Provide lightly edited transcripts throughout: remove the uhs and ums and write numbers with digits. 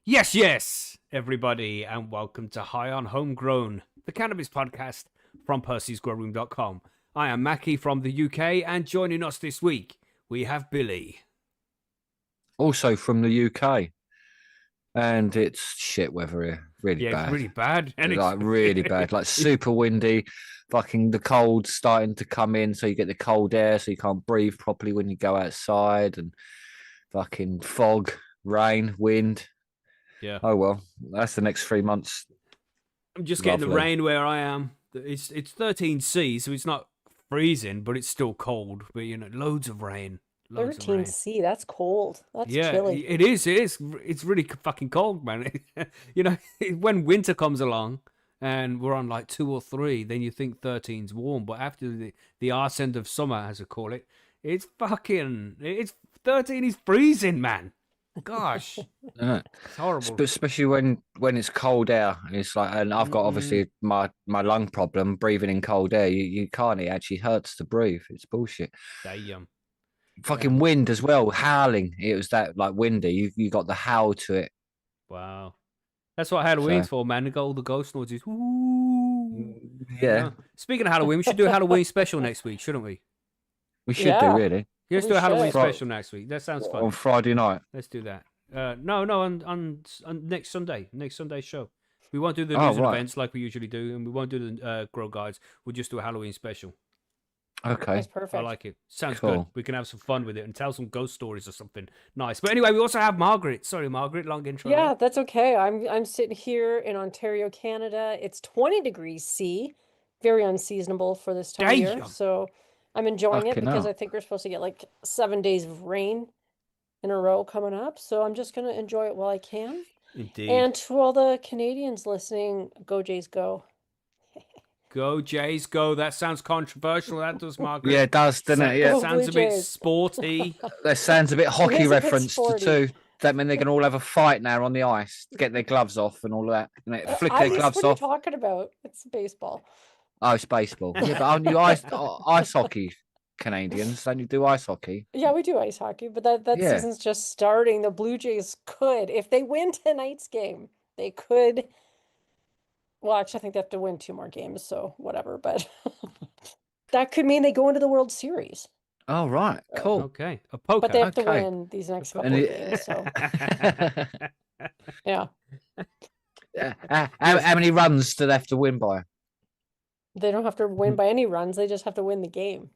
Yes, yes, everybody, and welcome to High on Homegrown, the cannabis podcast from Percy'sGrowroom.com. I am Macky from the UK, and joining us this week, we have Billy. Also from the UK. And it's shit weather here. Really Yeah, it's bad. really bad. And Like really bad. Like super windy. Fucking the cold starting to come in, so you get the cold air, so you can't breathe properly when you go outside, and fucking fog, rain, wind. Yeah. Oh well, that's the next 3 months. I'm just getting the Lovely. rain where I am. It's 13C, so it's not freezing, but it's still cold. But, loads of rain. Loads of rain. 13C, that's cold. That's Yeah, chilly. it is. It is. It's really fucking cold, man. When winter comes along and we're on like 2 or 3, then you think 13's warm. But after the arse end of summer, as I call it, it's 13 is freezing, man. Gosh, Yeah. it's horrible. Especially when it's cold air, and it's like, and I've got obviously my lung problem, breathing in cold air. You can't. It actually hurts to breathe. It's bullshit. Damn. Fucking wind as well, howling. It was that like windy. You got the howl to it. Wow. That's what Halloween's for, man. To go all the ghost noises. Ooh. Yeah, Speaking of Halloween, we should do a Halloween special next week, shouldn't we? we should do really Yeah, let's We do a Halloween should. special next week. That sounds fun. on Friday night. Let's do that. No, on next Sunday's show. We won't do the Oh, news and right. events like we usually do, and we won't do the grow guides. We'll just do a Halloween special. Okay, That's perfect. I like it. Sounds Cool. good. We can have some fun with it and tell some ghost stories or something nice. But anyway, we also have Margaret. Sorry, Margaret, long intro. Yeah, that's okay. I'm sitting here in Ontario, Canada. It's 20 degrees C, very unseasonable for this time of year. Damn. So I'm enjoying it Fucking because hell. I think we're supposed to get like 7 days of rain in a row coming up. So I'm just gonna enjoy it while I can. Indeed. And to all the Canadians listening, go Jays go. Go Jays, go. That sounds controversial. That does, Margaret. Yeah, it does, doesn't it? Yeah, Go Sounds a Blue bit Jays. sporty. that sounds a bit hockey is a bit reference to sporty. too. That mean they can all have a fight now on the ice, get their gloves off and all that, and they flick their Ice, gloves what are you off. talking about? It's baseball. Oh, it's baseball. Yeah, but aren't you ice hockey Canadians? Don't you do ice hockey? Yeah, we do ice hockey, but that Yeah. season's just starting. The Blue Jays could, if they win tonight's game, they could. Well, actually, I think they have to win 2 more games, so whatever. But that could mean they go into the World Series. Oh, right, cool. Okay. A poker. But they have to Okay. win these next couple And of it- games. So yeah, how many runs do they have to win by? they don't have to win by any runs. They just have to win the game.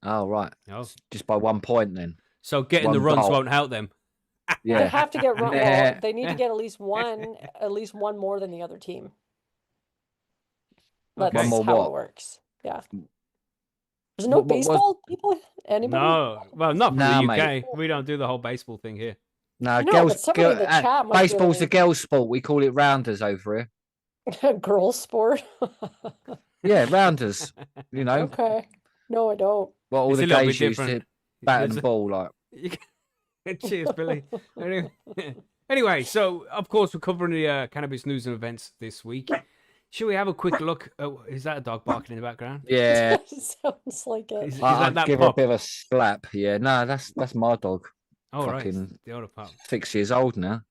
Oh, right, Oh. just by 1 point then. So getting the One runs goal. won't help them. They Yeah, have to get run. Yeah. Well, they need to get at least one more than the other team. That's Okay. One more how what? it works. Yeah. There's no What- baseball people? Anybody? No. Well, not from Nah, the mate. UK. We don't do the whole baseball thing here. no, No, girls. but somebody in the chat must be baseball's a like- girls' sport. We call it rounders over here. Girl sport. Yeah, rounders. You know Okay. No, I don't. what all It's the a little bit gays used to different. bat It's and a- ball like. Cheers, Billy. Anyway, so of course we're covering the cannabis news and events this week. Should we have a quick look? Oh, is that a dog barking in the background? Yeah, Sounds like it. Is I'd that give her a pup? bit of a slap. Yeah, no, that's my dog. Oh, right. fucking- The other pup. 6 years old now.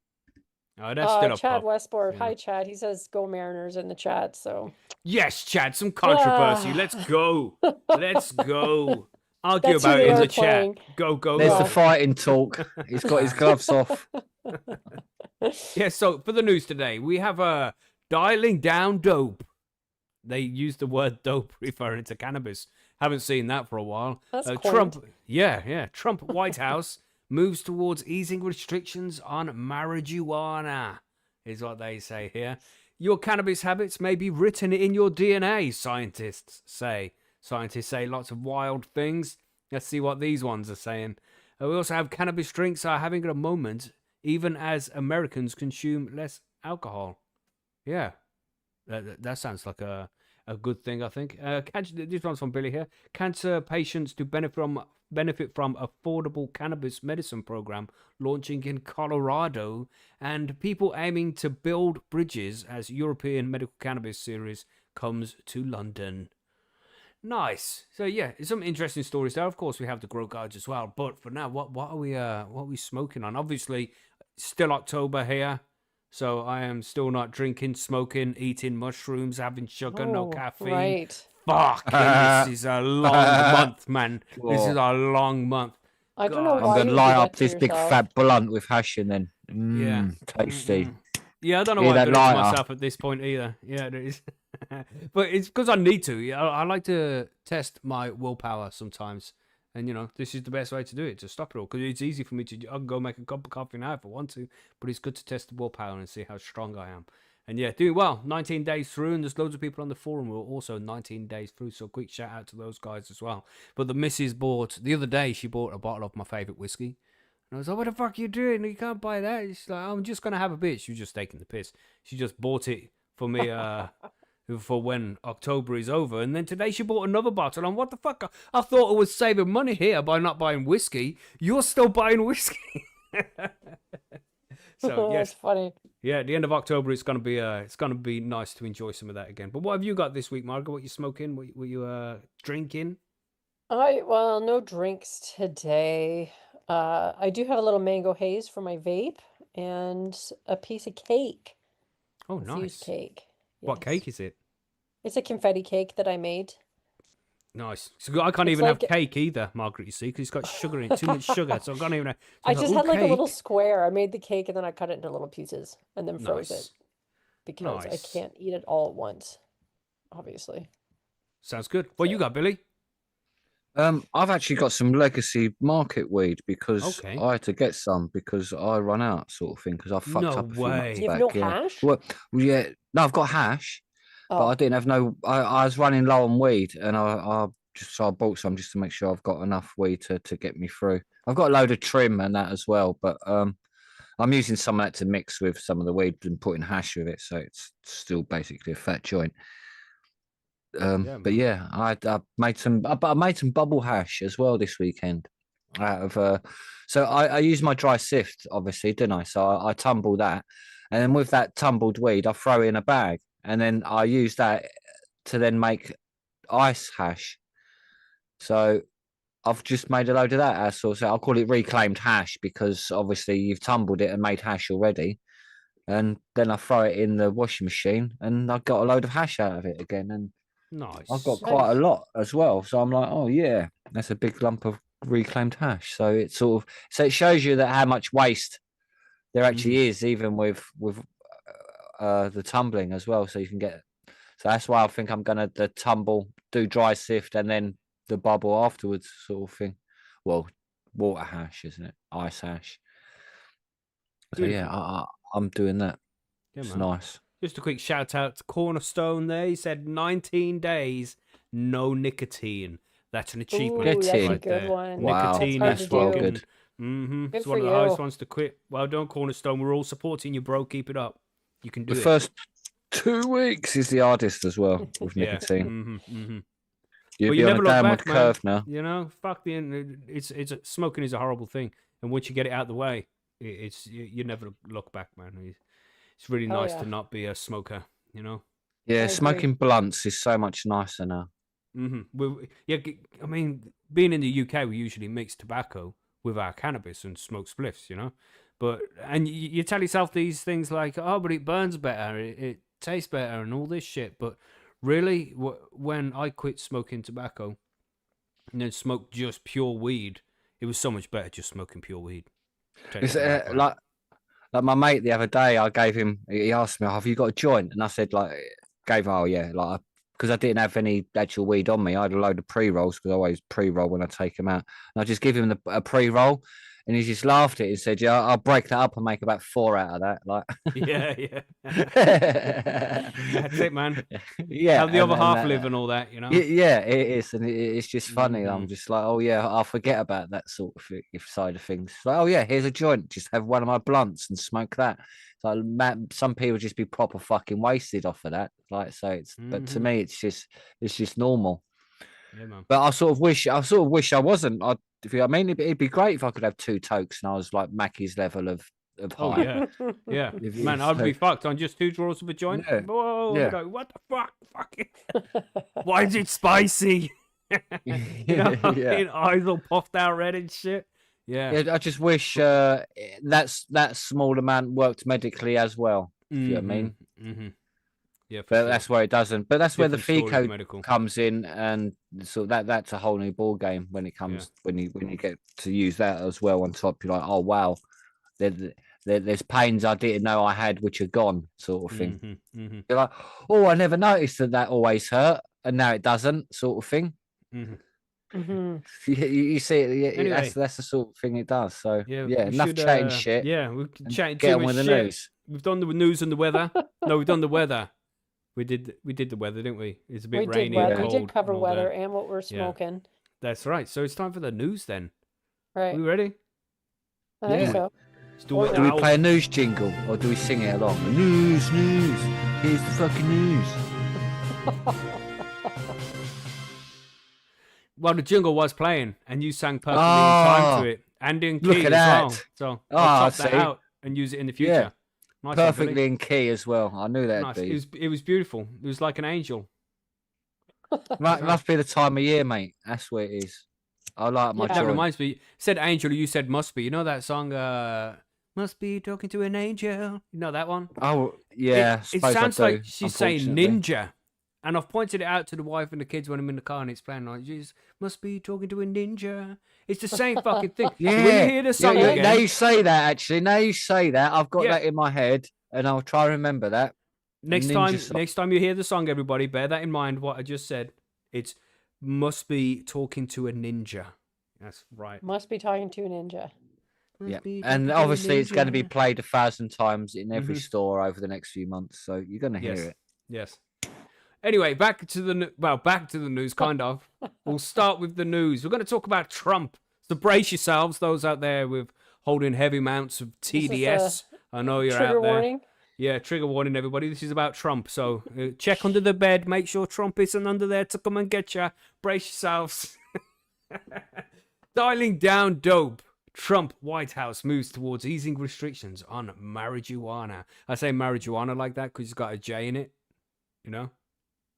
Oh, that's still a Chad pup. Westport. Yeah. Hi, Chad. He says go Mariners in the chat. So Yes, Chad, some controversy. Ah. Let's go. Let's go. Argue That's who about they it in are the playing. chat. Go, go, There's go. the fighting talk. He's got his gloves off. Yeah, so for the news today, we have dialing down dope. They use the word dope referring to cannabis. Haven't seen that for a while. That's Trump, yeah. Trump White House moves towards easing restrictions on marijuana, is what they say here. Your cannabis habits may be written in your DNA, scientists say. Scientists say lots of wild things. Let's see what these ones are saying. We also have cannabis drinks are having a moment, even as Americans consume less alcohol. Yeah, that sounds like a good thing, I think. This one's from Billy here. Cancer patients to benefit from affordable cannabis medicine program launching in Colorado, and people aiming to build bridges as European medical cannabis series comes to London. Nice. So yeah, some interesting stories there. Of course, we have the grow guides as well. But for now, what are we smoking on? Obviously, still October here. So I am still not drinking, smoking, eating mushrooms, having sugar, no Oh, caffeine. right. Fucking, this is a long month, man. This is God. a long month. I don't know God. I'm why gonna you would do light that up to this big yourself. fat blunt with hash and then Yeah. tasty. Yeah, I don't know Hear why I've that done it to lighter? myself at this point either. Yeah, it is. But it's because I need to. Yeah, I like to test my willpower sometimes. And, this is the best way to do it, to stop it all. Because it's easy for me to, I can go make a cup of coffee now if I want to. But it's good to test the willpower and see how strong I am. And yeah, doing well. 19 days through. And there's loads of people on the forum who are also 19 days through. So quick shout out to those guys as well. But the missus bought, the other day, she bought a bottle of my favourite whiskey. And I was like, what the fuck are you doing? You can't buy that. She's like, I'm just going to have a bit. She was just taking the piss. She just bought it for me for when October is over. And then today she bought another bottle. And what the fuck? I thought I was saving money here by not buying whiskey. You're still buying whiskey. So, yes. That's funny. Yeah, at the end of October, it's gonna be nice to enjoy some of that again. But what have you got this week, Margaret? What you smoking? What you drinking? Well, no drinks today. I do have a little mango haze for my vape and a piece of cake. Oh, A fused nice. cake. What Yes. cake is it? It's a confetti cake that I made. Nice. So I can't It's even have like- cake either, Margaret, you see, because it's got sugar in it, too much sugar. So I can't even have. So I was just "Ooh, had like a little cake." square. I made the cake and then I cut it into little pieces and then froze Nice. it because I Nice. can't eat it all at once, obviously. Sounds good. What you got, Billy? I've actually got some legacy market weed because Okay. I had to get some because I run out, sort of thing. Because I fucked No up a few way. months Do you have back. no Yeah. hash? Well, yeah. No, I've got hash, but I Oh, didn't have no. I was running low on weed, and I bought some just to make sure I've got enough weed to get me through. I've got a load of trim and that as well, but I'm using some of that to mix with some of the weed and putting hash with it, so it's still basically a fat joint. Yeah, But man. yeah, I made some. I made some bubble hash as well this weekend. Out of so I used my dry sift, obviously, didn't I? So I tumble that, and then with that tumbled weed, I throw it in a bag, and then I use that to then make ice hash. So I've just made a load of that. So I'll call it reclaimed hash because obviously you've tumbled it and made hash already. And then I throw it in the washing machine, and I got a load of hash out of it again. And I've got Nice. quite a nice. lot as well. So I'm like, oh yeah, that's a big lump of reclaimed hash. So it's sort of it shows you that how much waste there actually is, even with the tumbling as well. So you can get. So that's why I think I'm gonna the tumble, do dry sift, and then the bubble afterwards, sort of thing. Well, water hash, isn't it? Ice hash. So yeah, Beautiful. I'm doing that. Yeah, It's man. nice. Just a quick shout out to Cornerstone there. He said 19 days, no nicotine. That's an achievement Ooh, that's a Nicotine. right good there. one. Wow, Nicotine That's hard is to well do. fucking. good. Mm-hmm. Good It's for one of the hardest you. ones to quit. Well done, Cornerstone. We're all supporting you, bro. Keep it up. You can do The it. first 2 weeks is the hardest as well with Yeah. nicotine. Mm-hmm. Mm-hmm. You'll But be you on never a look downward back, man. curve now. Fuck smoking is a horrible thing, and once you get it out of the way, you never look back, man. It's really Oh nice yeah, to not be a smoker, you know. Yeah, I agree. smoking blunts is so much nicer now. I mean, being in the UK, we usually mix tobacco with our cannabis and smoke spliffs, you know. But and you tell yourself these things like, oh, but it burns better, it tastes better, and all this shit. But really, when I quit smoking tobacco and then smoked just pure weed, it was so much better just smoking pure weed. Take the It's tobacco out. like my mate the other day. I gave him. He asked me, "Have you got a joint?" And I said, gave him, oh yeah, because I didn't have any actual weed on me. I had a load of pre rolls because I always pre roll when I take them out. And I just give him a pre roll, and he just laughed at it and said, "Yeah, I'll break that up and make about 4 out of that." Like, Yeah. That's it, man. yeah, How the other half that, live and all that, you know. yeah, it is, and it's just funny. Mhm. I'm just like, oh yeah, I'll forget about that sort of side of things. Like, oh yeah, here's a joint. Just have one of my blunts and smoke that. So some people just be proper fucking wasted off of that. Like, so but to Mhm. me, it's just normal. Yeah, man. But I sort of wish I wasn't. I mean, it'd be great if I could have 2 tokes and I was like Macky's level of Oh high. yeah, yeah. If- Man, if- I'd be fucked on just 2 draws of a joint. Yeah, Whoa, yeah. go, what the fuck? Fuck it. Why is it spicy? You know, yeah. fucking eyes all puffed out red and shit. Yeah. I just wish that small amount worked medically as well. You know what I mean? Mm-hmm. Yeah, for But sure. that's where it doesn't. But that's where the Different fee story for code medical. comes in, and so that's a whole new ball game when it comes when you get to use that as well on top. You're like, oh wow, there's pains I didn't know I had which are gone, sort of thing. Mm-hmm. Mm-hmm. You're like, oh, I never noticed that always hurt, and now it doesn't, sort of thing. Mm-hmm. Mm-hmm. You see it. Anyway. That's the sort of thing it does. So Yeah, yeah, we enough should, chatting shit. Yeah, we're and chatting get too on much with the shit. news. We've done the news and the weather. No, we've done the weather. We did the weather, didn't we? It's a bit We rainy did weather. and We cold. did cover and all weather that. and what we're smoking. That's right. So it's time for the news then. Right. We ready? I think Yeah. so. Let's do it Do we now. play a news jingle or do we sing it along? News. Here's the fucking news. Well, the jingle was playing, and you sang perfectly in time to it, and in key look at as well. that. So Oh, I'll chop that see. out and use it in the future. Yeah. Nice one, Perfectly Billy. in key as well. I knew that'd Nice. be. It was beautiful. It was like an angel. Must be the time of year, mate. That's where it is. I like my Yeah. That joint. reminds me. Said angel, you said must be. You know that song? Must be talking to an angel. You know that one? Oh yeah, It suppose sounds I do, like she's saying unfortunately. ninja. And I've pointed it out to the wife and the kids when I'm in the car and it's playing like, Jesus, must be talking to a ninja. It's the same fucking thing. Yeah. When you hear the song Now again, you say that, actually. Now you say that, I've got Yeah. that in my head, and I'll try to remember that. next ninja song. time you hear the song, everybody, bear that in mind. What I just said, it's must be talking to a ninja. That's right. Must be talking to a ninja. Must Yeah, be and talking to a obviously it's going to be ninja. played 1,000 times in every Mhm. store over the next few months, so you're going to hear Yes. it. Yes. Anyway, back to the news, kind of. We'll start with the news. We're going to talk about Trump. So brace yourselves, those out there with holding heavy amounts of This is TDS. I know you're Trigger out there. warning. Yeah, trigger warning, everybody. This is about Trump. So check under the bed. Make sure Trump isn't under there to come and get you. Brace yourselves. Dialing down dope. Trump White House moves towards easing restrictions on marijuana. I say marijuana like that because it's got a J in it. You know?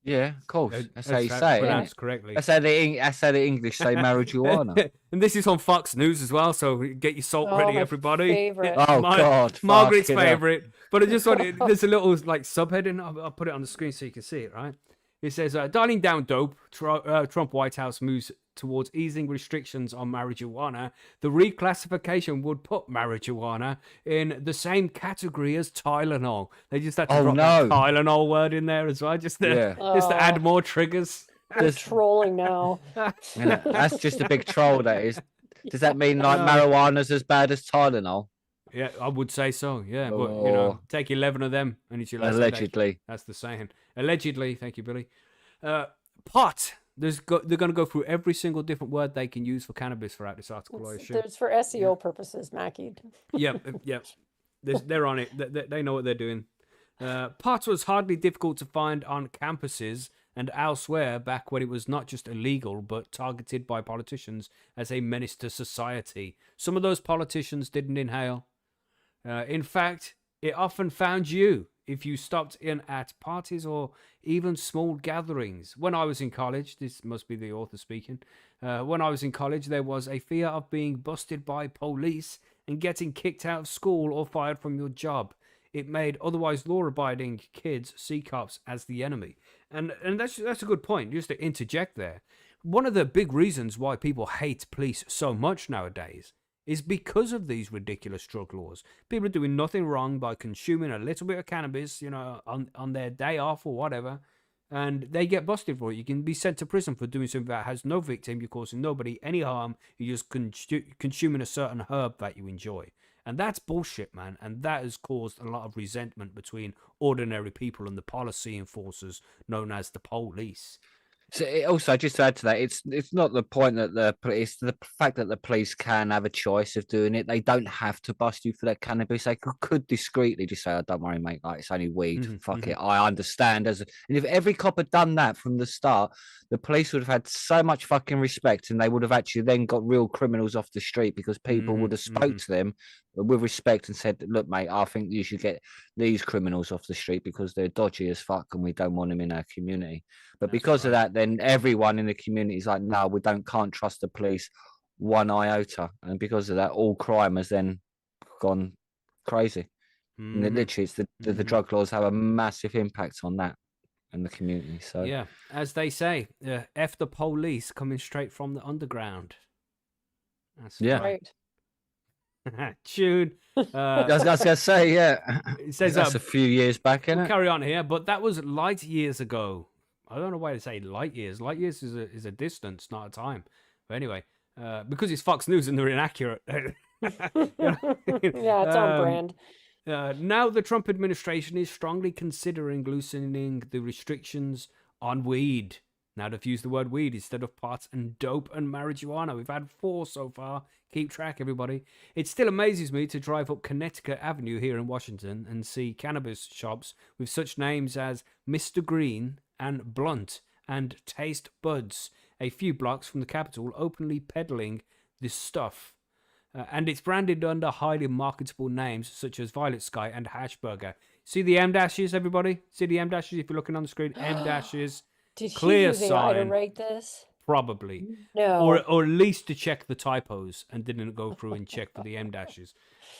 Yeah, of course. That's how you that's say it. pronounced correctly. That's how the English say marijuana. And this is on Fox News as well, so get your salt Oh, ready, my everybody. favorite. Oh, God. Margaret's fucking hell. favorite. But I just wanted, there's a little like subheading. I'll put it on the screen so you can see it, right? It says, dialing down dope, Trump White House moves towards easing restrictions on marijuana. The reclassification would put marijuana in the same category as Tylenol. They just had to drop that Tylenol word in there as well, just to add more triggers. They're trolling now. Yeah, that's just a big troll, that is. Does that mean like marijuana's as bad as Tylenol? Yeah, I would say so. Yeah, but you know, take 11 of them and it's your last Allegedly. headache. That's the saying. Allegedly, thank you, Billy. Pot. They're going to go through every single different word they can use for cannabis throughout this article. I assume. There's for SEO purposes, Macky. Yep. They're on it. They know what they're doing. Pot was hardly difficult to find on campuses and elsewhere back when it was not just illegal but targeted by politicians as a menace to society. Some of those politicians didn't inhale. In fact, it often found you if you stopped in at parties or even small gatherings. When I was in college, this must be the author speaking. When I was in college, there was a fear of being busted by police and getting kicked out of school or fired from your job. It made otherwise law-abiding kids see cops as the enemy. And that's a good point, just to interject there. One of the big reasons why people hate police so much nowadays is because of these ridiculous drug laws. People are doing nothing wrong by consuming a little bit of cannabis, you know, on their day off or whatever, and they get busted for it. You can be sent to prison for doing something that has no victim, you're causing nobody any harm, you're just consuming a certain herb that you enjoy. And that's bullshit, man. And that has caused a lot of resentment between ordinary people and the policy enforcers known as the police. So also, just to add to that, it's not the point that it's the fact that the police can have a choice of doing it. They don't have to bust you for that cannabis. They could discreetly just say, "Oh, don't worry, mate. Like it's only weed. Fuck it. I understand." And if every cop had done that from the start, the police would have had so much fucking respect, and they would have actually then got real criminals off the street because people would have spoke to them with respect and said, "Look, mate, I think you should get these criminals off the street because they're dodgy as fuck, and we don't want them in our community." But because of that, then everyone in the community is like, no, we can't trust the police. one iota, and because of that, all crime has then gone crazy. And literally, it's the drug laws have a massive impact on that and the community. So Yeah, as they say, F the police coming straight from the underground. That's Right. Tune. I was gonna say, yeah, It says that's a few years back, isn't we'll it? carry on here, but that was light years ago. I don't know why they say light years. Light years is a distance, not a time. But anyway, because it's Fox News and they're inaccurate. Yeah, it's on brand. Now the Trump administration is strongly considering loosening the restrictions on weed. Now they've used the word weed instead of pot and dope and marijuana. We've had 4 so far. Keep track, everybody. It still amazes me to drive up Connecticut Avenue here in Washington and see cannabis shops with such names as Mr. Green and Blunt and Taste Buds, a few blocks from the Capitol, openly peddling this stuff. And it's branded under highly marketable names such as Violet Sky and Hashburger. See the M dashes, everybody? See the M dashes if you're looking on the screen? M dashes. Did he Clear use AI to sign. write this? Probably. No. Or at least to check the typos and didn't go through and check for the M dashes.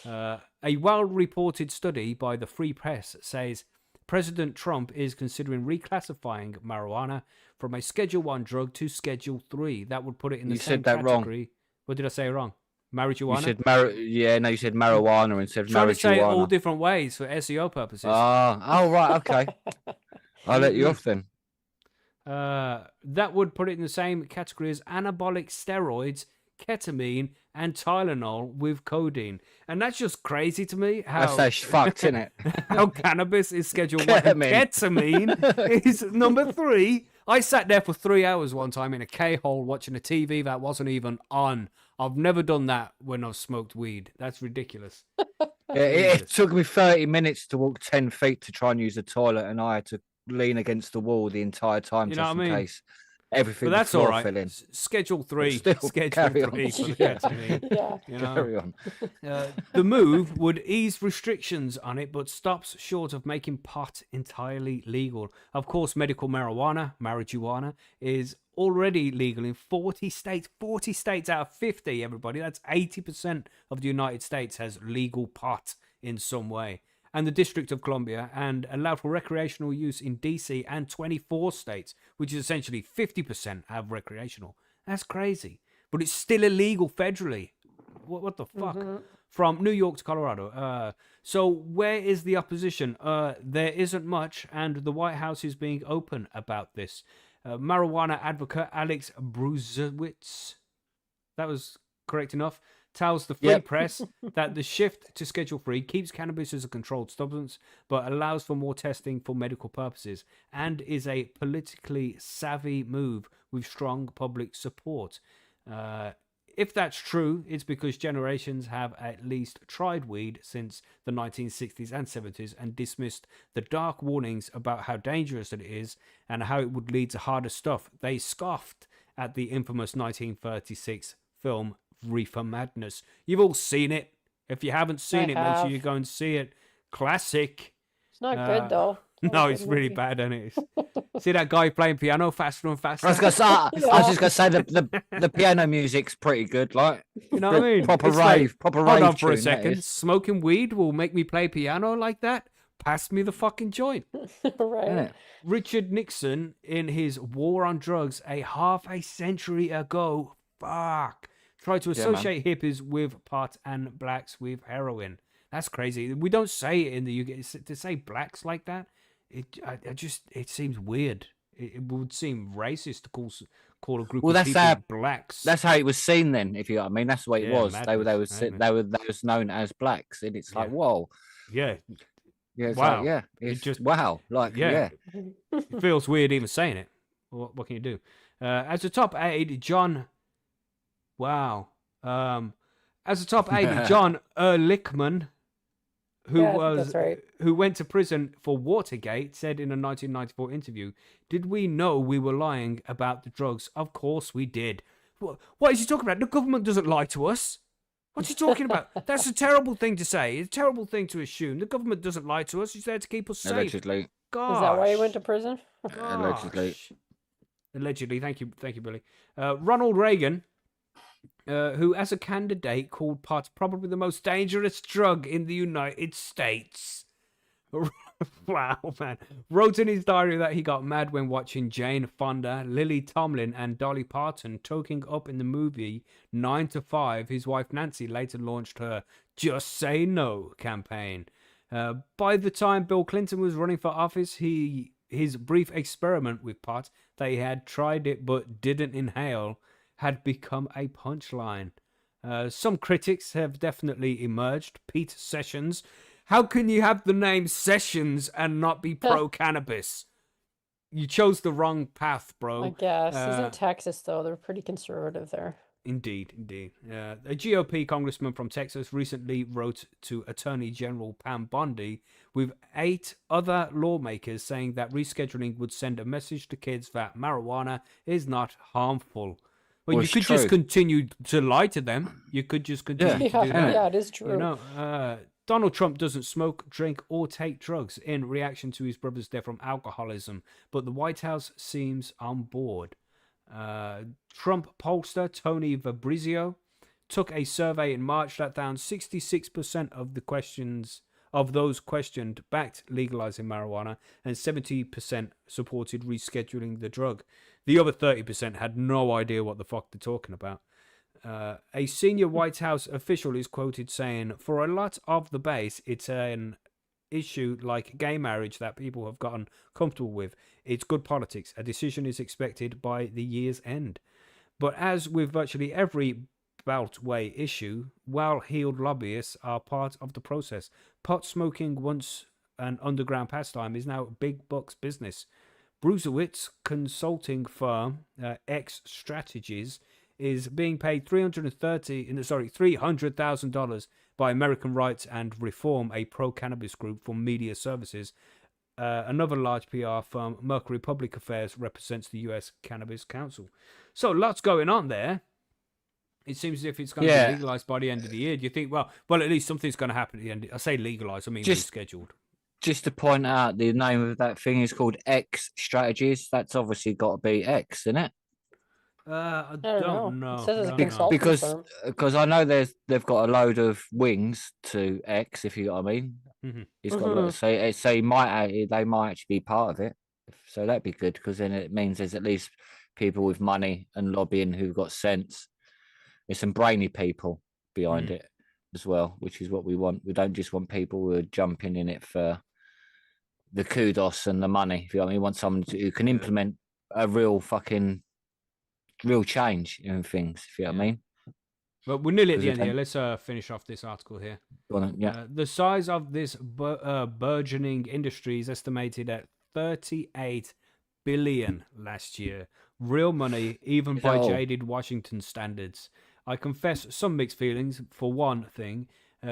A well-reported study by the Free Press says President Trump is considering reclassifying marijuana from a Schedule 1 drug to Schedule 3. That would put it in the You same said that wrong. category. What did I say wrong? Marijuana? You said you said marijuana instead of Trying to say it all marijuana. different ways for SEO purposes. Oh, right, okay. I'll let you off then. That would put it in the same category as anabolic steroids, ketamine, and Tylenol with codeine. And that's just crazy to me. That's fucked, isn't it? How cannabis is Schedule 1 and ketamine is number 3. I sat there for 3 hours one time in a K-hole watching a TV that wasn't even on. I've never done that when I've smoked weed. That's ridiculous. It took me 30 minutes to walk 10 feet to try and use the toilet, and I had to lean against the wall the entire time just in case everything. But that's all right. Filling. Schedule 3. Still, Schedule 3 on. for the ketamine. Yeah. You know? Carry on. The move would ease restrictions on it, but stops short of making pot entirely legal. Of course, medical marijuana, is already legal in 40 states. 40 states out of 50, everybody. That's 80% of the United States has legal pot in some way. And the District of Columbia, and allowed for recreational use in DC and 24 states, which is essentially 50% have recreational. That's crazy. But it's still illegal federally. What the fuck? From New York to Colorado. So where is the opposition? There isn't much, and the White House is being open about this. Marijuana advocate Alex Bruzewitz, that was correct enough, tells the Free Press that the shift to Schedule 3 keeps cannabis as a controlled substance, but allows for more testing for medical purposes, and is a politically savvy move with strong public support. If that's true, it's because generations have at least tried weed since the 1960s and 70s and dismissed the dark warnings about how dangerous it is and how it would lead to harder stuff. They scoffed at the infamous 1936 film Reefer Madness. You've all seen it. If you haven't seen it, make sure you go and see it. Classic. It's not good though. No, it's really bad, isn't it? See that guy playing piano faster and faster? I was just gonna say the piano music's pretty good, like, you know what I mean? Proper It's rave, like, proper hold rave. on for a tune, that second. is. Smoking weed will make me play piano like that? Pass me the fucking joint. Right. Richard Nixon, in his War on Drugs half a century ago, tried to associate hippies with pot and blacks with heroin. That's crazy. We don't say it in the UK. To say blacks like that, it seems weird. It would seem racist to call a group of people blacks. That's how it was seen then, if you know what I mean. That's the way it was. Madness, they was known as blacks, and it's like, whoa. Yeah. Yeah, it's wow. like, it's just wow. Like, It feels weird even saying it. What can you do? As a top 8, John. Wow. As a top 8, John Ehrlichman, who went to prison for Watergate, said in a 1994 interview, "Did we know we were lying about the drugs? Of course we did." What is he talking about? The government doesn't lie to us. What's he talking about? That's a terrible thing to say. It's a terrible thing to assume. The government doesn't lie to us. He's there to keep us safe. Allegedly. Gosh. Is that why he went to prison? Allegedly. Allegedly. Thank you, Billy. Ronald Reagan who, as a candidate, called pot probably the most dangerous drug in the United States. Wow, man. Wrote in his diary that he got mad when watching Jane Fonda, Lily Tomlin, and Dolly Parton toking up in the movie 9 to 5. His wife Nancy later launched her Just Say No campaign. By the time Bill Clinton was running for office, his brief experiment with pot, they had tried it but didn't inhale, had become a punchline. Some critics have definitely emerged. Pete Sessions. How can you have the name Sessions and not be pro-cannabis? You chose the wrong path, bro. I guess. Isn't Texas, though? They're pretty conservative there. Indeed. A GOP congressman from Texas recently wrote to Attorney General Pam Bondi with 8 other lawmakers saying that rescheduling would send a message to kids that marijuana is not harmful. Well, you could just continue to lie to them. You could just continue to do that. Yeah, it is true. You know, Donald Trump doesn't smoke, drink, or take drugs in reaction to his brother's death from alcoholism, but the White House seems on board. Trump pollster Tony Fabrizio took a survey in March that found 66% of those questioned backed legalizing marijuana, and 70% supported rescheduling the drug. The other 30% had no idea what the fuck they're talking about. A senior White House official is quoted saying, "For a lot of the base, it's an issue like gay marriage that people have gotten comfortable with. It's good politics. A decision is expected by the year's end." But as with virtually every Beltway issue, well-heeled lobbyists are part of the process. Pot smoking, once an underground pastime, is now big bucks business. Brucewitz's consulting firm, X Strategies, is being paid $300,000 by American Rights and Reform, a pro-cannabis group, for media services. Another large PR firm, Mercury Public Affairs, represents the U.S. Cannabis Council. So lots going on there. It seems as if it's going to be legalized by the end of the year. Do you think, well, at least something's going to happen at the end? I say legalized, I mean rescheduled. Just to point out, the name of that thing is called X Strategies. That's obviously got to be X, isn't it? I don't know. It says it's a consulting firm. Because I know they've got a load of wings to X, if you know what I mean. Mm-hmm. It's got a lot, so they might actually be part of it. So that'd be good, because then it means there's at least people with money and lobbying who've got sense. There's some brainy people behind it as well, which is what we want. We don't just want people who are jumping in it for the kudos and the money. If you know what I mean, we want someone who can implement a real change in things, if you know what I mean. But we're nearly at the end here. Let's finish off this article here. The size of this burgeoning industry is estimated at $38 billion last year. Real money, even by jaded Washington standards. I confess some mixed feelings. For one thing,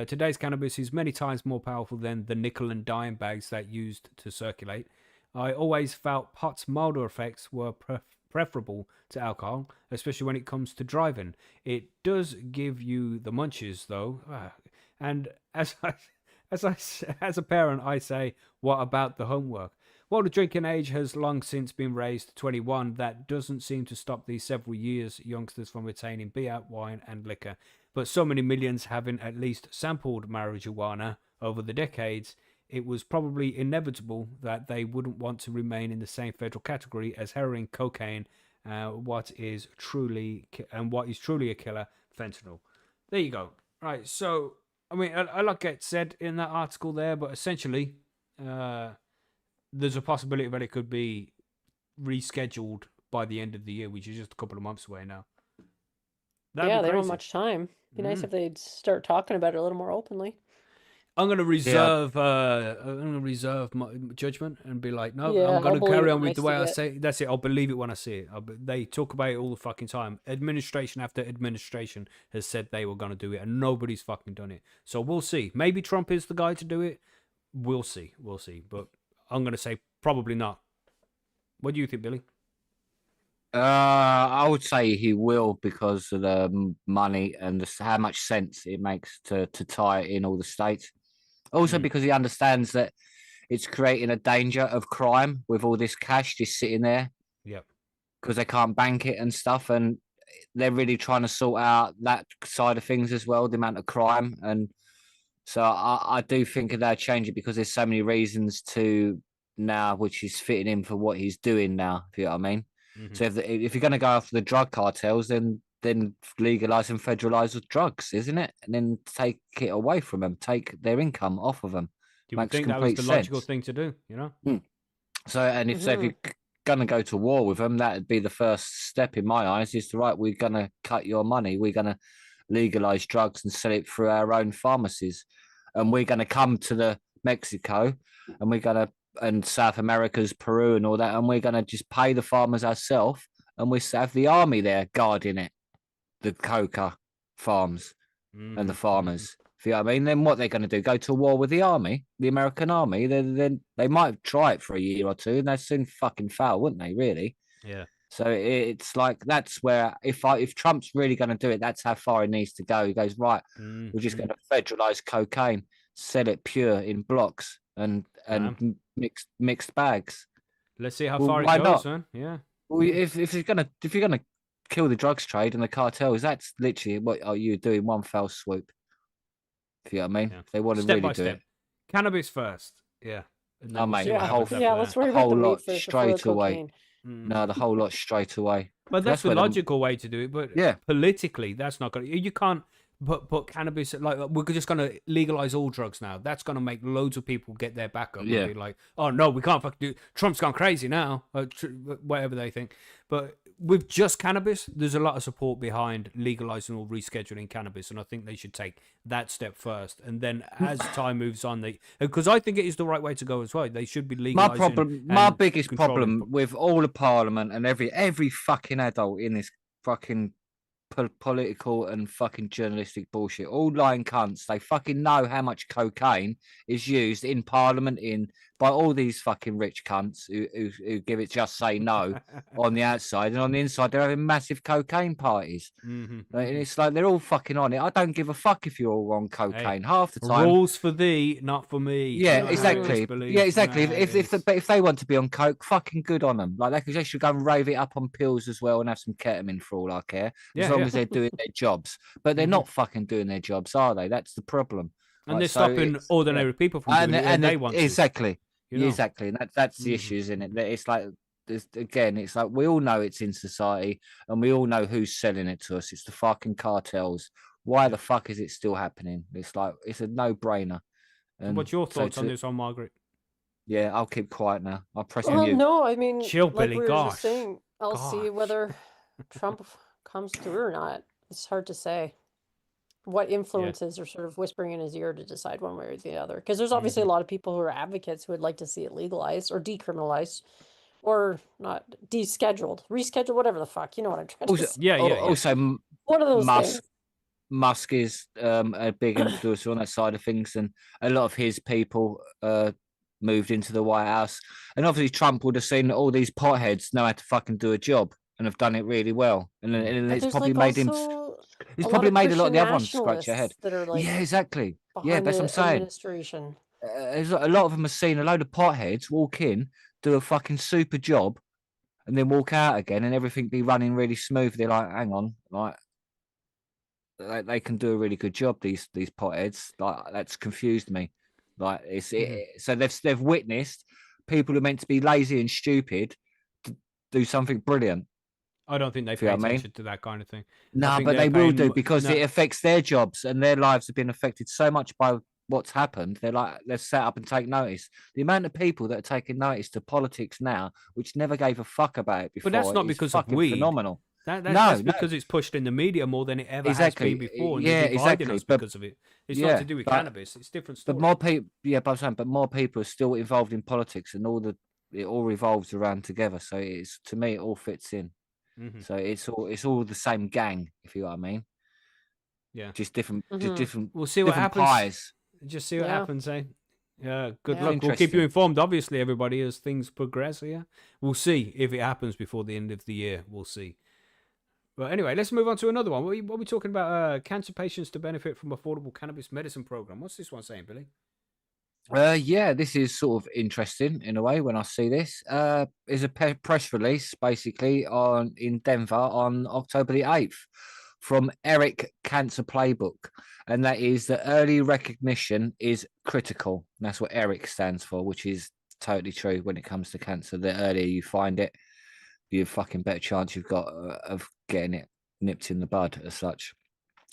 today's cannabis is many times more powerful than the nickel and dime bags that used to circulate. I always felt pot's milder effects were preferable to alcohol, especially when it comes to driving. It does give you the munchies, though. And as a parent, I say, what about the homework? While the drinking age has long since been raised to 21, that doesn't seem to stop these several years youngsters from retaining beer, wine, and liquor. But so many millions having at least sampled marijuana over the decades, it was probably inevitable that they wouldn't want to remain in the same federal category as heroin, cocaine, what is truly a killer, fentanyl. There you go. Right. So, I mean, a lot gets said in that article there, but essentially, there's a possibility that it could be rescheduled by the end of the year, which is just a couple of months away now. They don't have much time. It'd be nice if they'd start talking about it a little more openly. I'm going to reserve my judgment and be like, no, I'm going to carry on with the way I say it. That's it. I'll believe it when I see it. They talk about it all the fucking time. Administration after administration has said they were going to do it, and nobody's fucking done it. So we'll see. Maybe Trump is the guy to do it. We'll see. But I'm going to say probably not. What do you think, Billy? I would say he will, because of the money and how much sense it makes to tie it in all the states. Also, because he understands that it's creating a danger of crime with all this cash just sitting there. Yep. Because they can't bank it and stuff. And they're really trying to sort out that side of things as well, the amount of crime. And so I do think they'll change it because there's so many reasons to now, which is fitting in for what he's doing now, if you know what I mean. So if you're going to go after the drug cartels, then legalize and federalize the drugs, isn't it? And then take it away from them, take their income off of them. Do you think that was the logical thing to do? You know. So, and if you're going to go to war with them, that'd be the first step in my eyes. Is to right, we're going to cut your money. We're going to legalize drugs and sell it through our own pharmacies, and we're going to come to the Mexico, and we're going to and South America's Peru and all that, and we're going to just pay the farmers ourselves, and we have the army there guarding it, the coca farms and the farmers. You know what I mean? Then what they're going to do? Go to war with the army, the American army? Then they might try it for a year or two, and they'd soon fucking fail, wouldn't they? Really? Yeah. So it's like that's where if Trump's really going to do it, that's how far he needs to go. He goes right. We're just going to federalize cocaine, sell it pure in blocks and mixed bags. Let's see how far it goes, man. Yeah. Well, if you're gonna kill the drugs trade and the cartels, that's literally what are you doing one fell swoop. If you know what I mean? Yeah. If they want to Step really by do step. it. Cannabis first. Yeah. Oh, mate, the whole let's worry about the lot meat first straight away. cocaine. No, the whole lot straight away. But that's the logical way to do it. But yeah, politically, that's not going to. You can't put cannabis like we're just going to legalize all drugs now. That's going to make loads of people get their back up and be like, oh no, we can't fucking do. Trump's gone crazy now, whatever they think. But with just cannabis, there's a lot of support behind legalizing or rescheduling cannabis, and I think they should take that step first, and then as time moves on, because I think it is the right way to go as well. They should be legalizing. My biggest problem with all the parliament and every fucking adult in this fucking political and fucking journalistic bullshit, all lying cunts. They fucking know how much cocaine is used in parliament by all these fucking rich cunts who give it just say no on the outside, and on the inside they're having massive cocaine parties. And it's like they're all fucking on it. I don't give a fuck if you're all on cocaine. Half the time, rules for thee, not for me. Yeah, exactly. Yeah, exactly. If they want to be on coke, fucking good on them. Like they should go and rave it up on pills as well and have some ketamine for all I care, as long as they're doing their jobs. But they're not fucking doing their jobs, are they? That's the problem. And they're stopping ordinary people from doing it, and they want to. Exactly. Exactly, and that's the issue, isn't it? It's like it's like we all know it's in society, and we all know who's selling it to us. It's the fucking cartels. Why the fuck is it still happening? It's like it's a no-brainer. And what's your thoughts on this, on Margaret? Yeah, I'll keep quiet now. I'll press mute. No, I mean, chill, like Billy. we were Gosh, just saying, I'll see whether Trump comes through or not. It's hard to say. What influences are sort of whispering in his ear to decide one way or the other? Because there's obviously a lot of people who are advocates who would like to see it legalized or decriminalized, or not rescheduled, whatever the fuck. You know what I'm trying to say? Also, one of those things. Musk is a big influencer on that side of things, and a lot of his people moved into the White House. And obviously, Trump would have seen that all these potheads know how to fucking do a job and have done it really well, and it's probably made him. He's probably made a lot of the other ones scratch their head. Yeah, exactly. Yeah, that's what I'm saying. Administration. A lot of them have seen a load of potheads walk in, do a fucking super job, and then walk out again, and everything be running really smooth. They're like, hang on, like they can do a really good job. These potheads, like that's confused me. Like so they've witnessed people who are meant to be lazy and stupid to do something brilliant. I don't think they pay attention to that kind of thing. No, but they will do because it affects their jobs, and their lives have been affected so much by what's happened. They're like, let's set up and take notice. The amount of people that are taking notice to politics now, which never gave a fuck about it before, but that's not because of weed. Phenomenal. That's because it's pushed in the media more than it ever has been before. And exactly. Us because of it. It's not to do with cannabis. It's different story. But more people, but I'm saying, but more people are still involved in politics, and it all revolves around together. So it's, to me, it all fits in. So it's all the same gang, if you know what I mean. Yeah, just different. We'll see what happens. Pies. Just see what happens, eh? Yeah, good luck. We'll keep you informed, obviously, everybody, as things progress here. We'll see if it happens before the end of the year. We'll see. But anyway, let's move on to another one. What are we talking about? Cancer patients to benefit from affordable cannabis medicine program. What's this one saying, Billy? Yeah, this is sort of interesting in a way when I see this. Is a press release basically on in Denver on October the 8th from Eric Cancer Playbook. And that is that early recognition is critical. That's what Eric stands for, which is totally true when it comes to cancer. The earlier you find it, the fucking better chance you've got of getting it nipped in the bud as such.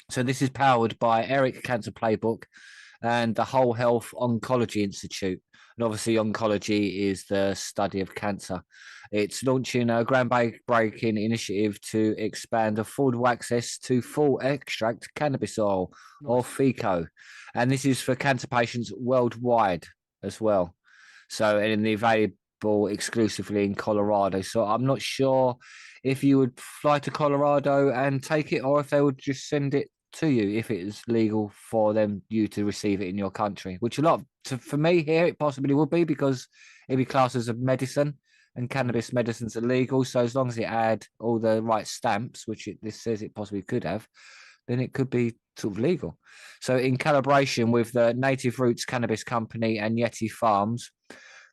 So this is powered by Eric Cancer Playbook and the Whole Health Oncology Institute. And obviously, oncology is the study of cancer. It's launching a groundbreaking initiative to expand affordable access to full extract cannabis oil or Nice. FICO. And this is for cancer patients worldwide as well. So, and available exclusively in Colorado. So, I'm not sure if you would fly to Colorado and take it or if they would just send it to you if it is legal for you to receive it in your country, which for me here it possibly would be because it'd be classed as a medicine and cannabis medicines are legal. So as long as it had all the right stamps, which this says it possibly could have, then it could be sort of legal. So in collaboration with the Native Roots Cannabis Company and Yeti Farms,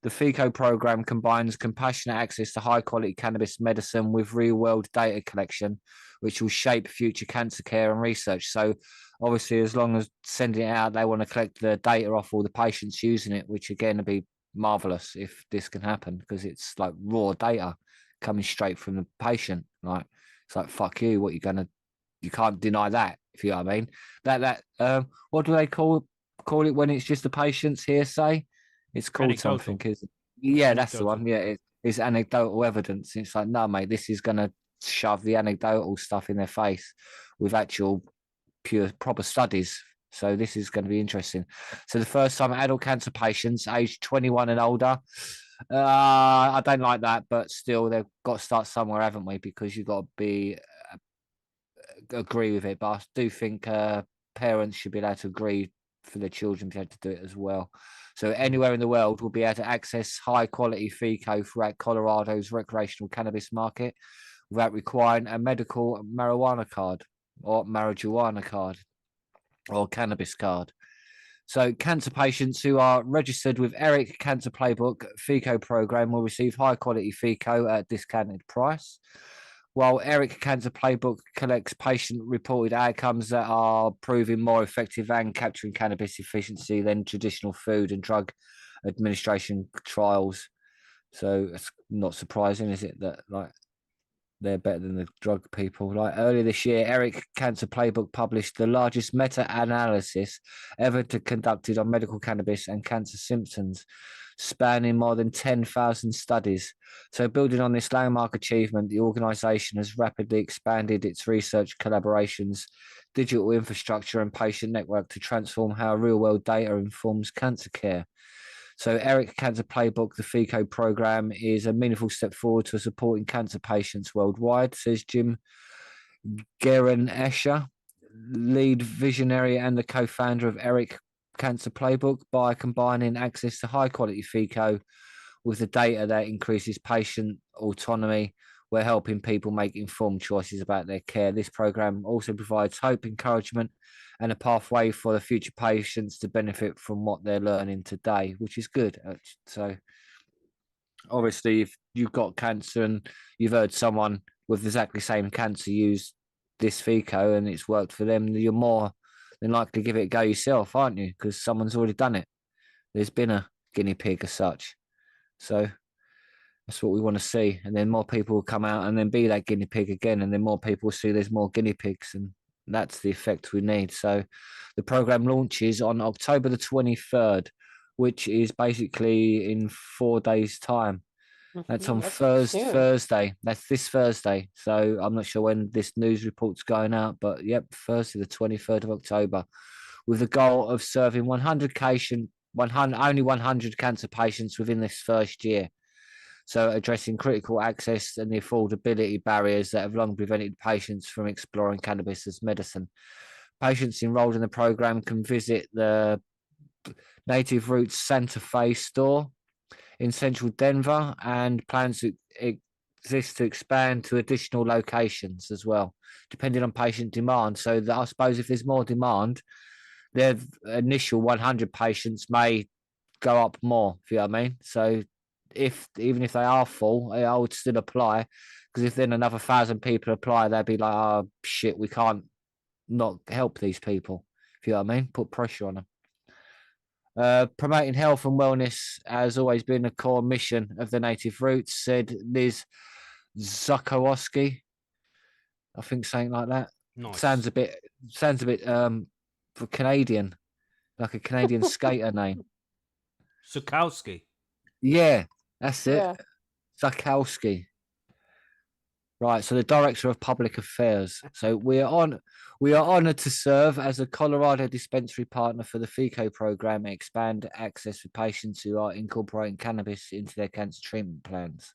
the FICO program combines compassionate access to high quality cannabis medicine with real world data collection, which will shape future cancer care and research. So, obviously, as long as sending it out, they want to collect the data off all the patients using it, which again would be marvelous if this can happen because it's like raw data coming straight from the patient. Like, it's like, fuck you, what you can't deny that, if you know what I mean. What do they call it when it's just the patient's hearsay? It's called Anecdotal. something, is yeah, that's the Anecdotal. one. Yeah, it's anecdotal evidence. It's like, no, mate, this is gonna shove the anecdotal stuff in their face with actual pure proper studies. So this is going to be interesting. So the first time adult cancer patients aged 21 and older. I don't like that, but still they've got to start somewhere, haven't we? Because you've got to be agree with it. But I do think parents should be allowed to agree for their children to be able to do it as well. So anywhere in the world will be able to access high quality FICO throughout Colorado's recreational cannabis market without requiring a medical marijuana card or marijuana card or cannabis card. So cancer patients who are registered with Eric Cancer Playbook FICO program will receive high quality FICO at a discounted price. While Eric Cancer Playbook collects patient reported outcomes that are proving more effective and capturing cannabis efficiency than traditional food and drug administration trials. So it's not surprising, is it, that like they're better than the drug people. Like earlier this year, Eric Cancer Playbook published the largest meta-analysis ever conducted on medical cannabis and cancer symptoms, spanning more than 10,000 studies. So building on this landmark achievement, the organization has rapidly expanded its research collaborations, digital infrastructure and patient network to transform how real-world data informs cancer care. So Eric Cancer Playbook, the FICO program, is a meaningful step forward to supporting cancer patients worldwide, says Jim Guerin Escher, lead visionary and the co-founder of Eric Cancer Playbook, by combining access to high quality FICO with the data that increases patient autonomy. We're helping people make informed choices about their care. This program also provides hope, encouragement, and a pathway for the future patients to benefit from what they're learning today, which is good. So, obviously, if you've got cancer and you've heard someone with exactly the same cancer use this FICO and it's worked for them, you're more than likely to give it a go yourself, aren't you? Because someone's already done it. There's been a guinea pig as such. So, that's what we want to see. And then more people will come out and then be that guinea pig again. And then more people will see there's more guinea pigs. And that's the effect we need. So the program launches on October the 23rd, which is basically in 4 days' time. That's on Thursday. That's this Thursday. So I'm not sure when this news report's going out, but yep, Thursday, the 23rd of October, with the goal of serving 100 only 100 cancer patients within this first year. So addressing critical access and the affordability barriers that have long prevented patients from exploring cannabis as medicine. Patients enrolled in the program can visit the Native Roots Santa Fe store in central Denver, and plans to exist to expand to additional locations as well, depending on patient demand. So that I suppose if there's more demand, their initial 100 patients may go up more, if you know what I mean. So even if they are full, I would still apply, because if then another 1,000 people apply, they'd be like, oh shit, we can't not help these people, if you know what I mean. Put pressure on them. Promoting health and wellness has always been a core mission of the Native Roots, said Liz Zukowoski. I think something like that. Nice. Sounds a bit for Canadian, like a Canadian skater name. Sukowski. Yeah, that's it. Yeah. Zakowski. Right, so the Director of Public Affairs. So we are honoured to serve as a Colorado dispensary partner for the FICO program and expand access for patients who are incorporating cannabis into their cancer treatment plans.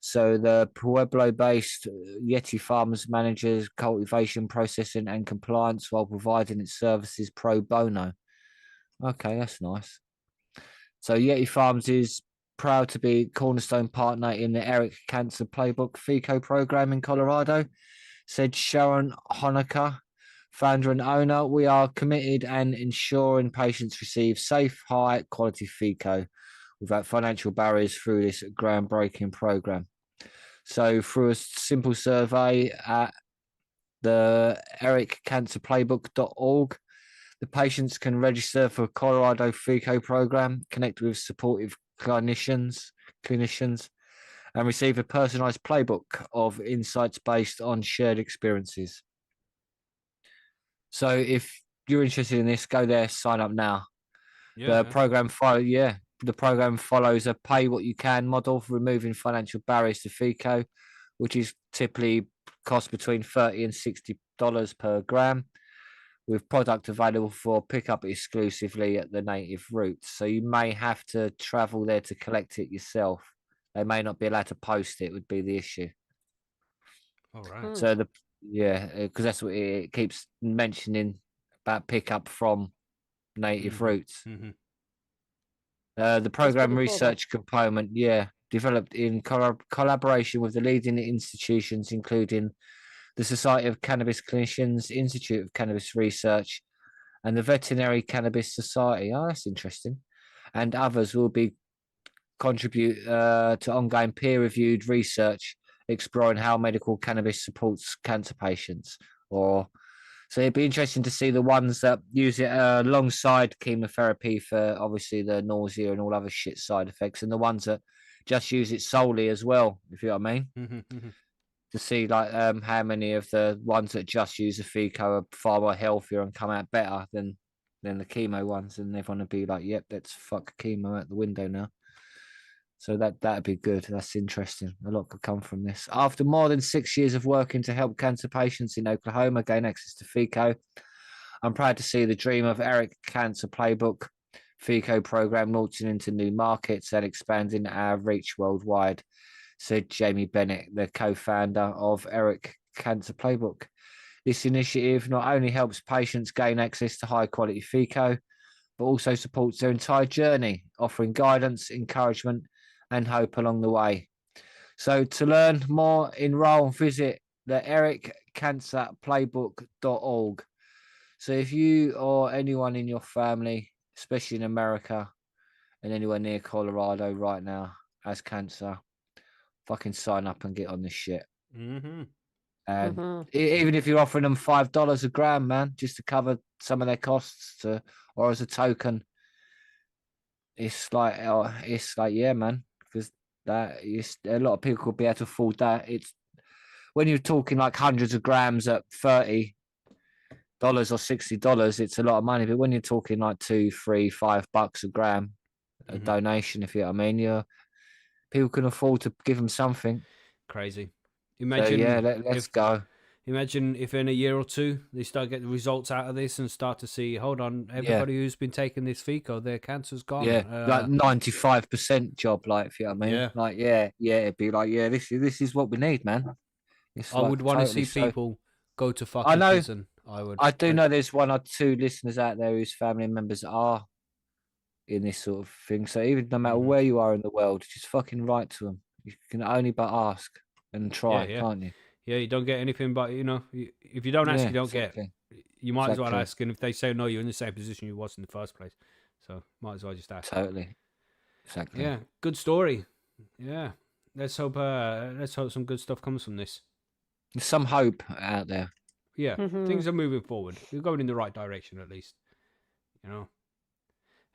So the Pueblo-based Yeti Farms manages cultivation, processing, and compliance while providing its services pro bono. Okay, that's nice. So Yeti Farms is proud to be cornerstone partner in the Eric Cancer Playbook FICO program in Colorado, said Sharon Honecker, founder and owner. We are committed and ensuring patients receive safe, high quality FICO without financial barriers through this groundbreaking program. So through a simple survey at the ericcancerplaybook.org, the patients can register for a Colorado FICO program, connect with supportive clinicians, and receive a personalized playbook of insights based on shared experiences. So if you're interested in this, go there, sign up now. The program follows a pay what you can model for removing financial barriers to FICO, which is typically cost between $30 and $60 per gram, with product available for pickup exclusively at the Native Roots. So you may have to travel there to collect it yourself. They may not be allowed to post it, would be the issue. All right. So because that's what it keeps mentioning about pickup from Native Roots. Mm-hmm. The program pretty cool, research component, developed in collaboration with the leading institutions, including the Society of Cannabis Clinicians, Institute of Cannabis Research, and the Veterinary Cannabis Society. Oh, that's interesting. And others will be contribute to ongoing peer-reviewed research exploring how medical cannabis supports cancer patients. So it'd be interesting to see the ones that use it alongside chemotherapy for obviously the nausea and all other shit side effects, and the ones that just use it solely as well, if you know what I mean. Mm-hmm. To see like how many of the ones that just use the FICO are far more healthier and come out better than the chemo ones, and everyone would be like, yep, let's fuck chemo out the window now. So that'd be good. That's interesting. A lot could come from this. After more than 6 years of working to help cancer patients in Oklahoma gain access to FICO, I'm proud to see the dream of Eric Cancer Playbook FICO program launching into new markets and expanding our reach worldwide, said Jamie Bennett, the co-founder of Eric Cancer Playbook. This initiative not only helps patients gain access to high-quality FICO, but also supports their entire journey, offering guidance, encouragement, and hope along the way. So to learn more, enroll and visit the ericcancerplaybook.org. So if you or anyone in your family, especially in America and anywhere near Colorado right now, has cancer, fucking sign up and get on this shit. Mm-hmm. And even if you're offering them $5 a gram, man, just to cover some of their costs, or as a token, it's like, yeah, man, because that is a lot of people could be able to afford that. It's when you're talking like hundreds of grams at $30 or $60, it's a lot of money. But when you're talking like $2, $3, $5 a gram, a donation, if you know what I mean, people can afford to give them something. Crazy. Imagine let's go. Imagine if in a year or two they start getting the results out of this and start to see, hold on, everybody who's been taking this FICO, their cancer's gone. Yeah, like 95% job, like, if you know what I mean. Yeah. Like, it'd be like, this is what we need, man. It's I like would want to see totally people go to I fucking know. prison. I do know there's one or two listeners out there whose family members are in this sort of thing. So even no matter where you are in the world, just fucking write to them. You can only but ask and try, can't you? Yeah, you don't get anything, but if you don't ask, you don't get. You might as well ask, and if they say no, you're in the same position you was in the first place. So might as well just ask. Totally. Exactly. Yeah, good story. Yeah, let's hope some good stuff comes from this. There's some hope out there. Yeah, Mhm. things are moving forward. We're going in the right direction, at least. You know.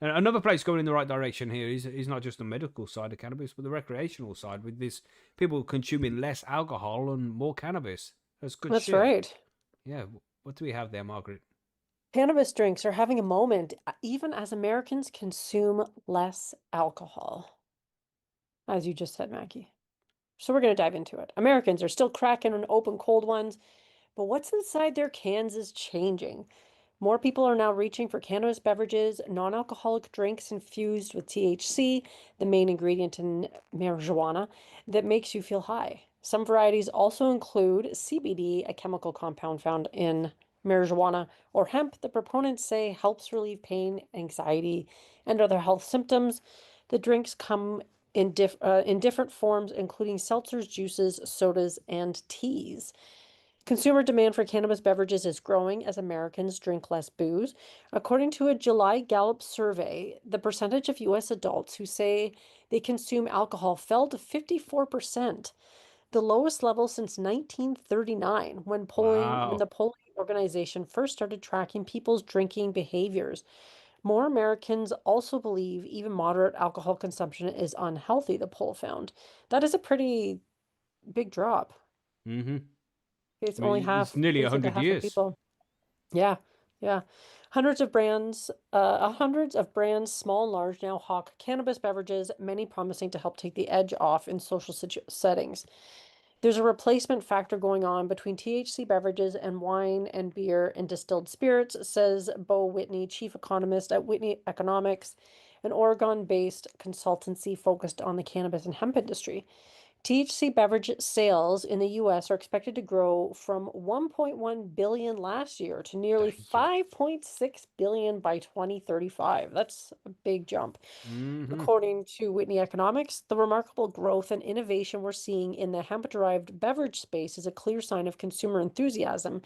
And another place going in the right direction here is not just the medical side of cannabis, but the recreational side, with this people consuming less alcohol and more cannabis. That's good That's shit. right. Yeah. What do we have there, Margaret? Cannabis drinks are having a moment, even as Americans consume less alcohol, as you just said, Mackie. So we're going to dive into it. Americans are still cracking and open cold ones, but what's inside their cans is changing. More people are now reaching for cannabis beverages, non-alcoholic drinks infused with THC, the main ingredient in marijuana, that makes you feel high. Some varieties also include CBD, a chemical compound found in marijuana or hemp that proponents say helps relieve pain, anxiety, and other health symptoms. The drinks come in different forms, including seltzers, juices, sodas, and teas. Consumer demand for cannabis beverages is growing as Americans drink less booze. According to a July Gallup survey, the percentage of U.S. adults who say they consume alcohol fell to 54%, the lowest level since 1939, when Wow. the polling organization first started tracking people's drinking behaviors. More Americans also believe even moderate alcohol consumption is unhealthy, the poll found. That is a pretty big drop. Mm-hmm. It's I only mean, it's half, nearly it's like a 100 half of years. people. Yeah, yeah. Hundreds of brands, small and large, now hawk cannabis beverages, many promising to help take the edge off in social settings. There's a replacement factor going on between THC beverages and wine and beer and distilled spirits, says Bo Whitney, chief economist at Whitney Economics, an Oregon-based consultancy focused on the cannabis and hemp industry. THC beverage sales in the US are expected to grow from 1.1 billion last year to nearly Damn. 5.6 billion by 2035. That's a big jump. Mm-hmm. According to Whitney Economics, the remarkable growth and innovation we're seeing in the hemp-derived beverage space is a clear sign of consumer enthusiasm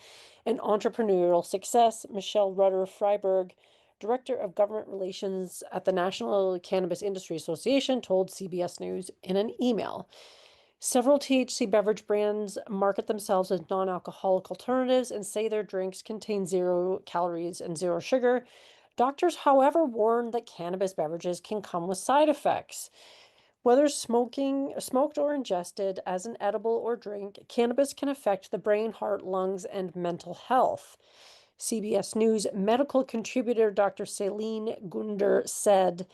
and entrepreneurial success. Michelle Rutter Freiberg, Director of Government Relations at the National Cannabis Industry Association, told CBS News in an email. Several THC beverage brands market themselves as non-alcoholic alternatives and say their drinks contain 0 calories and 0 sugar. Doctors, however, warn that cannabis beverages can come with side effects. Whether smoked or ingested as an edible or drink, cannabis can affect the brain, heart, lungs, and mental health. CBS News medical contributor Dr. Celine Gunder said,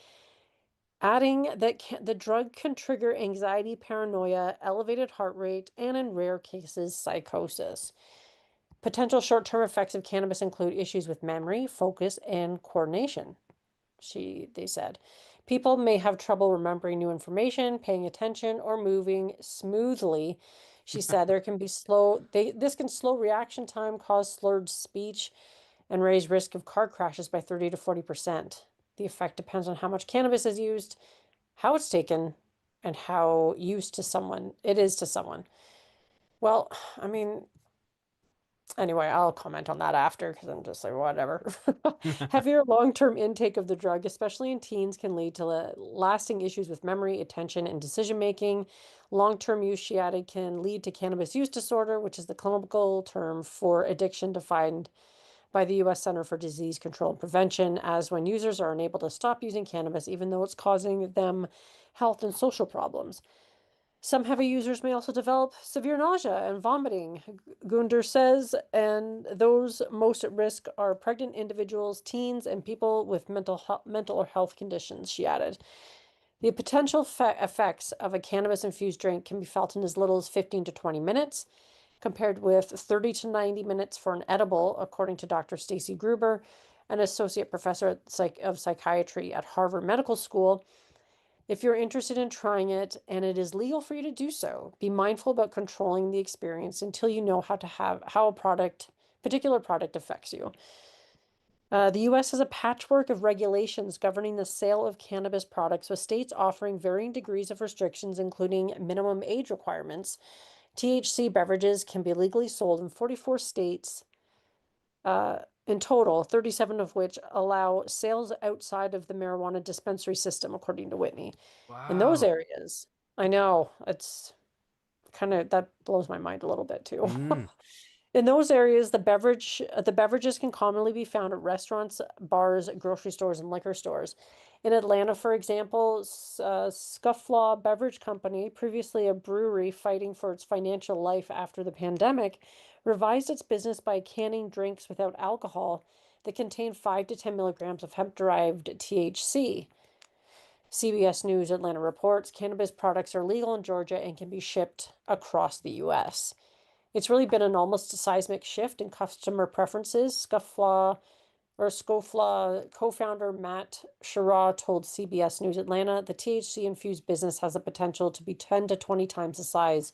adding that the drug can trigger anxiety, paranoia, elevated heart rate, and in rare cases, psychosis. Potential short-term effects of cannabis include issues with memory, focus, and coordination. They said. People may have trouble remembering new information, paying attention, or moving smoothly. She said this can slow reaction time, cause slurred speech, and raise risk of car crashes by 30 to 40%. The effect depends on how much cannabis is used, how it's taken, and how used to someone it is to someone. Well, I mean, anyway, I'll comment on that after because I'm just like, whatever. Heavier long-term intake of the drug, especially in teens, can lead to lasting issues with memory, attention, and decision-making. Long-term use, she added, can lead to cannabis use disorder, which is the clinical term for addiction defined by the U.S. Center for Disease Control and Prevention, as when users are unable to stop using cannabis, even though it's causing them health and social problems. Some heavy users may also develop severe nausea and vomiting, Gunder says, and those most at risk are pregnant individuals, teens, and people with mental or health conditions, she added. The potential effects of a cannabis-infused drink can be felt in as little as 15 to 20 minutes, compared with 30 to 90 minutes for an edible, according to Dr. Stacy Gruber, an associate professor of psychiatry at Harvard Medical School. If you're interested in trying it and it is legal for you to do so, be mindful about controlling the experience until you know how a particular product affects you. The U.S. has a patchwork of regulations governing the sale of cannabis products, with states offering varying degrees of restrictions, including minimum age requirements. THC beverages can be legally sold in 44 states in total, 37 of which allow sales outside of the marijuana dispensary system, according to Whitney. In those Wow. areas, I know it's that blows my mind a little bit too. Mm. In those areas, the beverages can commonly be found at restaurants, bars, grocery stores, and liquor stores. In Atlanta, for example, Scufflaw Beverage Company, previously a brewery fighting for its financial life after the pandemic, revised its business by canning drinks without alcohol that contain 5 to 10 milligrams of hemp-derived THC. CBS News Atlanta reports cannabis products are legal in Georgia and can be shipped across the U.S. It's really been an almost seismic shift in customer preferences. Scofla co-founder Matt Shira told CBS News Atlanta the THC-infused business has the potential to be 10 to 20 times the size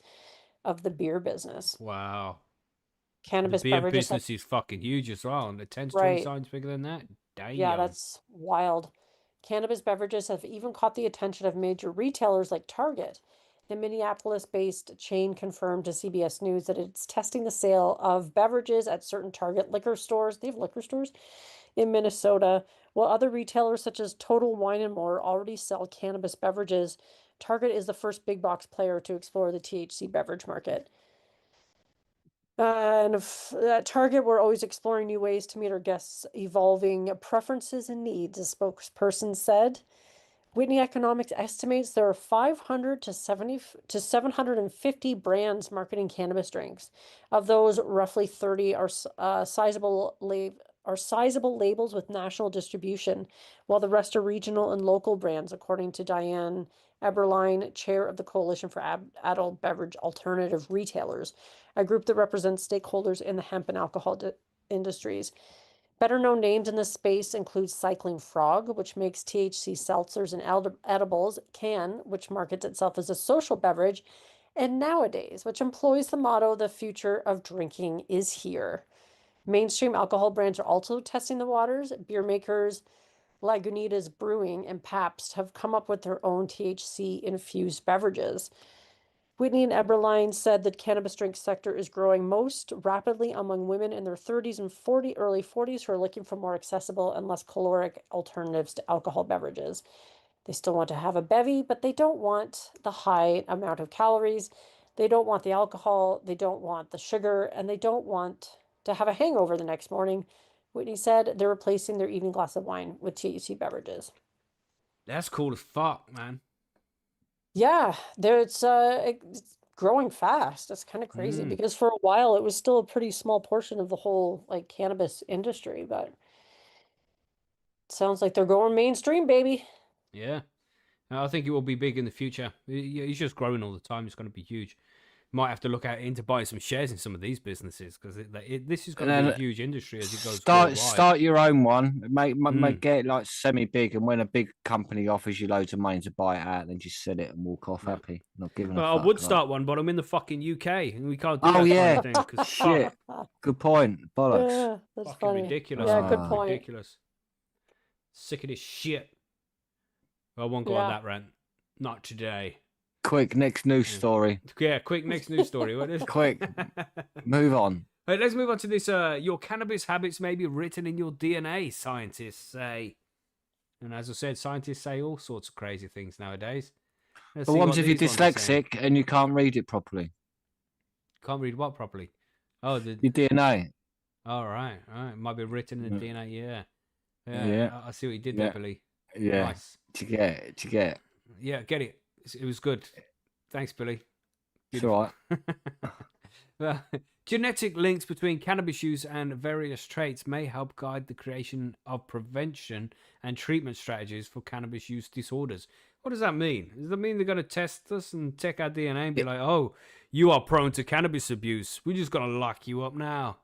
of the beer business. Wow. The Cannabis beer beverages have, business is fucking huge as well, and the 10 to 20 right. times bigger than that. Yeah, Damn. that's wild. Cannabis beverages have even caught the attention of major retailers like Target. The Minneapolis-based chain confirmed to CBS News that it's testing the sale of beverages at certain Target liquor stores. They have liquor stores in Minnesota, while other retailers such as Total Wine and More already sell cannabis beverages. Target is the first big box player to explore the THC beverage market. At Target, we're always exploring new ways to meet our guests' evolving preferences and needs, a spokesperson said. Whitney Economics estimates there are 500 to 750 brands marketing cannabis drinks. Of those, roughly 30 are sizable labels with national distribution, while the rest are regional and local brands, according to Diane Eberline, chair of the Coalition for Adult Beverage Alternative Retailers, a group that represents stakeholders in the hemp and alcohol industries. Better known names in this space include Cycling Frog, which makes THC seltzers and edibles, Can, which markets itself as a social beverage, and Nowadays, which employs the motto, the future of drinking is here. Mainstream alcohol brands are also testing the waters. Beer makers Lagunitas Brewing and Pabst have come up with their own THC-infused beverages. Whitney and Eberline said the cannabis drink sector is growing most rapidly among women in their 30s and early 40s who are looking for more accessible and less caloric alternatives to alcohol beverages. They still want to have a bevy, but they don't want the high amount of calories. They don't want the alcohol. They don't want the sugar, and they don't want to have a hangover the next morning. Whitney said they're replacing their evening glass of wine with THC beverages. That's cool as fuck, man. Yeah, it's growing fast. It's kind of crazy Mm. because for a while it was still a pretty small portion of the whole like cannabis industry, but it sounds like they're going mainstream, baby. Yeah. I think it will be big in the future. It's just growing all the time. It's going to be huge. Might have to look out into buying some shares in some of these businesses because this is going to be a huge industry as it goes worldwide. Start your own one. Make Mm. get it like semi big, and when a big company offers you loads of money to buy it out, then just sell it and walk off Yeah. happy. Not giving Well, a I fuck. would like. start one, but I'm in the fucking UK and we can't do Oh that yeah, kind of thing. Cause shit. Good point. Bollocks. Yeah, that's fucking funny. ridiculous. Yeah, Man. good point. Ridiculous. Sick of this shit. I won't go Yeah. on that rant. Not today. Quick, next news story. Yeah, quick next news story. What is Quick, move on. Right, let's move on to this. Your cannabis habits may be written in your DNA, scientists say. And as I said, scientists say all sorts of crazy things nowadays. Let's But see what what if you're these ones are saying. dyslexic and you can't read it properly? Can't read what properly? Oh, Your DNA. all right. Might be written in the DNA. Yeah. Yeah. I see what you did Yeah. there, Billy. Yeah. Nice. To get. Yeah, get it. It was good. Thanks, Billy. It's all right. Genetic links between cannabis use and various traits may help guide the creation of prevention and treatment strategies for cannabis use disorders. What does that mean? Does that mean they're going to test us and check our DNA and be like, oh, you are prone to cannabis abuse. We're just going to lock you up now.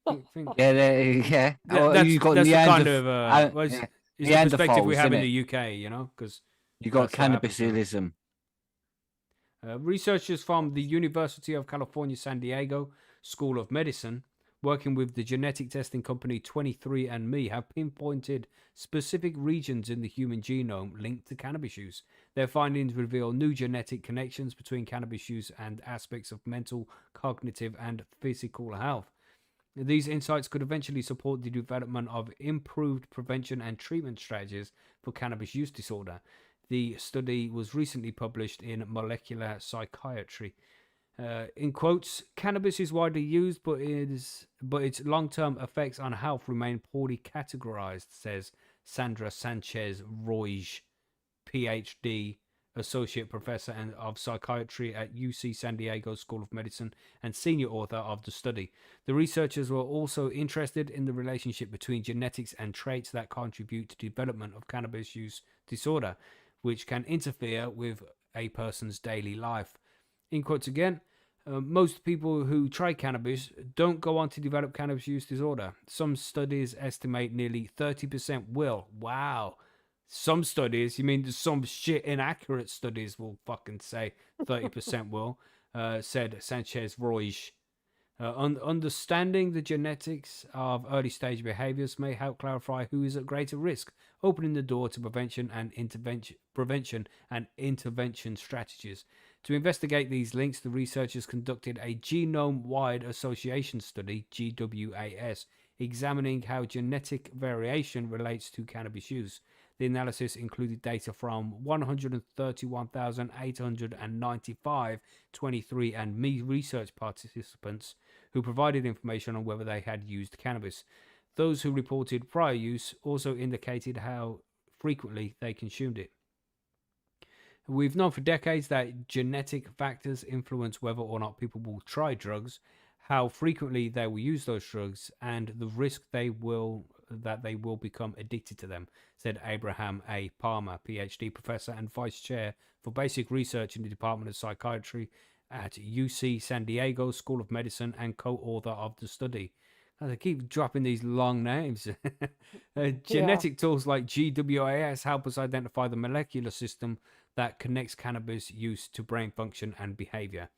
Yeah. That's you got the kind Neanderth- of is the perspective we Neanderthals, have in innit? the UK, you know, because You got that's what happens, isn't it? cannabisidism. Researchers from the University of California, San Diego School of Medicine, working with the genetic testing company 23andMe, have pinpointed specific regions in the human genome linked to cannabis use. Their findings reveal new genetic connections between cannabis use and aspects of mental, cognitive, and physical health. These insights could eventually support the development of improved prevention and treatment strategies for cannabis use disorder. The study was recently published in Molecular Psychiatry. In quotes, cannabis is widely used, but its long-term effects on health remain poorly categorized, says Sandra Sanchez Roig, PhD, Associate Professor of Psychiatry at UC San Diego School of Medicine and senior author of the study. The researchers were also interested in the relationship between genetics and traits that contribute to development of cannabis use disorder, which can interfere with a person's daily life. In quotes again, most people who try cannabis don't go on to develop cannabis use disorder. Some studies estimate nearly 30% will. Wow. Some studies, you mean some shit inaccurate studies will fucking say 30% will, said Sanchez Roig. Understanding the genetics of early stage behaviors may help clarify who is at greater risk, opening the door to prevention and intervention strategies. To investigate these links, the researchers conducted a genome-wide association study, GWAS, examining how genetic variation relates to cannabis use. The analysis included data from 131,895 23andMe research participants who provided information on whether they had used cannabis. Those who reported prior use also indicated how frequently they consumed it. We've known for decades that genetic factors influence whether or not people will try drugs, how frequently they will use those drugs, and the risk that they will become addicted to them, said Abraham A. Palmer, PhD professor and vice chair for basic research in the Department of Psychiatry at UC San Diego School of Medicine and co-author of the study. They keep dropping these long names. Genetic tools like GWAS help us identify the molecular system that connects cannabis use to brain function and behavior.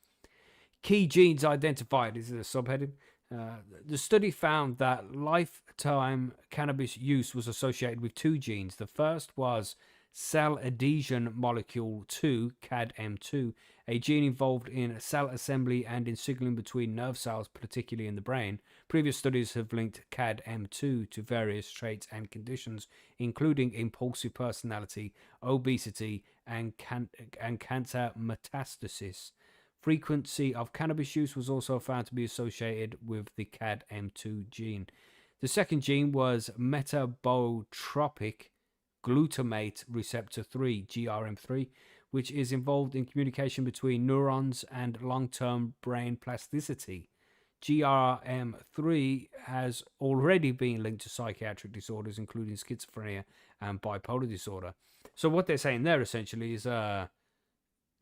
Key genes identified is a subheading. The study found that lifetime cannabis use was associated with two genes. The first was cell adhesion molecule 2, CADM2, a gene involved in cell assembly and in signaling between nerve cells, particularly in the brain. Previous studies have linked CADM2 to various traits and conditions, including impulsive personality, obesity, and cancer metastasis. Frequency of cannabis use was also found to be associated with the CADM2 gene. The second gene was metabotropic glutamate receptor 3, GRM3, which is involved in communication between neurons and long-term brain plasticity. GRM3 has already been linked to psychiatric disorders, including schizophrenia and bipolar disorder. So what they're saying there essentially is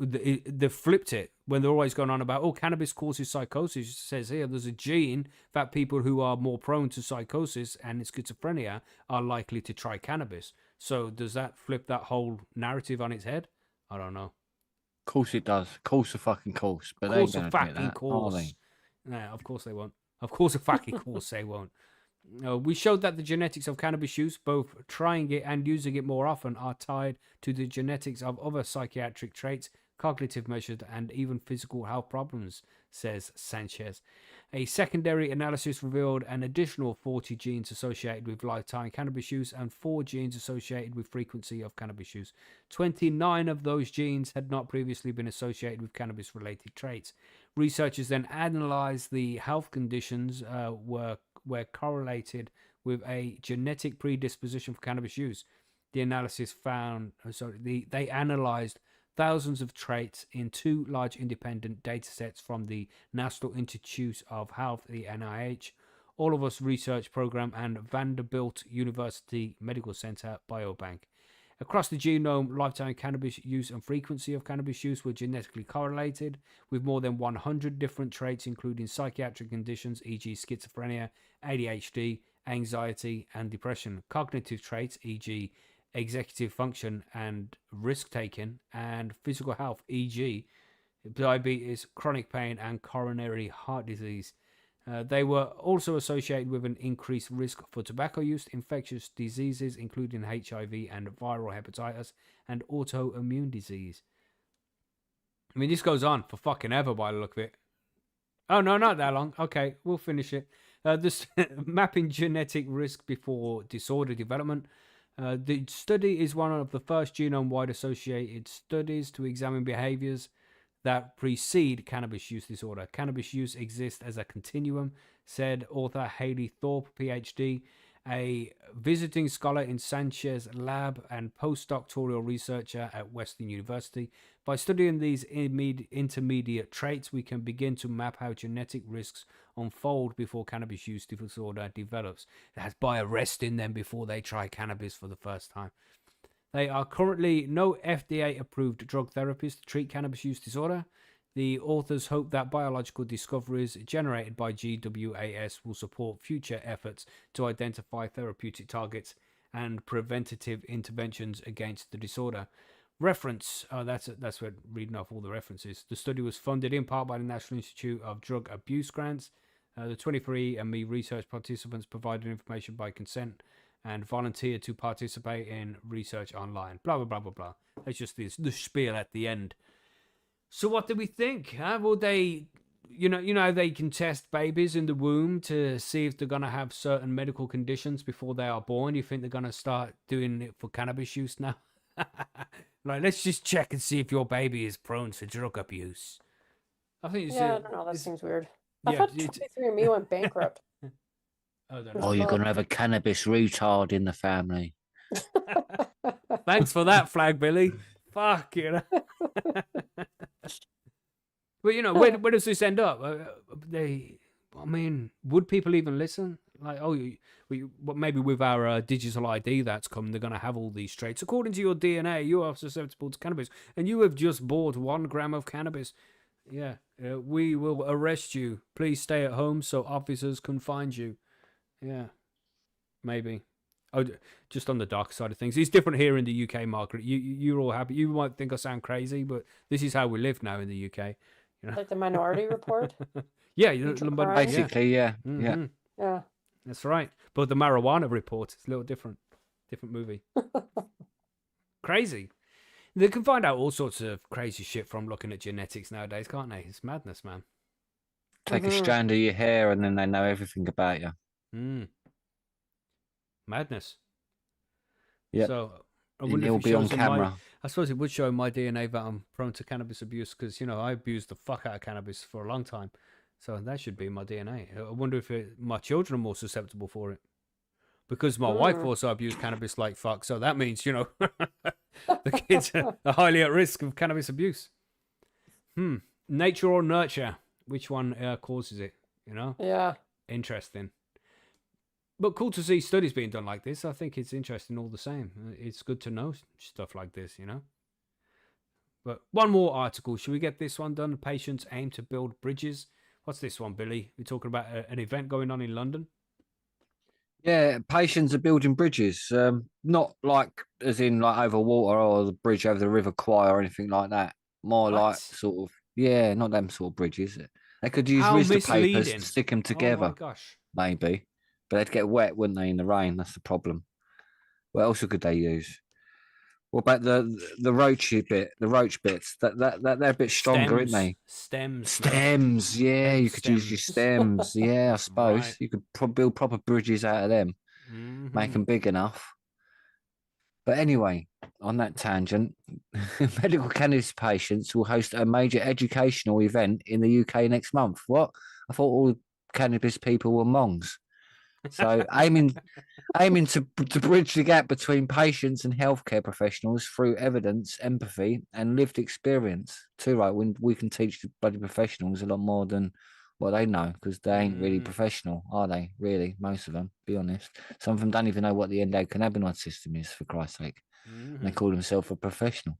they flipped it when they're always going on about, cannabis causes psychosis. It says here there's a gene that people who are more prone to psychosis and schizophrenia are likely to try cannabis. So does that flip that whole narrative on its head? I don't know. Of course it does. Course of fucking course. But Course they of ain't gonna admit fucking that, course. are they? Nah, of course they won't. Of course a fucking course they won't. We showed that the genetics of cannabis use, both trying it and using it more often, are tied to the genetics of other psychiatric traits, cognitive measures, and even physical health problems, says Sanchez. A secondary analysis revealed an additional 40 genes associated with lifetime cannabis use and 4 genes associated with frequency of cannabis use. 29 of those genes had not previously been associated with cannabis-related traits. Researchers then analyzed the health conditions were correlated with a genetic predisposition for cannabis use. The analysis found, they analyzed thousands of traits in 2 large independent data sets from the National Institutes of Health, the NIH, All of Us Research Program, and Vanderbilt University Medical Center Biobank. Across the genome, lifetime cannabis use and frequency of cannabis use were genetically correlated with more than 100 different traits, including psychiatric conditions, e.g. schizophrenia, ADHD, anxiety, and depression, cognitive traits, e.g. executive function and risk-taking, and physical health, e.g. diabetes, chronic pain, and coronary heart disease. They were also associated with an increased risk for tobacco use, infectious diseases, including HIV and viral hepatitis, and autoimmune disease. I mean, this goes on for fucking ever by the look of it. Oh, no, not that long. Okay, we'll finish it. This mapping genetic risk before disorder development. The study is one of the first genome-wide associated studies to examine behaviors that precede cannabis use disorder. Cannabis use exists as a continuum, said author Haley Thorpe, PhD, a visiting scholar in Sanchez lab and postdoctoral researcher at Western University. By studying these intermediate traits, we can begin to map how genetic risks unfold before cannabis use disorder develops. That's by arresting them before they try cannabis for the first time. There are currently no FDA-approved drug therapies to treat cannabis use disorder. The authors hope that biological discoveries generated by GWAS will support future efforts to identify therapeutic targets and preventative interventions against the disorder. Reference, that's where reading off all the references. The study was funded in part by the National Institute of Drug Abuse grants. The 23andMe research participants provided information by consent and volunteered to participate in research online. Blah, blah, blah, blah, blah. It's just the spiel at the end. So what do we think? Will they, you know, they can test babies in the womb to see if they're going to have certain medical conditions before they are born. You think they're going to start doing it for cannabis use now? Like, let's just check and see if your baby is prone to drug abuse. I think Yeah, I don't know. That seems weird. I yeah, thought 23andMe went bankrupt. I don't Oh, know. you're going to have a cannabis retard in the family. Thanks for that, Flag Billy. Fuck, you know. But, you know, where does this end up? I mean, would people even listen? Like, maybe with our digital ID that's come, they're going to have all these traits. According to your DNA, you are susceptible to cannabis, and you have just bought 1 gram of cannabis. Yeah, we will arrest you. Please stay at home so officers can find you. Yeah, maybe. Oh, just on the dark side of things, it's different here in the UK, Margaret. You're all happy. You might think I sound crazy, but this is how we live now in the UK. You know? Like the Minority Report? Yeah, Basically, yeah. Mm-hmm. Yeah. That's right. But the Marijuana Report is a little different movie. Crazy. They can find out all sorts of crazy shit from looking at genetics nowadays, can't they? It's madness, man. Take a strand of your hair and then they know everything about you. Madness. Yeah. So I And wonder it'll if be on camera. I suppose it would show in my DNA that I'm prone to cannabis abuse because, you know, I abused the fuck out of cannabis for a long time. So that should be in my DNA. I wonder if my children are more susceptible for it. Because my wife also abused cannabis like fuck. So that means, you know, the kids are highly at risk of cannabis abuse. Nature or nurture? Which one causes it, you know? Yeah. Interesting. But cool to see studies being done like this. I think it's interesting all the same. It's good to know stuff like this, you know? But one more article. Should we get this one done? Patients aim to build bridges. What's this one, Billy? We're talking about an event going on in London. Yeah, patients are building bridges. Not like as in like over water or the bridge over the River Kwai or anything like that. More like sort of, yeah, not them sort of bridges. They could use Rizla papers to stick them together. Oh my gosh. Maybe. But they'd get wet, wouldn't they, in the rain? That's the problem. What else could they use? What about the roachy bit, the roach bits? That they're a bit stronger, aren't they? Stems, yeah. You could use your stems. Yeah, I suppose. Right. You could build proper bridges out of them. Make them big enough. But anyway, on that tangent, medical cannabis patients will host a major educational event in the UK next month. What? I thought all cannabis people were mongs. So aiming to bridge the gap between patients and healthcare professionals through evidence, empathy, and lived experience. Too right, when we can teach the bloody professionals a lot more than what they know, because they ain't really professional, are they? Really, most of them. Be honest, some of them don't even know what the endocannabinoid system is. For Christ's sake, and they call themselves a professional.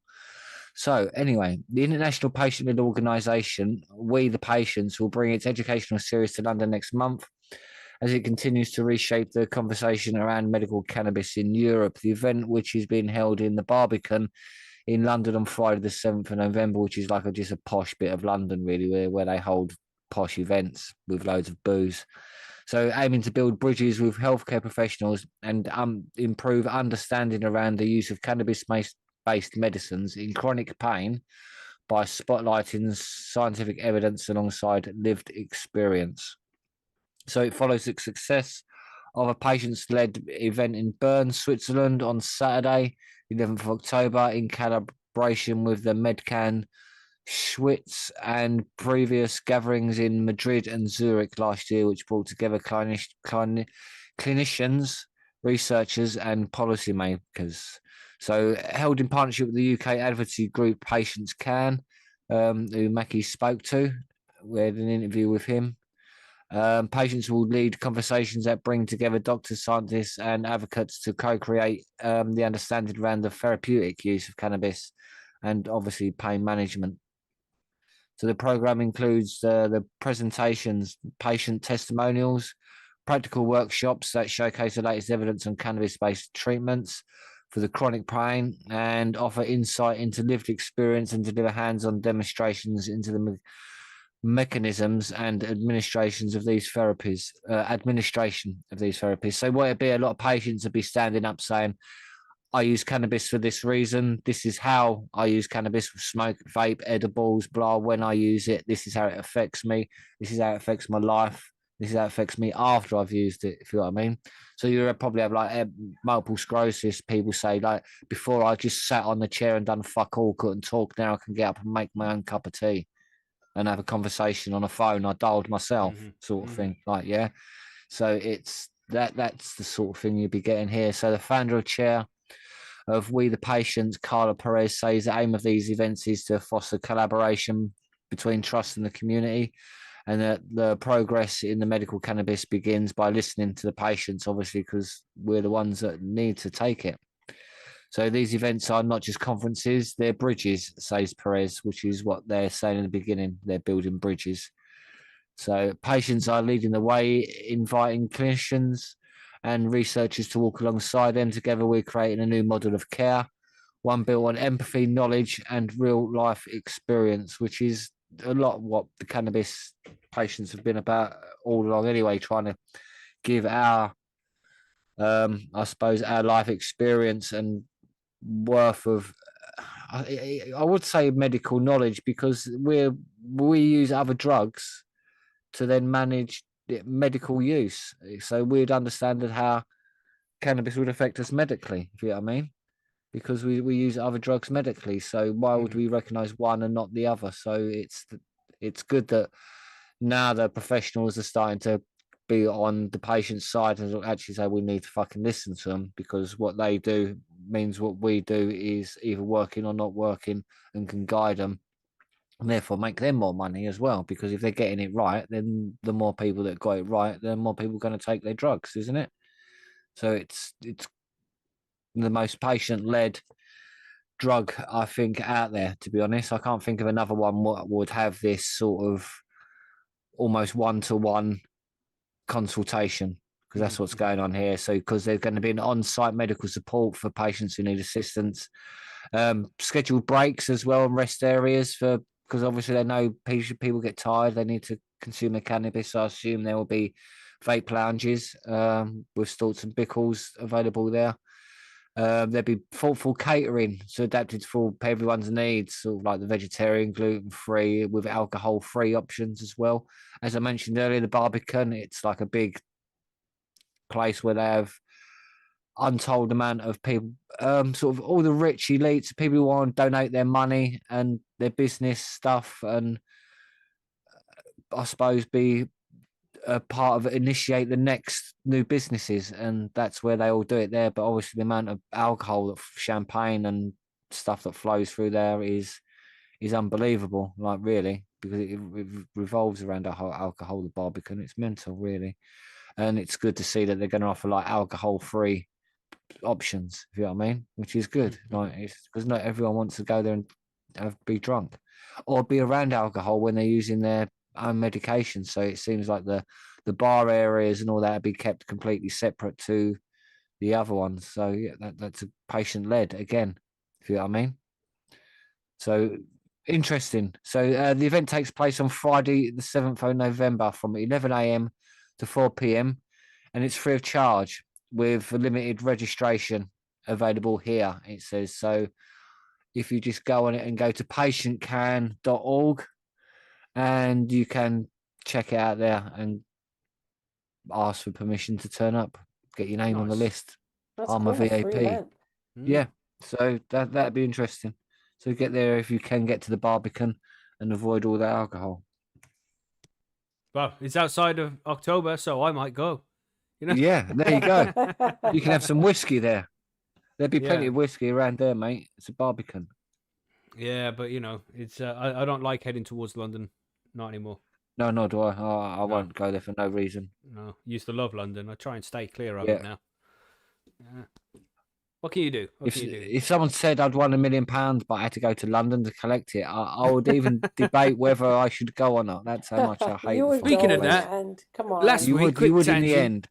So anyway, the International Patient-led Organisation, We the Patients, will bring its educational series to London next month. As it continues to reshape the conversation around medical cannabis in Europe. The event, which is being held in the Barbican in London on Friday the 7th of November, which is like just a posh bit of London, really, where they hold posh events with loads of booze. So aiming to build bridges with healthcare professionals and improve understanding around the use of cannabis-based medicines in chronic pain by spotlighting scientific evidence alongside lived experience. So it follows the success of a patients-led event in Bern, Switzerland on Saturday, 11th of October, in collaboration with the Medcan Schwitz and previous gatherings in Madrid and Zurich last year, which brought together clinicians, researchers, and policymakers. So held in partnership with the UK advocacy group Patients Can, who Macky spoke to. We had an interview with him. Patients will lead conversations that bring together doctors, scientists, and advocates to co-create the understanding around the therapeutic use of cannabis and obviously pain management. So the program includes the presentations, patient testimonials, practical workshops that showcase the latest evidence on cannabis-based treatments for the chronic pain and offer insight into lived experience and deliver hands-on demonstrations into the mechanisms and administrations of these therapies, So what it'd be, a lot of patients would be standing up saying, I use cannabis for this reason. This is how I use cannabis with smoke, vape, edibles, blah. When I use it, this is how it affects me. This is how it affects my life. This is how it affects me after I've used it, if you know what I mean. So you probably have like multiple sclerosis. People say, like, before I just sat on the chair and done fuck all, couldn't talk. Now I can get up and make my own cup of tea and have a conversation on a phone I dialed myself, sort of thing. Like, yeah. So it's that's the sort of thing you'd be getting here. So the founder of chair of We the Patients, Carla Perez, says the aim of these events is to foster collaboration between trust and the community, and that the progress in the medical cannabis begins by listening to the patients, obviously, because we're the ones that need to take it. So these events are not just conferences, they're bridges, says Perez, which is what they're saying in the beginning. They're building bridges. So patients are leading the way, inviting clinicians and researchers to walk alongside them. Together, we're creating a new model of care, one built on empathy, knowledge, and real life experience, which is a lot what the cannabis patients have been about all along anyway, trying to give our, I suppose, our life experience and worth of, I would say, medical knowledge, because we use other drugs to then manage medical use. So we'd understand how cannabis would affect us medically, if you know what I mean, because we use other drugs medically. So why would we recognize one and not the other? So it's good that now the professionals are starting to be on the patient's side and actually say we need to fucking listen to them, because what they do means what we do is either working or not working, and can guide them and therefore make them more money as well. Because if they're getting it right, then the more people that got it right, the more people are going to take their drugs, isn't it? So it's the most patient-led drug, I think, out there, to be honest. I can't think of another one would have this sort of almost one-to-one consultation, because that's what's going on here. So because there's going to be an on-site medical support for patients who need assistance, scheduled breaks as well, and rest areas because obviously they know people get tired, they need to consume their cannabis. So I assume there will be vape lounges with stalls and bickles available there. There'll be thoughtful catering, so adapted for everyone's needs, sort of like the vegetarian, gluten-free, with alcohol-free options as well. As I mentioned earlier, the Barbican, it's like a big place where they have untold amount of people, sort of all the rich elites, people who want to donate their money and their business stuff, and I suppose be a part of it, initiate the next new businesses, and that's where they all do it there. But obviously the amount of alcohol, champagne and stuff that flows through there is unbelievable, like, really, because it revolves around the whole alcohol, the Barbican. It's mental, really. And it's good to see that they're going to offer like alcohol-free options, if you know what I mean, which is good. Like, it's because not everyone wants to go there and be drunk or be around alcohol when they're using their own medication. So it seems like the bar areas and all that be kept completely separate to the other ones. So yeah, that's a patient led again, if you know what I mean. So interesting. So the event takes place on Friday, the 7th of November, from 11 a.m. to 4 p.m. and it's free of charge, with limited registration available here, it says. So if you just go on it and go to patientcan.org, and you can check it out there and ask for permission to turn up, get your name on the Nice. list. That's I'm a cool. Free VIP. event. Yeah, so that'd be interesting. So get there if you can get to the Barbican and avoid all that alcohol. Well, it's outside of October, so I might go. You know? Yeah, there you go. You can have some whiskey there. There'd be plenty Yeah. of whiskey around there, mate. It's a Barbican. Yeah, but you know, it's I don't like heading towards London. Not anymore. No, nor do I. I No. won't go there for no reason. No, used to love London. I try and stay clear of Yeah. it now. Yeah. What can you do? What If can you do? if someone said I'd won £1 million, but I had to go to London to collect it, I would even debate whether I should go or not. That's how much I hate. You the would fucking Speaking go of in place. that, the end. Come on. last You week, would, quick you would in tangent. the end.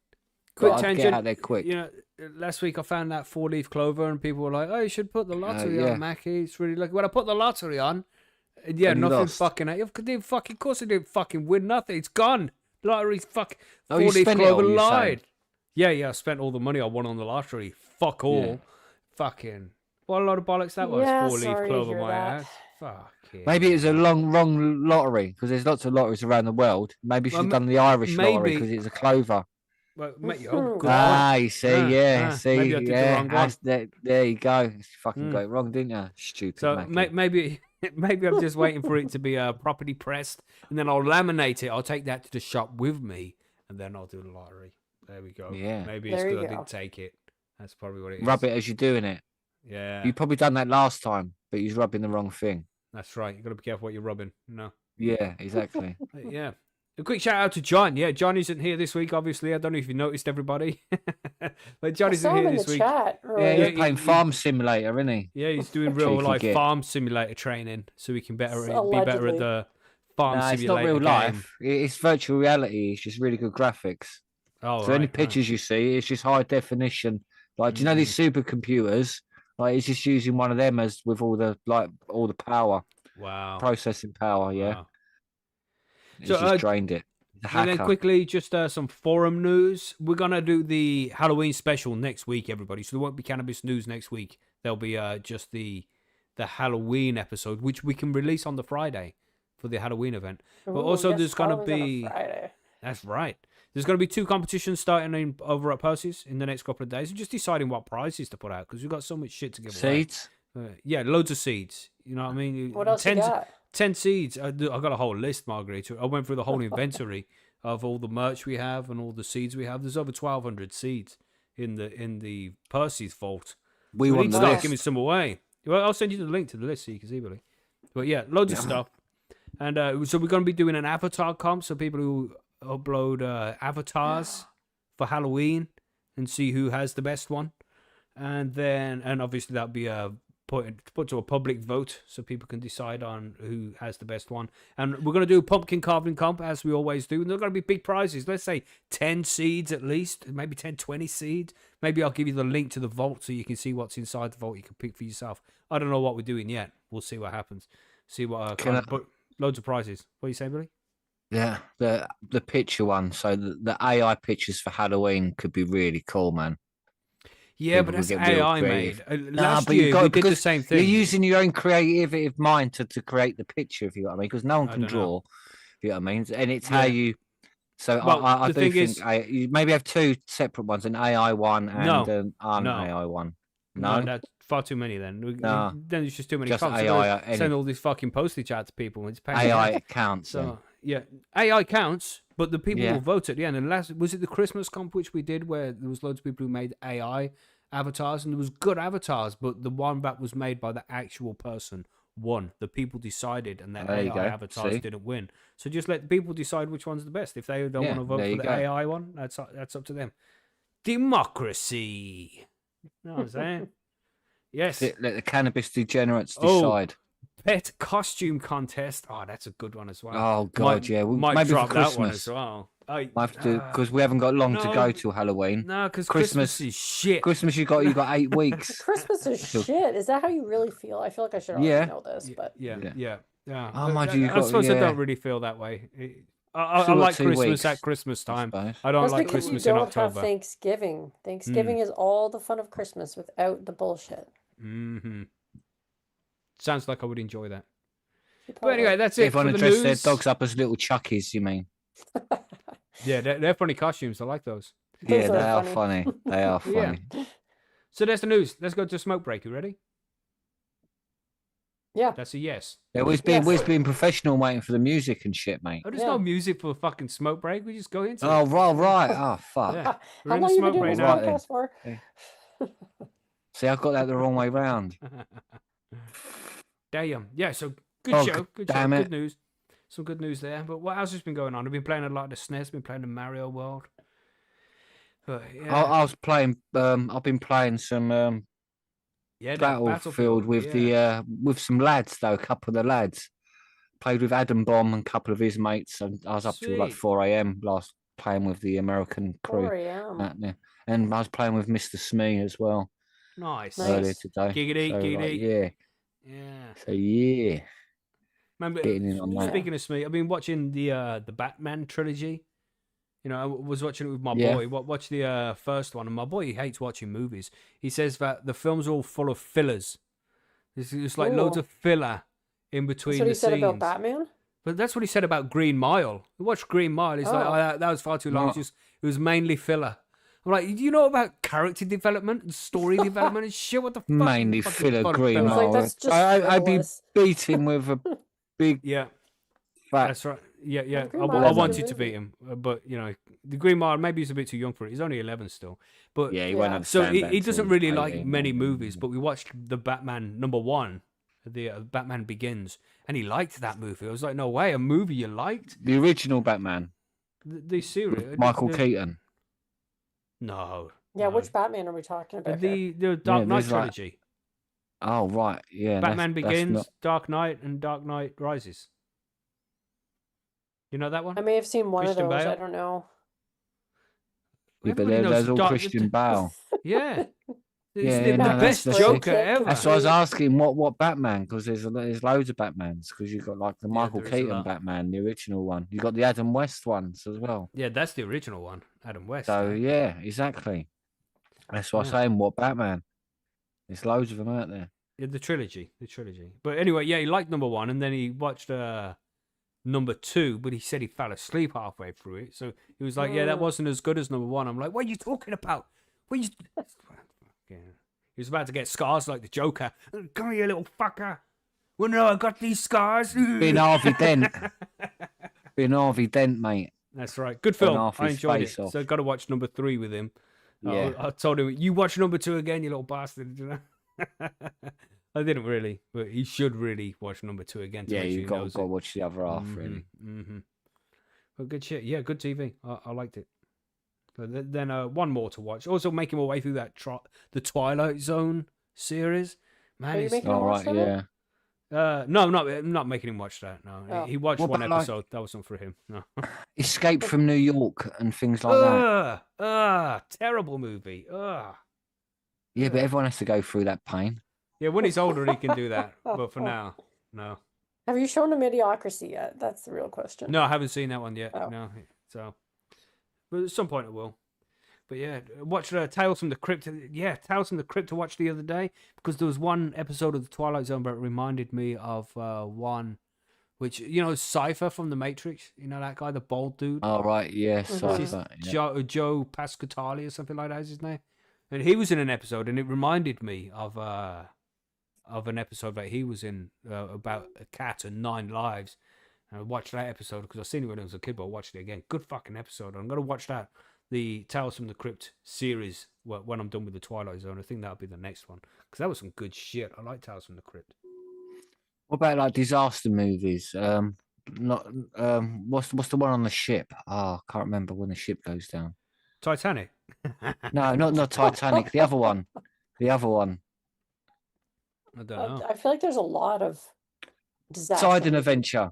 Quick but I'd tangent. get out there quick. You know, last week I found that 4-leaf clover, and people were like, "Oh, you should put the lottery yeah. on, Macky. It's really lucky." When I put the lottery on, yeah, And you nothing lost. fucking. Of course, I didn't fucking win nothing. It's gone. Lottery's fucking. Oh, you 4-leaf spent it clover all, you're saying? lied. Yeah. I spent all the money I won on the lottery. Fuck all. Yeah. Fucking. What a lot of bollocks that was. Yeah, 4-leaf sorry to clover, hear my that. ass. Fucking. Maybe it was a wrong lottery because there's lots of lotteries around the world. Maybe you should have Well, done the Irish lottery maybe- because it's a clover. Well, oh, good Mhm. point. You see, see, maybe I did the yeah, wrong one. there you go. You fucking Mm. got it wrong, didn't you? Stupid. So Macky. maybe I'm just waiting for it to be properly pressed, and then I'll laminate it. I'll take that to the shop with me, and then I'll do the lottery. There we go. Yeah. Maybe it's There you good I go. didn't take it. That's probably what it is. Rub it as you're doing it. Yeah, You probably done that last time, but you're rubbing the wrong thing. that's right. You got to be careful what you're rubbing. No. Yeah, exactly. Yeah. A quick shout out to John. Yeah, John isn't here this week. Obviously, I don't know if you noticed, everybody, but John I isn't saw him here in this the week. chat. Yeah, earlier. he's playing Farm Simulator, isn't he? Yeah, he's doing real Cheeky life git. farm simulator training, so he can be better at Allegedly. the farm Nah, it's simulator not real game. life. It's virtual reality. It's just really good graphics. Oh, So any right. pictures you see, it's just high definition. Like, do you know these supercomputers? Like, it's just using one of them as with all the power, Wow. processing power. Yeah, Wow. it's So, just drained it. The And then hacker. quickly, just some forum news. We're gonna do the Halloween special next week, everybody. So there won't be cannabis news next week. There'll be just the Halloween episode, which we can release on the Friday for the Halloween event. But Ooh, also, yes, there's gonna Halloween's on a be. Friday. That's right. There's going to be 2 competitions starting over at Percy's in the next couple of days. We're just deciding what prizes to put out because we've got so much shit to give away. Seeds. Yeah, loads of seeds. You know what I mean? What else you got? 10 seeds. I got a whole list, Margaret. I went through the whole inventory of all the merch we have and all the seeds we have. There's over 1,200 seeds in the Percy's vault. We So we want need the to start list. giving some away. Well, I'll send you the link to the list so you can see, Billy. But yeah, loads of stuff. And so we're going to be doing an avatar comp, so people who upload avatars for Halloween and see who has the best one. And obviously that'll be put to a public vote so people can decide on who has the best one. And we're going to do a pumpkin carving comp as we always do. And they're going to be big prizes. Let's say 10 seeds at least, maybe 10, 20 seeds. Maybe I'll give you the link to the vault so you can see what's inside the vault. You can pick for yourself. I don't know what we're doing yet. We'll see what happens. See what but loads of prizes. What are you saying, Billy? Yeah, the picture one. So the AI pictures for Halloween could be really cool, man. Yeah, People but will that's get real AI creative. made. Nah, Last but you've year got- we did the because same thing. You're using your own creative mind to create the picture, if you know what I mean, because no one I can don't know. draw. If you know what I mean, and it's how Yeah. you. So Well, I the do thing think is- you maybe have 2 separate ones, an AI one and No, an un no. AI one. No, No, that's far too many then. No. Then it's just too many Just comps. AI, Send any- all these fucking postage out to people. It's pain. AI counts. So yeah, AI counts, but the people Yeah. will vote at the end. And was it the Christmas comp which we did where there was loads of people who made AI avatars and there was good avatars, but the one that was made by the actual person won. The people decided, and the There you AI go. avatars See? didn't win. So just let the people decide which one's the best. If they don't Yeah, want to vote there for you the go. AI one, that's up to them. Democracy. You know what I'm saying? Yes. Let the cannabis degenerates Oh, decide. Pet costume contest. Oh, that's a good one as well. Oh God, Might- yeah. might Maybe drop for that one Christmas. as well. Might have to do because we haven't got long to no. go till Halloween. No, because Christmas- Christmas is shit. Christmas, you got 8 weeks. Christmas is So- shit. Is that how you really feel? I feel like I should already Yeah. know this, but Yeah. Oh, mind you, you've I got- suppose I yeah. don't really feel that way. I Still got like 2 Christmas weeks, at Christmas I time. suppose. I don't that's like because Christmas you in don't have October. Thanksgiving. Thanksgiving is all the fun of Christmas without the bullshit. Mm-hmm. Sounds like I would enjoy that. You But anyway, probably- that's it Everyone for the dressed news. their dogs up as little Chuckies, you mean? Yeah, they're funny costumes. I like those. Yeah, Those they are are funny. They are Yeah. funny. So there's the news. Let's go to smoke break. You ready? Yeah. That's a yes. Yeah, we've Yes. been professional waiting for the music and shit, mate. Oh, there's Yeah. no music for fucking smoke break. We just go into Oh, it. right. Oh, fuck. Yeah. We're How in the long you been smoke doing break this now. Right then. podcast for? See, I got that the wrong way round. Damn. Yeah, so good Oh, show. Good show. damn Good it. news. Some good news there. But what else has been going on? I've been playing a lot of the SNES, been playing the Mario World. But yeah. I was playing. I've been playing some Yeah, that Battlefield with yeah. the with some lads though. A couple of the lads played with Adam Bomb and a couple of his mates. And I was up till like Sweet. 4 a.m. last playing with the American crew. 4 a.m. Yeah. And I was playing with Mr. Smee as well Nice. earlier Nice. today. Giggity, So, like, giggity. yeah. Yeah. So yeah, Remember, getting in on that. speaking of Smee, I've been watching the Batman trilogy. You know, I was watching it with my Yeah. boy. Watch the first one, and my boy he hates watching movies. He says that the films are all full of fillers. There's like loads Ooh. of filler in between That's what the he said scenes. about Batman? But that's what he said about Green Mile. We watched Green Mile. He's like, Oh. oh, that was far too long. What? It was mainly filler. I'm like, do you know about character development and story development and shit? What the fuck? Mainly Fucking filler full of Green I was filler. like, Mile. that's just I'd be frivolous. beating with a big Yeah, fat. that's right. Yeah. Green I Mile is a wanted good to beat movie. him, but you know, the Green Mile maybe he's a bit too young for it. He's only 11 still, but Yeah, he Yeah. won't so understand that he until doesn't he's really like 18, many won't he? movies. But we watched the Batman #1, the Batman Begins, and he liked that movie. I was like, no way, a movie you liked? The original Batman The series, with Michael Keaton. No, Yeah, no. which Batman are we talking about here? The Dark Knight there's like- trilogy. Oh right, yeah. Batman that's Begins, not- Dark Knight, and Dark Knight Rises. You know that one? I may have seen one Christian of those. Bale? I don't know. Yeah, but Everybody knows there's all Dark- Christian Bale. Yeah. It's Yeah, the, no, the that's- best that's Joker it. ever. That's why I was asking what Batman, because there's loads of Batmans. Because you've got like the Yeah, Michael there is a Keaton lot. Batman, the original one. You got the Adam West ones as well. Yeah, that's the original one, Adam West. So yeah. yeah, exactly. That's what I'm Yeah. saying. What Batman? There's loads of them out there. Yeah, the trilogy. But anyway, yeah, he liked #1, and then he watched #2, but he said he fell asleep halfway through it. So he was like, "Yeah, that wasn't as good as #1." I'm like, "What are you talking about? What are you?" Yeah. He was about to get scars like the Joker. Come here, little fucker. Well, no, I got these scars. Being Harvey Dent. Being Harvey Dent, mate. That's right. Good Burn film. half I his enjoyed it. face off. So got to watch #3 with him. Yeah. I told him, you watch #2 again, you little bastard. You know? I didn't really, but he should really watch #2 again. To Yeah, make sure you've he got knows to it. watch the other half, really. Mm-hmm. But good shit. Yeah, good TV. I liked it. But then one more to watch. Also making my way through that the Twilight Zone series. Man, Are you it's- making him All watch right, that? yeah. no, I'm not making him watch that. No, Oh. he watched What one about, like- episode. That wasn't for him. No. Escape from New York and things like that. Terrible movie. Yeah, but everyone has to go through that pain. Yeah, when he's older, he can do that. But for now, no. Have you shown him Idiocracy yet? That's the real question. No, I haven't seen that one yet. Oh. No, so, but at some point I will. But yeah, watched Tales from the Crypt. Yeah, Tales from the Crypt to watch the other day because there was one episode of the Twilight Zone that reminded me of one, which Cypher from the Matrix. You know that guy, the bald dude. All right, yeah, Mhm. He's Cypher, yeah. Joe Pasquatali or something like that is his name, and he was in an episode, and it reminded me of an episode that he was in about a cat and 9 lives. And I watched that episode because I seen it when I was a kid, but I watched it again. Good fucking episode. I'm gonna watch that, the Tales from the Crypt series, when I'm done with the Twilight Zone. I think that'll be the next one because that was some good shit. I like Tales from the Crypt. What about like disaster movies? Not what's the one on the ship? Oh, I can't remember when the ship goes down. Titanic. No, not Titanic. The other one. The other one. I don't know. I feel like there's a lot of disaster. Silent movies. Adventure.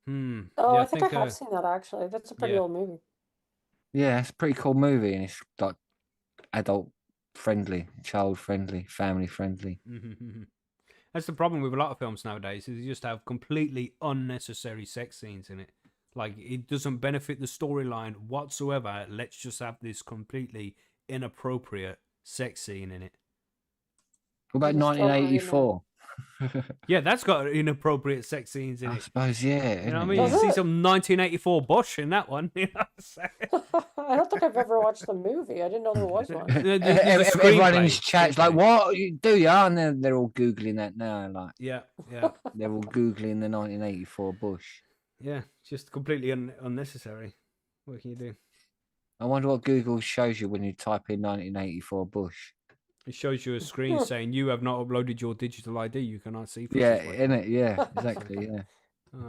Oh, Yeah, I think I have seen that actually. That's a pretty yeah. old movie. Yeah, it's a pretty cool movie, and it's like adult friendly, child friendly, family friendly. That's the problem with a lot of films nowadays. Is you just have completely unnecessary sex scenes in it. Like it doesn't benefit the storyline whatsoever. Let's just have this completely inappropriate sex scene in it. What about Just throw her in there. 1984? Yeah, that's got inappropriate sex scenes in I it. suppose, yeah. You know what I innit? mean? Does You see it? some 1984 Bush in that one. You know what I'm I don't think I've ever watched the movie. I didn't know there was one. saying? There's a Everyone in screenplay. his chat's like, Screenplay. "What do you?" And they're all googling that now. Like Yeah, yeah, they're all googling the 1984 Bush. yeah. Just completely unnecessary. What can you do? I wonder what Google shows you when you type in 1984 Bush. It shows you a screen saying you have not uploaded your digital ID. You cannot see. Yeah, footage like in that." it. Yeah, exactly. Yeah,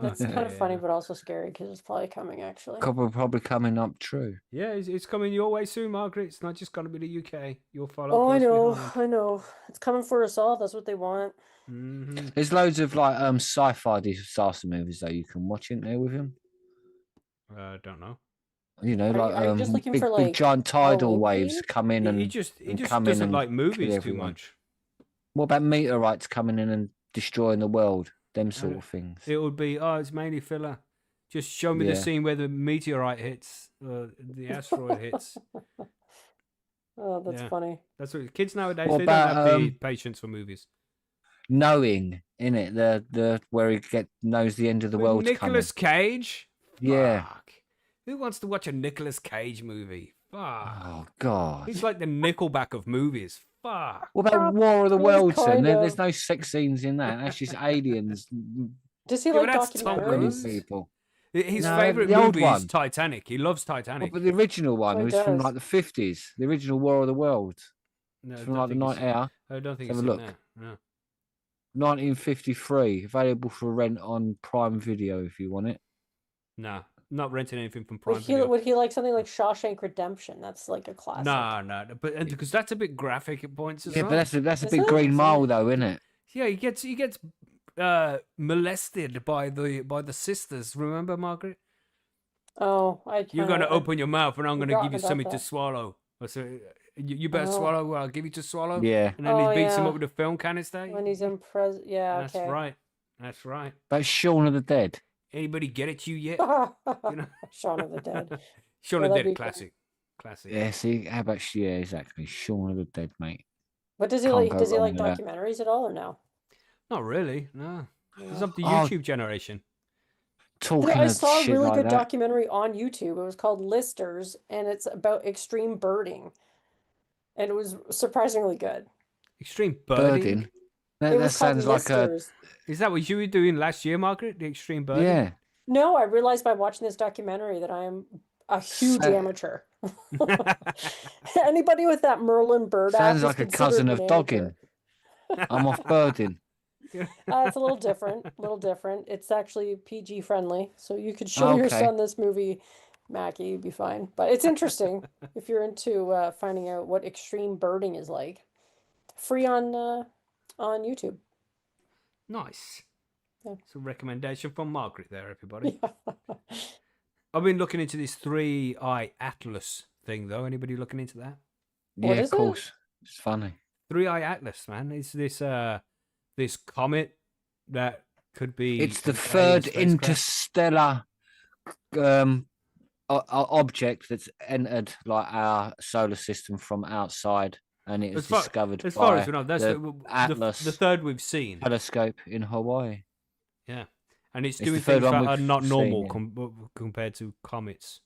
That's kind of funny, yeah. but also scary because it's probably coming actually. probably coming up true. Yeah, it's coming your way soon, Margaret. It's not just going to be the UK. You'll follow Oh, I close know, behind. I know. It's coming for us all. That's what they want. Mm-hmm. There's loads of like sci-fi disaster movies that you can watch, isn't there, with him? Don't know. You know, like Are you just looking big for, big like, giant tidal Halloween waves themed? come in He and just come in doesn't and like kill movies too everyone. much. What about meteorites coming in and destroying the world? Them sort don't- of things. It would be it's mainly filler. Just show me the Yeah. scene where the meteorite hits, the asteroid hits. Oh, that's Yeah. funny. That's what kids nowadays What they don't have about, the patience for movies. Knowing, in it, the where he knows the end of the With world's Nicolas Cage. coming. Yeah. Fuck. Who wants to watch a Nicolas Cage movie? Fuck. Oh God. He's like the Nickelback of movies. Fuck. What about War of the He is Worlds? Then kind there's of. no sex scenes in that. That's just aliens Does he Yeah, but like that's Tom killing Cruise. documentaries? people. His No, favorite the old movie is one. Titanic. He loves Well, Titanic. but the original one Oh, he was from does. like the 50s. The original War of the Worlds. No, I From don't like the think night it's- out. I don't think Have it's a in look. there. No. 1953. Available for rent on Prime Video if you want it. No, not renting anything from Prime Would he Video. would he like something like Shawshank Redemption? That's like a classic. No, but because that's a bit graphic at points as Yeah, well. but that's a Is big it? green mile though, isn't it? Yeah, he gets molested by the sisters. Remember, Margaret? Oh, You're gonna open your mouth, and I'm gonna give forgotten you about something to that. swallow. I said, you better Oh. swallow. Well, I'll give you to swallow. Yeah. And then Oh, he beats him yeah. up with a film canister. when he's in yeah, That's okay. right. That's right. That's Shaun of the Dead. Anybody get it to you yet? You know? Shaun of the Dead. Shaun Yeah, of the that'd Dead, be classic. Classic. Yeah, see, how about yeah, exactly. Shaun of the Dead, mate. But does he Can't like go does he wrong like with that. documentaries at all or no? Not really. No. It's up the Oh. YouTube generation. Talking I of saw a shit really like good that. documentary on YouTube. It was called Listers, and it's about extreme birding. And it was surprisingly good. Extreme birding. Birding. It That was called sounds like a Listers. Is that what you were doing last year, Margaret? The extreme birding? yeah. No, I realized by watching this documentary that I am a huge Sa- amateur. Anybody with that Merlin bird app Sounds is like a considered cousin an of amateur. dogging. I'm off birding. It's a little different, It's actually PG friendly, so you could show your Okay. son this movie, Macky, you'd be fine. But it's interesting if you're into finding out what extreme birding is like. Free on YouTube. Nice. Yeah. It's a recommendation from Margaret there, everybody. I've been looking into this 3-eye atlas thing, though. Anybody looking into that? What Yeah, is of it? course. It's funny. 3-eye atlas, man. It's this comet that could be. It's the an alien third spacecraft. interstellar object that's entered like our solar system from outside, and it was discovered as far as by we know, that's the Atlas the third we've seen. telescope in Hawaii. Yeah, and it's It's doing the third things one that are we've not normal seen, compared to comets.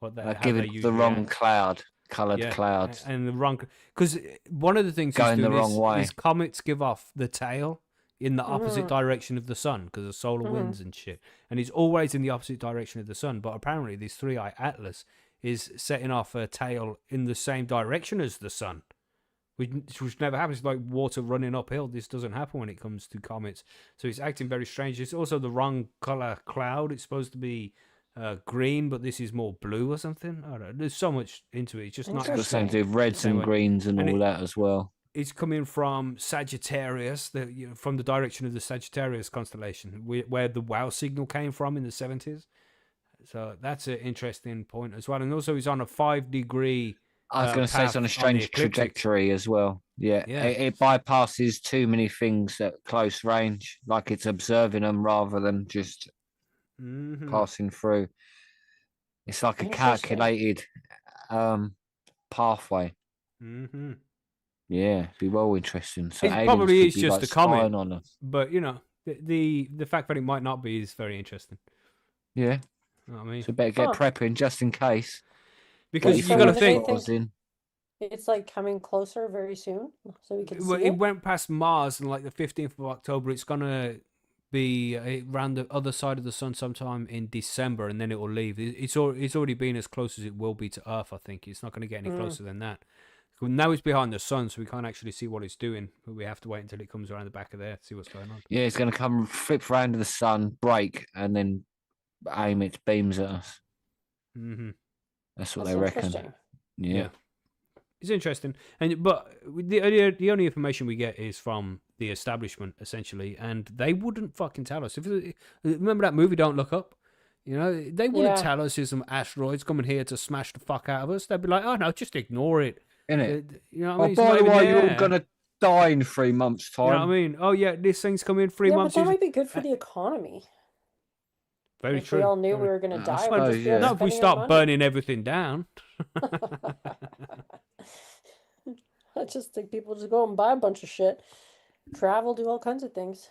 What they how Give they it the usually wrong act. cloud, coloured Yeah, clouds. and the wrong because one of the things Going he's the doing wrong way. is comets give off the tail in the opposite Mhm. direction of the sun because of solar Mhm. winds and shit, and he's always in the opposite direction of the sun. But apparently, this 3-eye atlas is setting off a tail in the same direction as the sun, which never happens. It's like water running uphill. This doesn't happen when it comes to comets. So it's acting very strange. It's also the wrong color cloud. It's supposed to be green, but this is more blue or something. I don't know. There's so much into it. It's just not. It's got Interesting. something to do with reds Same and way. greens and And all it- that as well. It's coming from Sagittarius, from the direction of the Sagittarius constellation, where the WoW signal came from in the 70s. So that's an interesting point as well. And also, it's on a 5-degree. I was going to say it's on a path strange the ecliptic. trajectory as well. Yeah, Yeah. It bypasses too many things at close range, like it's observing them rather than just Mhm. passing through. It's like a Interesting. calculated pathway. Mhm. Yeah, it'd be well interesting. So It aliens probably could is be just like a comment. spying on us. But you know, the fact that it might not be is very interesting. Yeah, You know what I mean? so better get Huh. prepping just in case. Because Get you your got to do they think, claws in. It's like coming closer very soon, so we can well, see it it. went past Mars, and like the 15th of October, it's gonna be around the other side of the sun sometime in December, and then it will leave. It's already been as close as it will be to Earth. I think it's not going to get any closer than that. Now it's behind the sun, so we can't actually see what it's doing. But we have to wait until it comes around the back of there to see what's going on. Yeah, it's going to come flip round to the sun, break, and then aim its beams at us. Mm-hmm. That's what That's they reckon. interesting. Yeah. It's interesting, but the only information we get is from the establishment essentially, and they wouldn't fucking tell us. Remember that movie Don't Look Up? You know, they wouldn't Yeah. tell us there's some asteroids coming here to smash the fuck out of us. They'd be like, "Oh no, just ignore it." Innit? You know what I mean? Oh, It's not by the even way, you're there. going to die in 3 months' time. You know what I mean? Oh yeah, this thing's coming in 3 Yeah, months. but that might be good for the economy. Very If true. we all knew we Very- were going to I die, we'd suppose, just be yeah. Not if we spending our start money. burning everything down. I just think people just go and buy a bunch of shit, travel, do all kinds of things.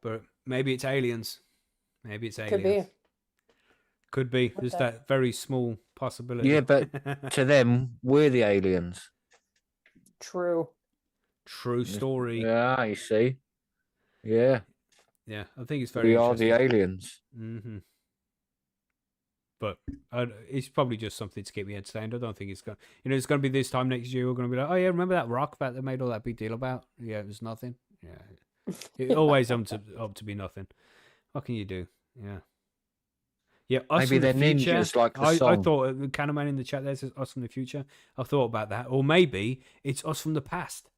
But maybe it's aliens. Maybe it's aliens. Could be. Could be. What There's the- that very small possibility. Yeah, but to them, we're the aliens. True. True story. Yeah, you see. Yeah, Yeah, I think it's very we are the interesting. aliens. Mm-hmm. But it's probably just something to keep me entertained. I don't think it's going. You know, it's going to be this time next year. We're going to be like, oh yeah, remember that rock that they made all that big deal about? Yeah, it was nothing. Yeah, it always up to be nothing. What can you do? Yeah. Yeah, us Maybe from the they're future. ninjas like the I song. thought the Candyman in the chat there says us from the future. I thought about that, or maybe it's us from the past.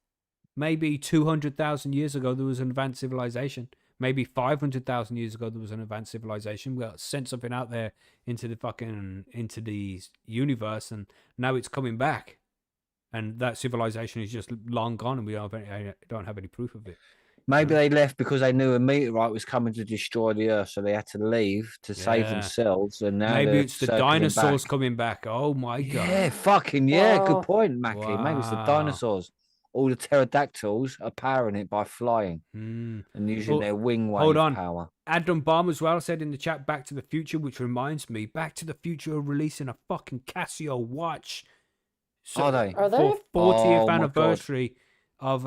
Maybe 200,000 years ago there was an advanced civilization. Maybe 500,000 years ago there was an advanced civilization. We sent something out there into the universe, and now it's coming back, and that civilization is just long gone, and we don't have any proof of it. Maybe they left because they knew a meteorite was coming to destroy the Earth, so they had to leave to save Yeah. themselves. And now Maybe they're it's the circling dinosaurs back. coming back. Oh my god! Yeah, fucking yeah. Wow. Good point, Macky. Maybe it's the Wow. dinosaurs. All the pterodactyls are powering it by flying Hmm. and using Well, their wing hold wave on. power. Adam Bomb as well said in the chat, Back to the Future, which reminds me, Back to the Future are releasing a fucking Casio watch. Are they? Are they? For 40th Oh, my God. anniversary of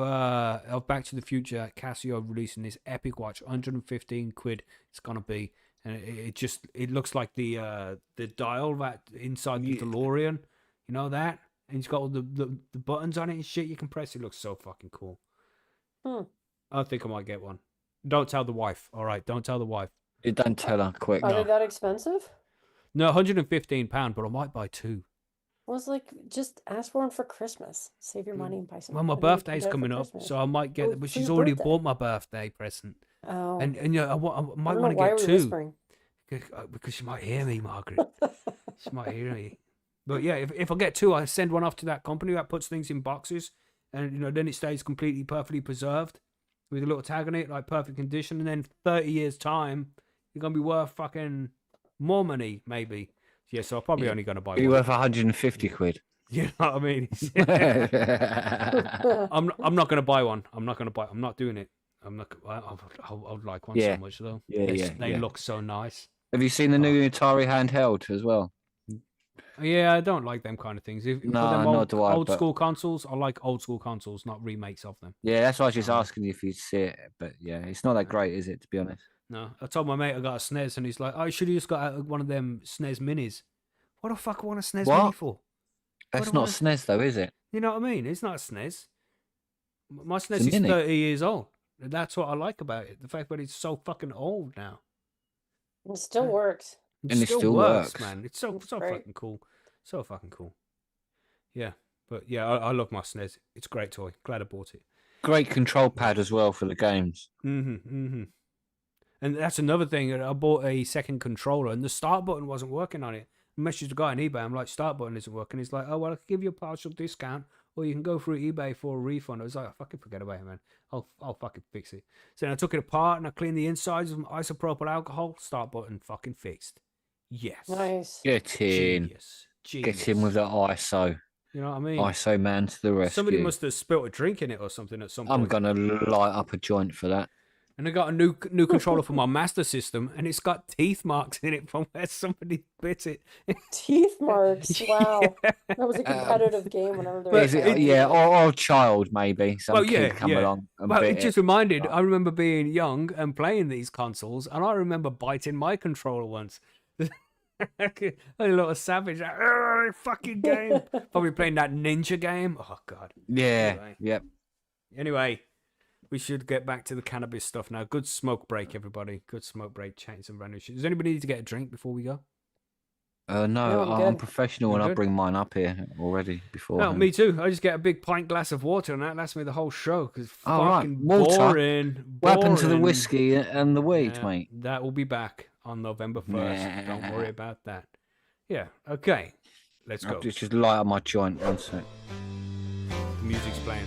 Back to the Future, Casio releasing this epic watch, 115 quid it's gonna be. And it looks like the dial that inside the Yeah. DeLorean, you know that? And it's got all the buttons on it and shit you can press. It looks so fucking cool. Hmm. I think I might get one. Don't tell the wife. All right, don't tell the wife. You don't tell her quick. Are No. they that expensive? No, £115, but I might buy two. I was like, just ask for one for Christmas. Save your money and buy some. Well, my and then you can birthday's get it for coming up, Christmas. so I might get Oh, it. But for she's your already birthday. bought my birthday present, Oh. and you know I I might don't know want to why get we're two whispering. because she might hear me, Margaret. She might hear me. But yeah, if I get two, I send one off to that company that puts things in boxes, and you know then it stays completely perfectly preserved with a little tag on it, like perfect condition. And then 30 years time, you're gonna be worth fucking more money, maybe. Yeah, so I'm probably Yeah. only gonna buy Be one. worth 150 quid. You know what I mean? I'm not gonna buy one. I'm not doing it. I'm not. I'd like one Yeah. so much though. Yeah, They yeah. look so nice. Have you seen the new Atari handheld as well? Yeah, I don't like them kind of things. For No, them nor do I, old but- school consoles, I like old school consoles, not remakes of them. Yeah, that's why I was just Oh. asking you if you'd see it. But yeah, it's not that great, is it, to be honest? No, I told my mate I got a SNES, and he's like, "I should have just got one of them SNES minis." What the fuck I want a SNES What? mini for? That's do I not wanna- SNES though, is it? You know what I mean? It's not a SNES. My SNES a is mini. 30 years old. And that's what I like about it. The fact that it's so fucking old now. It still works. It And it still still works, works. man. It's so Great. fucking cool. So fucking cool. Yeah. But yeah, I love my SNES. It's a great toy. Glad I bought it. Great control pad as well for the games. And that's another thing. I bought a second controller, and the start button wasn't working on it. I messaged the guy on eBay. I'm like, start button isn't working. He's like, oh well, I can give you a partial discount, or you can go through eBay for a refund. I was like, oh, fucking forget about it, man. I'll fucking fix it. So then I took it apart and I cleaned the insides with isopropyl alcohol. Start button fucking fixed. Yes. Nice. Get in. Genius. Genius. Get in with the ISO. You know what I mean? ISO man to the Somebody rescue. must have spilt a drink in it or something at some I'm point. gonna light up a joint for that. And I got a new controller for my Master System, and it's got teeth marks in it from where somebody bit it. Teeth marks. Wow. Yeah. That was a competitive game whenever they were Is it? playing. Yeah, or a child maybe. Some Well, kid yeah, come yeah. along and Well, bit it just it. reminded. I remember being young and playing these consoles, and I remember biting my controller once. A little savage, like, "Ugh, fucking game. Probably playing that ninja game. Oh god. Yeah. Anyway. Yep. Anyway, we should get back to the cannabis stuff now. Good smoke break, everybody. Good smoke break. Chatting some random shit. Does anybody need to get a drink before we go? No, No, I'm I'm good. professional You're and I good? bring mine up here already before. No, me too. I just get a big pint glass of water, and that lasts me the whole show. Cause Oh, right. fucking Water? boring. What happened to the boring. whiskey and the weed, Yeah, mate? that will be back on November 1st. Don't worry about that. Yeah. Okay. Let's go. I'll just light up my joint. One sec. The music's playing.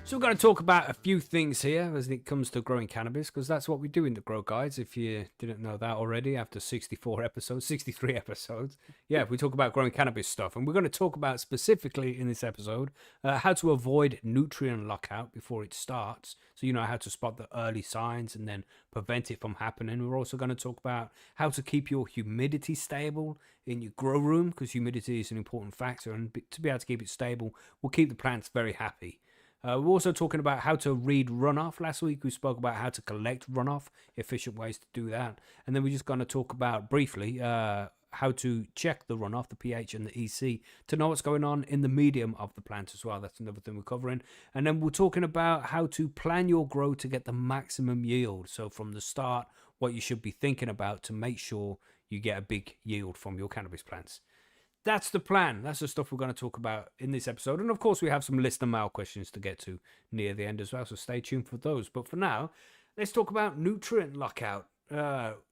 So we're going to talk about a few things here as it comes to growing cannabis, because that's what we do in the Grow Guides. If you didn't know that already, after 63 episodes, yeah, we talk about growing cannabis stuff. And we're going to talk about specifically in this episode how to avoid nutrient lockout before it starts. So you know how to spot the early signs and then prevent it from happening. We're also going to talk about how to keep your humidity stable in your grow room, because humidity is an important factor. And to be able to keep it stable will keep the plants very happy. We're also talking about how to read runoff. Last week we spoke about how to collect runoff, efficient ways to do that. And then we're just going to talk about briefly how to check the runoff, the pH and the EC, to know what's going on in the medium of the plant as well. That's another thing we're covering. And then we're talking about how to plan your grow to get the maximum yield. So from the start, what you should be thinking about to make sure you get a big yield from your cannabis plants. That's the plan. That's the stuff we're going to talk about in this episode. And of course, we have some listener mail questions to get to near the end as well. So stay tuned for those. But for now, let's talk about nutrient lockout,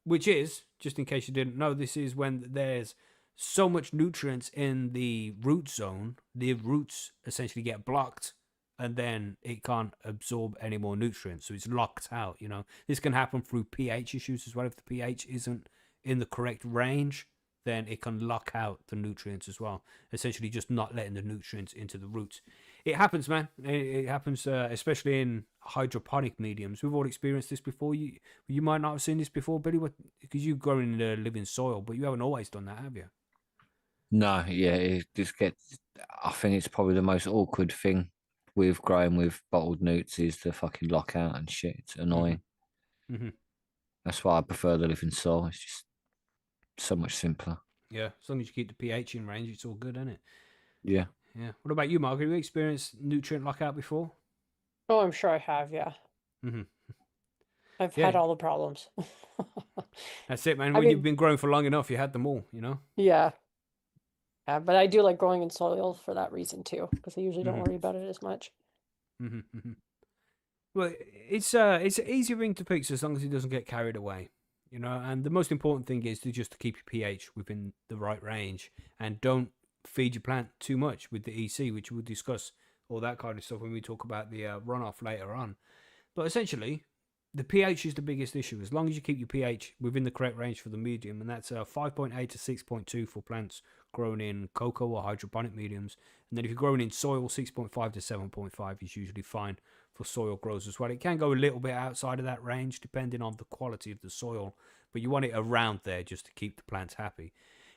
which is, just in case you didn't know, this is when there's so much nutrients in the root zone, the roots essentially get blocked and then it can't absorb any more nutrients. So it's locked out, you know. This can happen through pH issues as well. If the pH isn't in the correct range, then it can lock out the nutrients as well. Essentially just not letting the nutrients into the roots. It happens, man. It happens, especially in hydroponic mediums. We've all experienced this before. You might not have seen this before, Billy, because you grow in the living soil, but you haven't always done that, have you? No, yeah, it just gets. I think it's probably the most awkward thing with growing with bottled newts is the fucking lockout and shit. It's annoying. Mm-hmm. That's why I prefer the living soil. It's just so much simpler. Yeah, as long as you keep the pH in range, it's all good, isn't it? Yeah. Yeah. What about you, Margaret? Have you experienced nutrient lockout before? Oh, I'm sure I have, yeah. Mm-hmm. I've Yeah. had all the problems. That's it, man. I When mean- you've been growing for long enough, you had them all, you know? Yeah. Yeah, but I do like growing in soil for that reason too, because I usually don't Mhm. worry about it as much. Mm-hmm. Well, it's an easy ring to fix as long as it doesn't get carried away, you know. And the most important thing is to just keep your pH within the right range and don't feed your plant too much with the EC, which we'll discuss all that kind of stuff when we talk about the runoff later on. But essentially, the pH is the biggest issue. As long as you keep your pH within the correct range for the medium, and that's 5.8 to 6.2 for plants grown in cocoa or hydroponic mediums. And then if you're growing in soil, 6.5 to 7.5 is usually fine for soil grows as well. It can go a little bit outside of that range depending on the quality of the soil, but you want it around there just to keep the plants happy.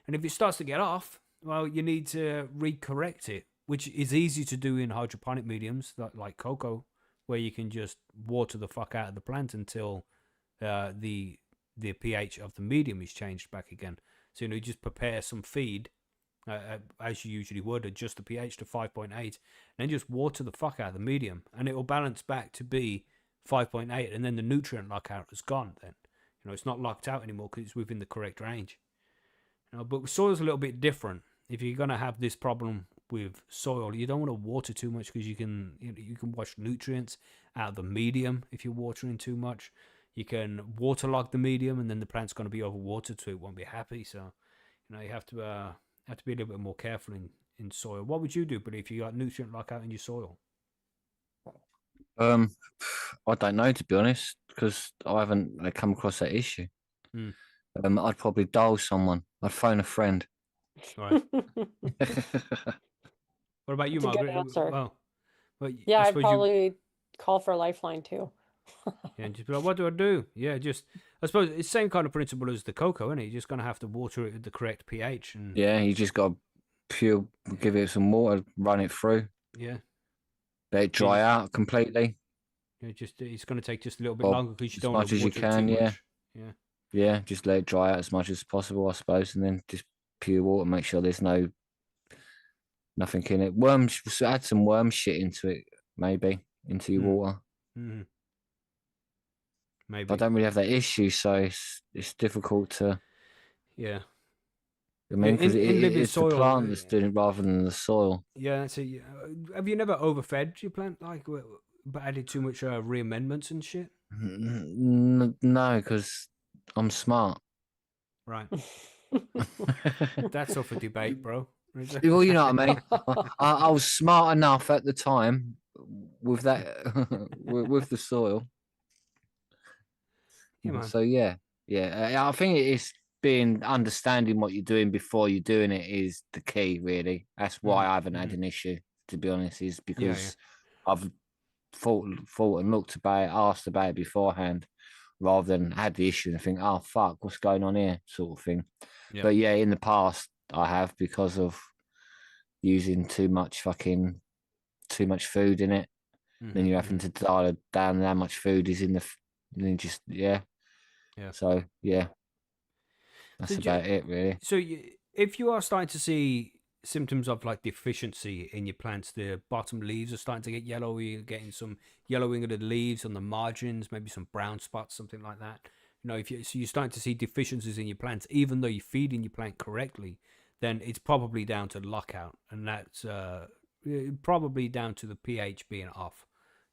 And if it starts to get off, well, you need to recorrect it, which is easy to do in hydroponic mediums like cocoa, where you can just water the fuck out of the plant until the pH of the medium is changed back again. So, you know, you just prepare some feed as you usually would, adjust the pH to 5.8, and then just water the fuck out of the medium, and it will balance back to be 5.8, and then the nutrient lockout is gone. Then, you know, it's not locked out anymore because it's within the correct range. You know, but soil's a little bit different. If you're gonna have this problem with soil, you don't want to water too much because you can wash nutrients out of the medium if you're watering too much. You can waterlog the medium, and then the plant's going to be overwatered, so it won't be happy. So, you know, you have to be a little bit more careful in soil. What would you do, Billy, if you got nutrient lockout in your soil? Um, I don't know, to be honest, because I haven't come across that issue. Hmm. I'd probably dial someone. I'd phone a friend. Right. What about you, It's a good Margaret? answer. Well, Yeah, I I'd suppose you. probably call for a lifeline too. Yeah, and just be like, what do I do? Yeah, just I suppose it's the same kind of principle as the cocoa, isn't it? You're just gonna have to water it at the correct pH, and Yeah, you just got to pure, give it some water, run it through, yeah, let it you dry just, out completely, just it's gonna take just a little bit or longer because you as don't want much to as you water it too can. Yeah, much. Yeah. yeah, just let it dry out as much as possible, I suppose, and then just pure water. Make sure there's nothing in it. Worms, add some worm shit into it, maybe into your Mm. water. Mm. I Maybe. don't really have that issue, so it's difficult to. Yeah. I mean, because In living it's the soil. plant that's doing it rather than the soil. Yeah. That's it. Have you never overfed your plant, like, but added too much reamendments and shit? No, because I'm smart. Right. That's up for debate, bro. Is it? Well, you know what I mean. I was smart enough at the time with that with the soil. Yeah, man. So yeah. I think it's being understanding what you're doing before you're doing it is the key. Really, that's why I haven't had Mm-hmm. an issue. To be honest, is Yeah, yeah. because I've thought and looked about it, asked about it beforehand, rather than had the issue and think, oh fuck, what's going on here, sort of thing. Yeah. But yeah, in the past I have because of using too much food in it. Then you're having Mm-hmm. to dial down how much food is in then just yeah. Yeah. So yeah, So, that's about it really. if you are starting to see symptoms of like deficiency in your plants, the bottom leaves are starting to get yellow. You're getting some yellowing of the leaves on the margins, maybe some brown spots, something like that. If you're starting to see deficiencies in your plants, even though you're feeding your plant correctly, then it's probably down to lockout, and that's probably down to the pH being off.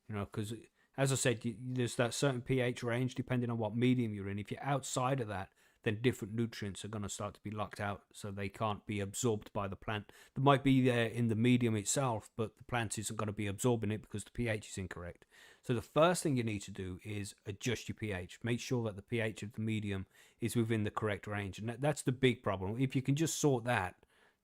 Because as I said, there's that certain pH range depending on what medium you're in. If you're outside of that, then different nutrients are going to start to be locked out, so they can't be absorbed by the plant. They might be there in the medium itself, but the plant isn't going to be absorbing it because the pH is incorrect. So the first thing you need to do is adjust your pH. Make sure that the pH of the medium is within the correct range, and that's the big problem. If you can just sort that,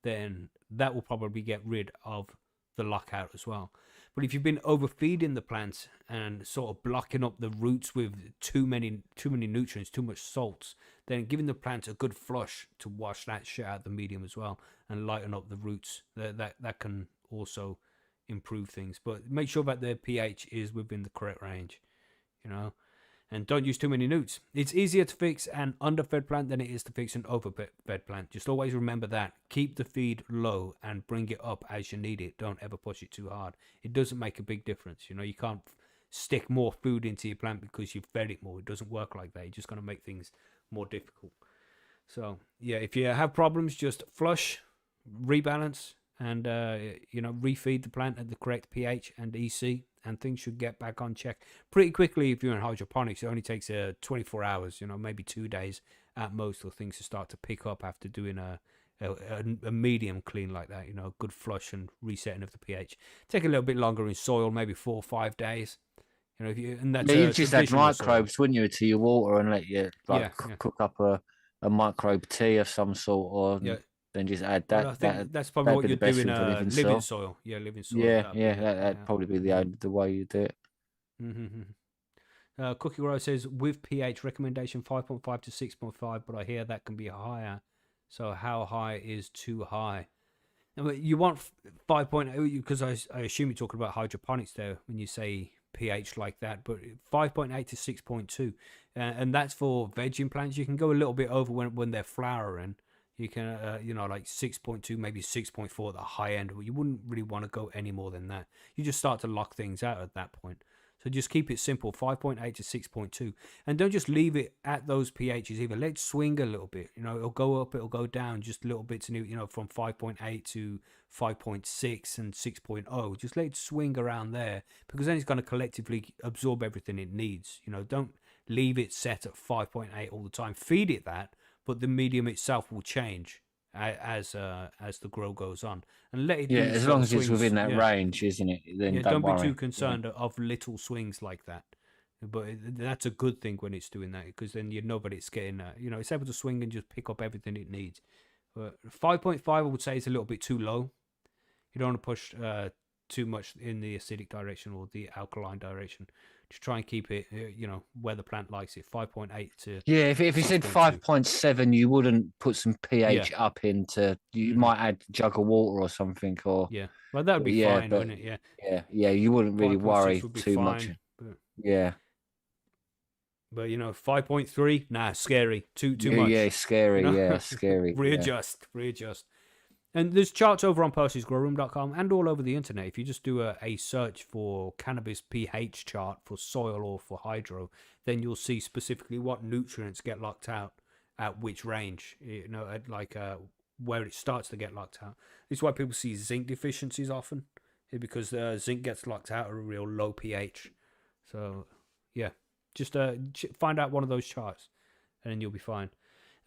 then that will probably get rid of the lockout as well. But if you've been overfeeding the plants and sort of blocking up the roots with too many nutrients, too much salts, then giving the plants a good flush to wash that shit out of the medium as well and lighten up the roots. That can also improve things. But make sure that the pH is within the correct range, you know. And don't use too many newts. It's easier to fix an underfed plant than it is to fix an overfed plant. Just always remember that. Keep the feed low and bring it up as you need it. Don't ever push it too hard. It doesn't make a big difference. You can't stick more food into your plant because you've fed it more. It doesn't work like that. You're just going to make things more difficult. So, yeah, if you have problems, just flush, rebalance, and refeed the plant at the correct pH and EC, and things should get back on check pretty quickly. If you're in hydroponics, it only takes 24 hours, maybe 2 days at most, for things to start to pick up after doing a medium clean like that. A good flush and resetting of the pH. Take a little bit longer in soil, maybe 4 or 5 days. And that's Yeah, you just add traditional soil. microbes, wouldn't you, to your water and let you Yeah. cook up a microbe tea of some sort, or Yeah. then just add Well, I that. think that's probably That'd what be the you're best doing. thing for living Living soil. soil. Yeah, living soil. Yeah, That'd be yeah, it. that'd probably be the way you do it. Mm-hmm. Cookie Row says with pH recommendation 5.5 to 6.5, but I hear that can be higher. So how high is too high? You want 5.0 because I assume you're talking about hydroponics there when you say pH like that, but 5.8 to 6.2, and that's for vegging plants. You can go a little bit over when they're flowering. You can, like 6.2, maybe 6.4 at the high end. You wouldn't really want to go any more than that. You just start to lock things out at that point. So just keep it simple, 5.8 to 6.2. And don't just leave it at those pHs either. Let it swing a little bit. It'll go up, it'll go down, just little bits, from 5.8 to 5.6 and 6.0. Just let it swing around there, because then it's going to collectively absorb everything it needs. Don't leave it set at 5.8 all the time. Feed it that, but the medium itself will change as the grow goes on, and let it Yeah, do as sort long of as it's swings. within that Yeah, range, isn't it? Then yeah. don't Don't be worry. too concerned of little swings like that. But that's a good thing when it's doing that, because then you know that it's getting, it's able to swing and just pick up everything it needs. But 5.5, I would say, is a little bit too low. You don't want to push too much in the acidic direction or the alkaline direction. Just try and keep it, where the plant likes it. 5.8 to Yeah, if you said 6.2. 5.7, you wouldn't put some Yeah. pH up into. You Mhm. might add a jug of water or something, or Yeah. Well, that would be yeah, fine, but wouldn't it? Yeah. yeah, you wouldn't really 5.6 worry would be too much. fine. But Yeah, 5.3, nah, scary. Too yeah, much. it's scary. Yeah, scary. Yeah. readjust. And there's charts over on Percy'sGrowroom.com and all over the internet. If you just do a search for cannabis pH chart for soil or for hydro, then you'll see specifically what nutrients get locked out at which range. At where it starts to get locked out. This is why people see zinc deficiencies often, because zinc gets locked out at a real low pH. So, yeah, just find out one of those charts, and then you'll be fine.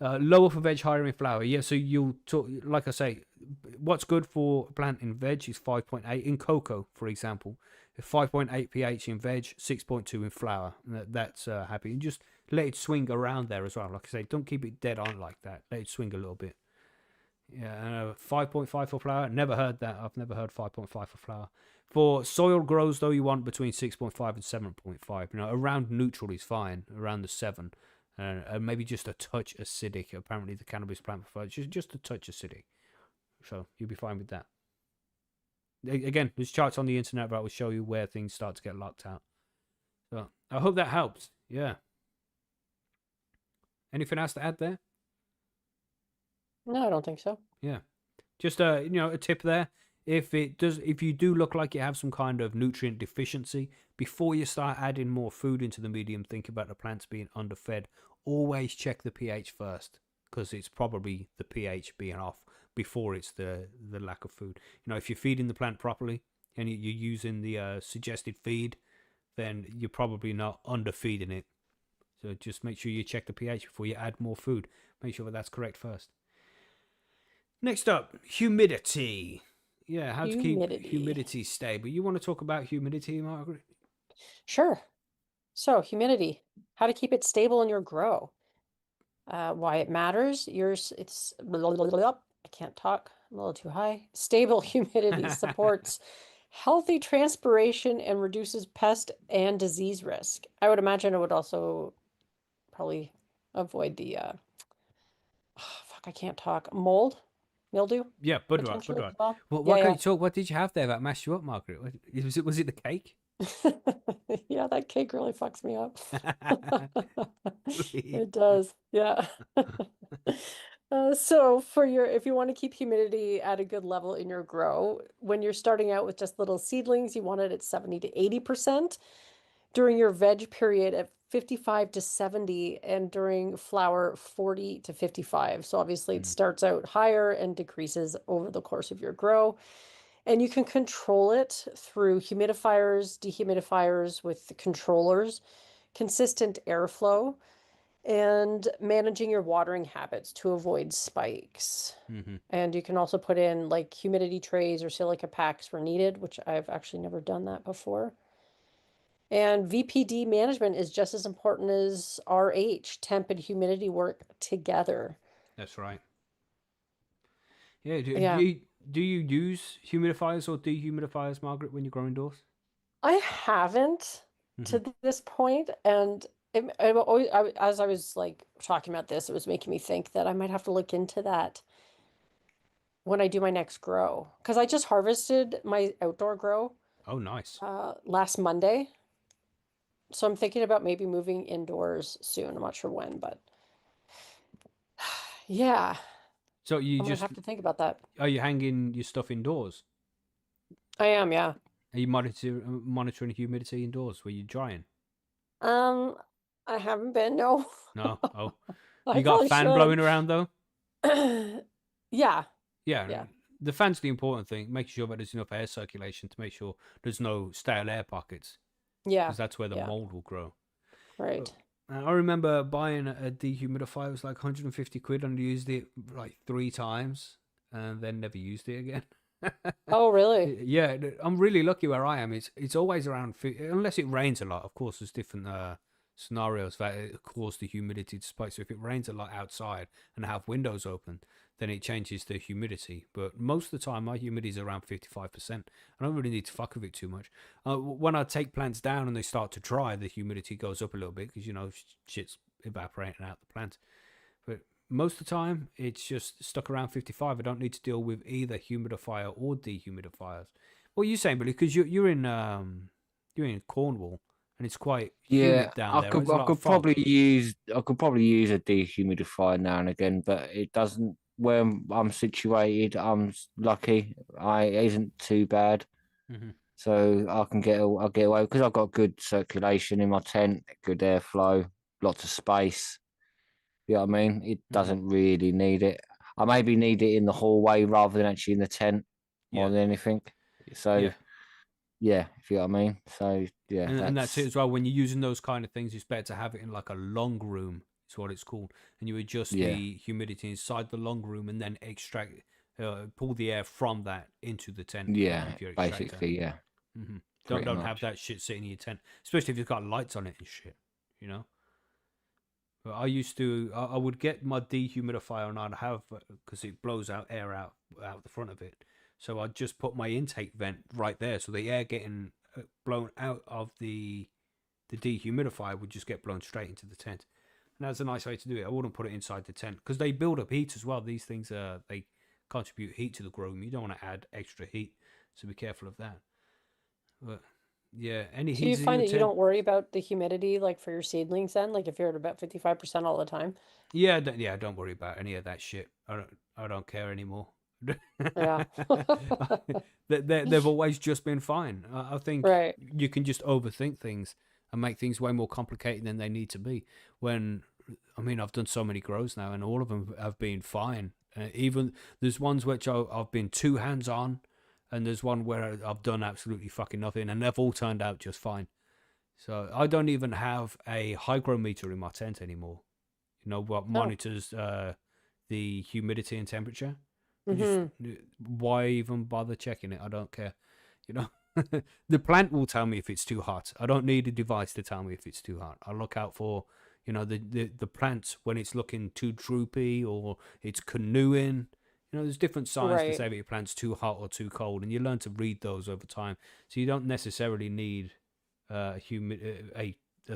Lower for veg, higher in flower. Yeah, so you'll talk, like I say, what's good for a plant in veg is 5.8. In cocoa, for example, 5.8 pH in veg, 6.2 in flower. That's happy. And just let it swing around there as well. Like I say, don't keep it dead on like that. Let it swing a little bit. Yeah, 5.5 for flower. Never heard that. I've never heard 5.5 for flower. For soil grows, though, you want between 6.5 and 7.5. Around neutral is fine, around the 7. Maybe just a touch acidic. Apparently, the cannabis plant prefers just a touch acidic. So you'll be fine with that. Again, there's charts on the internet that will show you where things start to get locked out. So I hope that helps. Yeah. Anything else to add there? No, I don't think so. Yeah. Just a tip there. If you do look like you have some kind of nutrient deficiency, before you start adding more food into the medium, think about the plants being underfed. Always check the pH first, because it's probably the pH being off before it's the lack of food. If you're feeding the plant properly and you're using the suggested feed, then you're probably not underfeeding it. So just make sure you check the pH before you add more food. Make sure that's correct first. Next up, humidity. Yeah, how to keep humidity stable. You want to talk about humidity, Margaret? Sure. So humidity, how to keep it stable in your grow. Why it matters. It's I can't talk. I'm a little too high. Stable humidity supports healthy transpiration and reduces pest and disease risk. I would imagine it would also probably avoid the I can't talk. Mildew, Yeah, bud potentially right. as well. What Yeah, can you talk? What did you have there that mashed you up, Margaret? Was it the cake? yeah, that cake really fucks me up. It does, yeah. So if you want to keep humidity at a good level in your grow, when you're starting out with just little seedlings, you want it at 70 to 80%. During your veg period at 55 to 70, and during flower 40 to 55. So obviously it starts out higher and decreases over the course of your grow. And you can control it through humidifiers, dehumidifiers with the controllers, consistent airflow, and managing your watering habits to avoid spikes. Mm-hmm. And you can also put in like humidity trays or silica packs where needed, which I've actually never done that before. And VPD management is just as important as RH. Temp and humidity work together. That's right. Yeah. Yeah. Do you use humidifiers or dehumidifiers, Margaret, when you grow indoors? I haven't to this point, and as I was like talking about this, it was making me think that I might have to look into that when I do my next grow, because I just harvested my outdoor grow Oh, nice. last Monday. So I'm thinking about maybe moving indoors soon. I'm not sure when, but yeah, So I'm gonna have to think about that. are you hanging your stuff indoors? I am, yeah. Are you monitoring humidity indoors where you're drying? Um, I haven't been, no. No. Oh, I you got a probably fan blowing around though? should. Yeah, Yeah. yeah, The fan's the important thing. Making sure that there's enough air circulation to make sure there's no stale air pockets, yeah, because that's where the yeah, mold will grow. right. I remember buying a dehumidifier. It was like 150 quid, and I used it like 3 times, and then never used it again. Oh, really? Yeah, I'm really lucky where I am. It's always around, unless it rains a lot. Of course, there's different scenarios that it cause the humidity to spike. So if it rains a lot outside and I have windows open, then it changes the humidity. But most of the time, my humidity is around 55%. I don't really need to fuck with it too much. When I take plants down and they start to dry, the humidity goes up a little bit because shit's evaporating out the plant. But most of the time, it's just stuck around 55. I don't need to deal with either humidifier or dehumidifiers. What are you saying, Billy? Because you're in Cornwall, and it's quite humid down I there. could There's a I lot of could fog. probably use a dehumidifier now and again, but it doesn't. Where I'm situated, I'm lucky. It isn't too bad, Hmm. so I'll get away because I've got good circulation in my tent, good airflow, lots of space. You know what I mean? It Hmm. doesn't really need it. I maybe need it in the hallway rather than actually in the tent more Yeah, than anything. So yeah. yeah, if you know what I mean. So yeah, And that's it that's as well. When you're using those kind of things, it's better to have it in like a long room. It's what it's called, and you adjust yeah, the humidity inside the long room, and then pull the air from that into the tent yeah, with your extractor. basically, yeah, Hmm. Don't pretty don't have much. that shit sitting in your tent, especially if you've got lights on it and shit. You know. But I used to. I would get my dehumidifier, and I'd have because it blows out air out the front of it. So I'd just put my intake vent right there, so the air getting blown out of the dehumidifier would just get blown straight into the tent. And that's a nice way to do it. I wouldn't put it inside the tent because they build up heat as well. These things they contribute heat to the grow room. You don't want to add extra heat, so be careful of that. But yeah, any So you heaters in find your that you tent? don't worry about the humidity, like for your seedlings then, like if you're at about 55% all the time? Yeah, don't worry about any of that shit. I don't care anymore. Yeah. They've always just been fine. I think Right. you can just overthink things and make things way more complicated than they need to be. When I mean, I've done so many grows now, and all of them have been fine. Even there's ones which I've been too hands on, and there's one where I've done absolutely fucking nothing, and they've all turned out just fine. So I don't even have a hygrometer in my tent anymore. You know what Oh. monitors the humidity and temperature. I just Mm-hmm. why even bother checking it? I don't care. You know, the plant will tell me if it's too hot. I don't need a device to tell me if it's too hot. I look out for the plants when it's looking too droopy or it's canoeing. There's different signs to Right. say that your plant's too hot or too cold, and you learn to read those over time. So you don't necessarily need a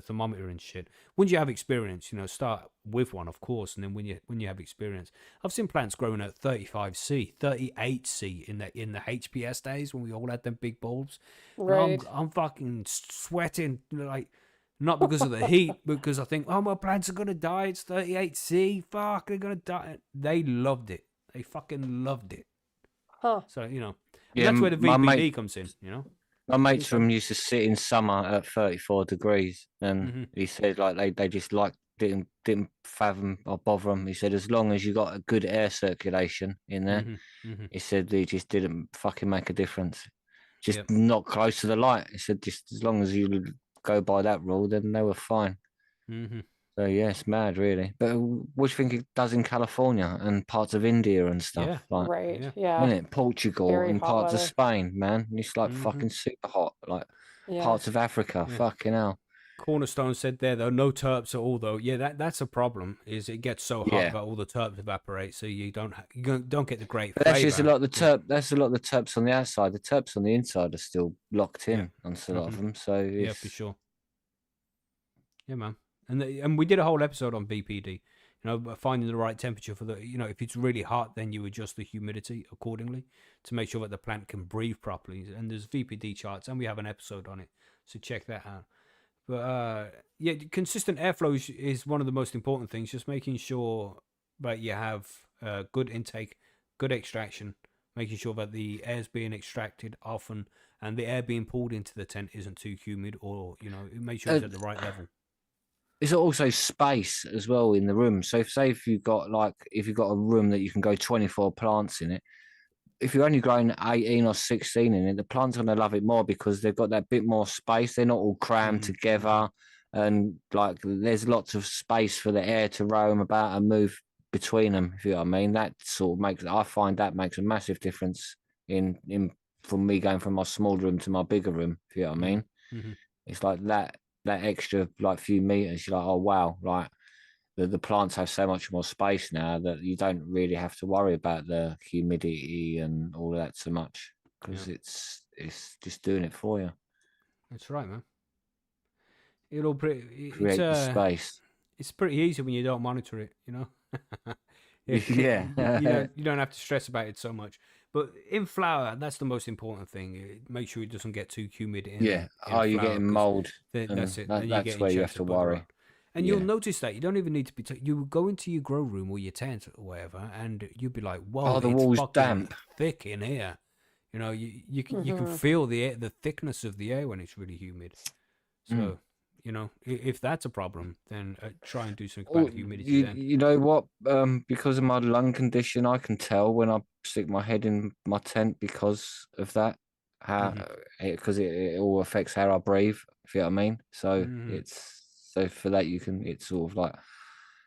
thermometer and shit. Once you have experience, start with one, of course, and then when you have experience, I've seen plants growing at 35°C, 38°C in the HPS days when we all had them big bulbs, and I'm Right. I'm fucking sweating like. Not because of the heat, because I think, oh, my plants are gonna die. It's 38°C. Fuck, they're gonna die. They loved it. They fucking loved it. Huh. So and Yeah, that's where the VPD comes in. my mates Okay. from used to sit in summer at 34 degrees, and Hmm. he said like they just like didn't fathom or bother them. He said as long as you got a good air circulation in there, Hmm. Hmm. he said they just didn't fucking make a difference. Just Yep. not close to the light. He said just as long as you go by that rule, then they were fine. Hmm. So yeah, it's mad, really. But what do you think it does in California and parts of India and Yeah. stuff? Like, Right. Yeah. Yeah. in Portugal Very and hot parts of weather. Spain, man. It's like Hmm. fucking super hot. Like Yeah. parts of Africa, Yeah. fucking hell. Cornerstone said there, though, no terps at all, though. Yeah, that's a problem. Is it gets so hot Yeah, that all the terps evaporate, so you don't get the great but that's just a flavor. lot of the Yeah. terp. That's a lot of the terps on the outside. The terps on the inside are still locked Yeah. in on a lot Hmm. of them. So Yeah, for it's sure. Yeah, man. And we did a whole episode on VPD. Finding the right temperature for if it's really hot, then you adjust the humidity accordingly to make sure that the plant can breathe properly. And there's VPD charts, and we have an episode on it, so check that out. But yeah, consistent airflow is one of the most important things. Just making sure that you have good intake, good extraction, making sure that the air's being extracted often, and the air being pulled into the tent isn't too humid, or make sure uh, it's at the right level. it's also space as well in the room. So if you've got a room that you can go 24 plants in it, if you're only growing 18 or 16 in it, the plants are going to love it more because they've got that bit more space. They're not all crammed Hmm. Hmm. together and like there's lots of space for the air to roam about and move between them. If you know what I mean, that sort of I find that makes a massive difference in from me going from my small room to my bigger room. If you know what I mean, Mm-hmm. it's like that extra like few meters. You're like, oh wow, like the plants have so much more space now that you don't really have to worry about the humidity and all of that so much because Yeah. it's just doing it for you. That's right, man. It'll Create the space. it's pretty easy when you don't monitor it, you know. Yeah. You don't have to stress about it so much. But in flower, that's the most important thing. Make sure it doesn't get too humid in Yeah. in You're flower, getting 'cause mold. that's it. Then you're That's getting where you chance have to of bug worry. rot. And you'll Yeah. notice that you don't even need to be. You go into your grow room or your tent or whatever, and you'll be like, "Whoa, Oh, the it's wall's fucking damp. thick in here." You know, you can Mhm. feel the thickness of the air when it's really humid. So, Mm. you know, if that's a problem, then try and do something Oh, about the humidity then. you know what? Because of my lung condition, I can tell when I stick my head in my tent because of that. How Mhm. because it all affects how I breathe. If you know what I mean. So Mhm. so for that it's sort of like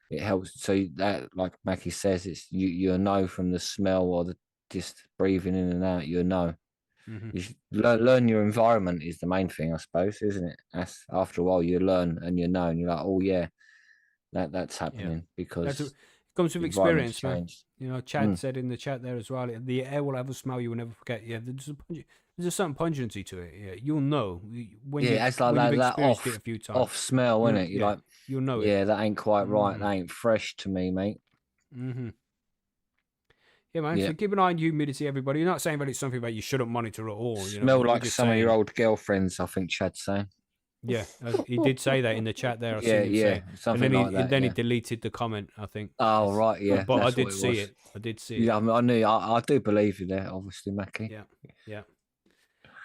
it helps. So that like Macky says, it's you know from the smell or the just breathing in and out. You know. Mhm. You should learn your environment is the main thing, I suppose, isn't it? That's after a while you learn and you know, and you're like, oh yeah, that's Yeah. happening It because comes with the environment's experience, man. changed. You know, Chad said in the chat there as well. The air will ever smell you will never forget. Yeah, there's a certain pungency to it. Yeah, you'll know Yeah, it's like when you've that experienced it a few times. off smell, isn't it? You're Yeah, like, you'll know it. yeah, that ain't quite right. Mm-hmm. That ain't fresh to me, mate. Mm-hmm. Yeah, man. Yeah, So keep an eye on humidity, everybody. You're not saying that it's something that you shouldn't monitor at all. You know, smell we're like just some of your saying. old girlfriends. I think Chad's saying. Yeah, he did say that in the chat there. I seen Yeah, him say yeah, it, and something then like that. he Yeah. deleted the comment. I think. Oh It's, right, yeah, but I that's what did it see was. it. I did see it. Yeah, I knew. I do believe you there, obviously, Macky. Yeah, yeah.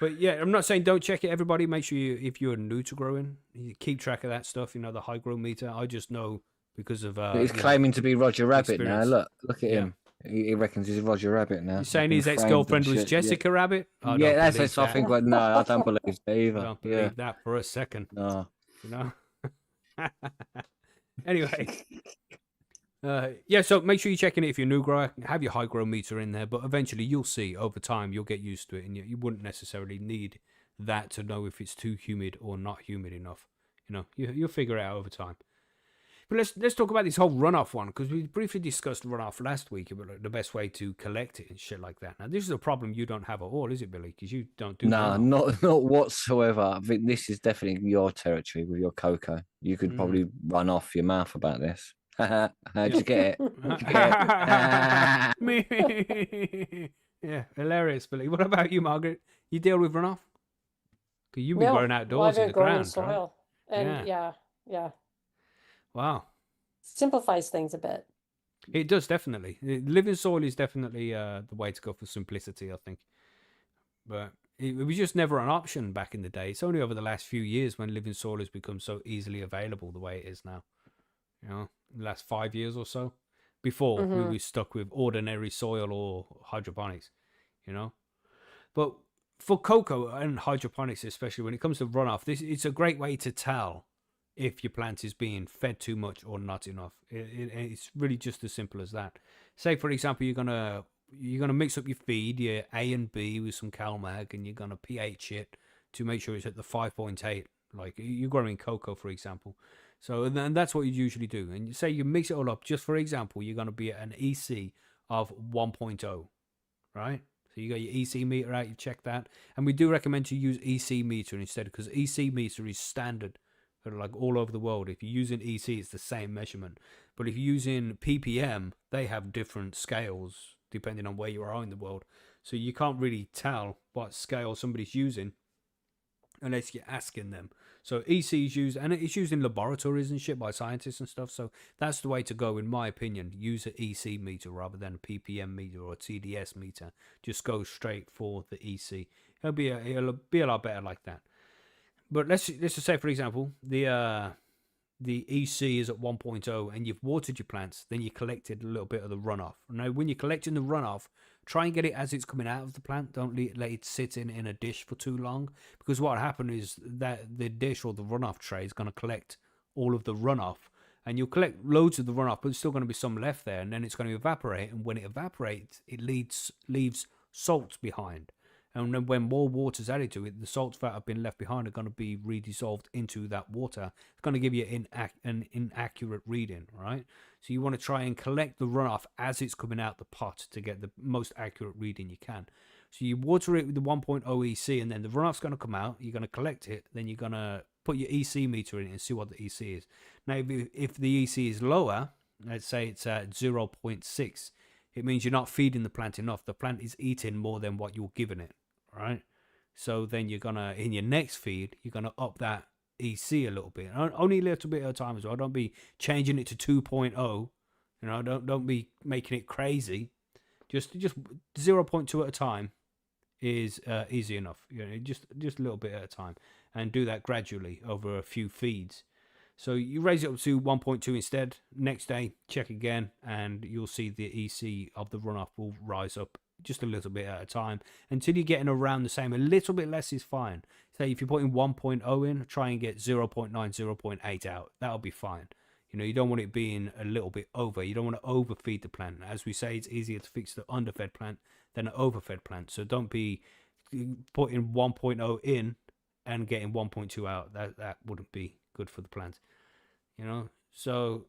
But yeah, I'm not saying don't check it. Everybody, make sure if you're new to growing, you keep track of that stuff. You know, the high grow meter. I just know because of He's claiming to be Roger Rabbit now. experience. Look at Yeah. him. He reckons he's Roger Rabbit now. You're He's saying been his ex framed and girlfriend was shit. Yeah, Jessica Rabbit? I yeah, don't that's believe what I think. that. But no, I don't believe that I either. don't Yeah, believe that for a second. no. You know. Anyway, yeah. So make sure you're checking it if you're a new grower. Have your high grow meter in there, but eventually you'll see over time you'll get used to it, and you wouldn't necessarily need that to know if it's too humid or not humid enough. You know, you'll figure it out over time. But let's talk about this whole runoff one because we briefly discussed runoff last week about the best way to collect it and shit like that. Now this is a problem you don't have at all, is it, Billy? Because you don't do No, runoff. not whatsoever. I think this is definitely your territory with your cocoa. You could Mm. probably run off your mouth about this. How'd Yeah. you get it? How'd you get it? Me. Yeah, hilarious, Billy. What about you, Margaret? You deal with runoff? Because you've been No, growing well, outdoors I've in been the growing in ground, right? soil, and Yeah. yeah, Wow. simplifies things a bit. It does definitely. Living soil is definitely the way to go for simplicity, I think. But it was just never an option back in the day. It's only over the last few years when living soil has become so easily available the way it is now. You know, the last 5 years or so. Before we Mm-hmm. were stuck with ordinary soil or hydroponics. You know, but for cocoa and hydroponics, especially when it comes to runoff, it's a great way to tell if your plant is being fed too much or not enough. It's really just as simple as that. Say, for example, you're gonna mix up your feed, your A and B, with some CalMag, and you're gonna pH it to make sure it's at the 5.8. Like you're growing cocoa, for example. So then that's what you usually do. And you say you mix it all up. Just for example, you're gonna be at an EC of 1.0, right? So you got your EC meter out, you check that. And we do recommend to use EC meter instead because EC meter is standard for like all over the world. If you're using EC, it's the same measurement. But if you're using ppm, they have different scales depending on where you are in the world. So you can't really tell what scale somebody's using unless you're asking them. So EC is used, and it's used in laboratories and shit by scientists and stuff. So that's the way to go, in my opinion. Use an EC meter rather than a ppm meter or a TDS meter. Just go straight for the EC. It'll be a lot better like that. But let's just say, for example, the the EC is at 1.0 and you've watered your plants, then you collected a little bit of the runoff. Now, when you're collecting the runoff, try and get it as it's coming out of the plant. Don't let it sit in a dish for too long, because what happens is that the dish or the runoff tray is going to collect all of the runoff, and you'll collect loads of the runoff, but there's still going to be some left there, and then it's going to evaporate. And when it evaporates, it leaves salts behind. And then when more water's added to it, the salts that have been left behind are going to be redissolved into that water. It's going to give you an inaccurate reading, right? So you want to try and collect the runoff as it's coming out the pot to get the most accurate reading you can. So you water it with the 1.0 EC, and then the runoff's going to come out. You're going to collect it. Then you're going to put your EC meter in it and see what the EC is. Now, if the EC is lower, let's say it's at 0.6, it means you're not feeding the plant enough. The plant is eating more than what you're giving it. Right, so then you're gonna, in your next feed, you're gonna up that EC a little bit, only a little bit at a time as well. Don't be changing it to 2.0. You know, don't be making it crazy. Just 0.2 at a time is easy enough. You know, just a little bit at a time, and do that gradually over a few feeds. So you raise it up to 1.2 instead. Next day, check again, and you'll see the EC of the runoff will rise up just a little bit at a time until you're getting around the same. A little bit less is fine. Say if you're putting 1.0 in, try and get 0.9, 0.8 out. That'll be fine. You know, you don't want it being a little bit over. You don't want to overfeed the plant. As we say, it's easier to fix the underfed plant than an overfed plant. So don't be putting 1.0 in and getting 1.2 out. That wouldn't be good for the plant. You know, so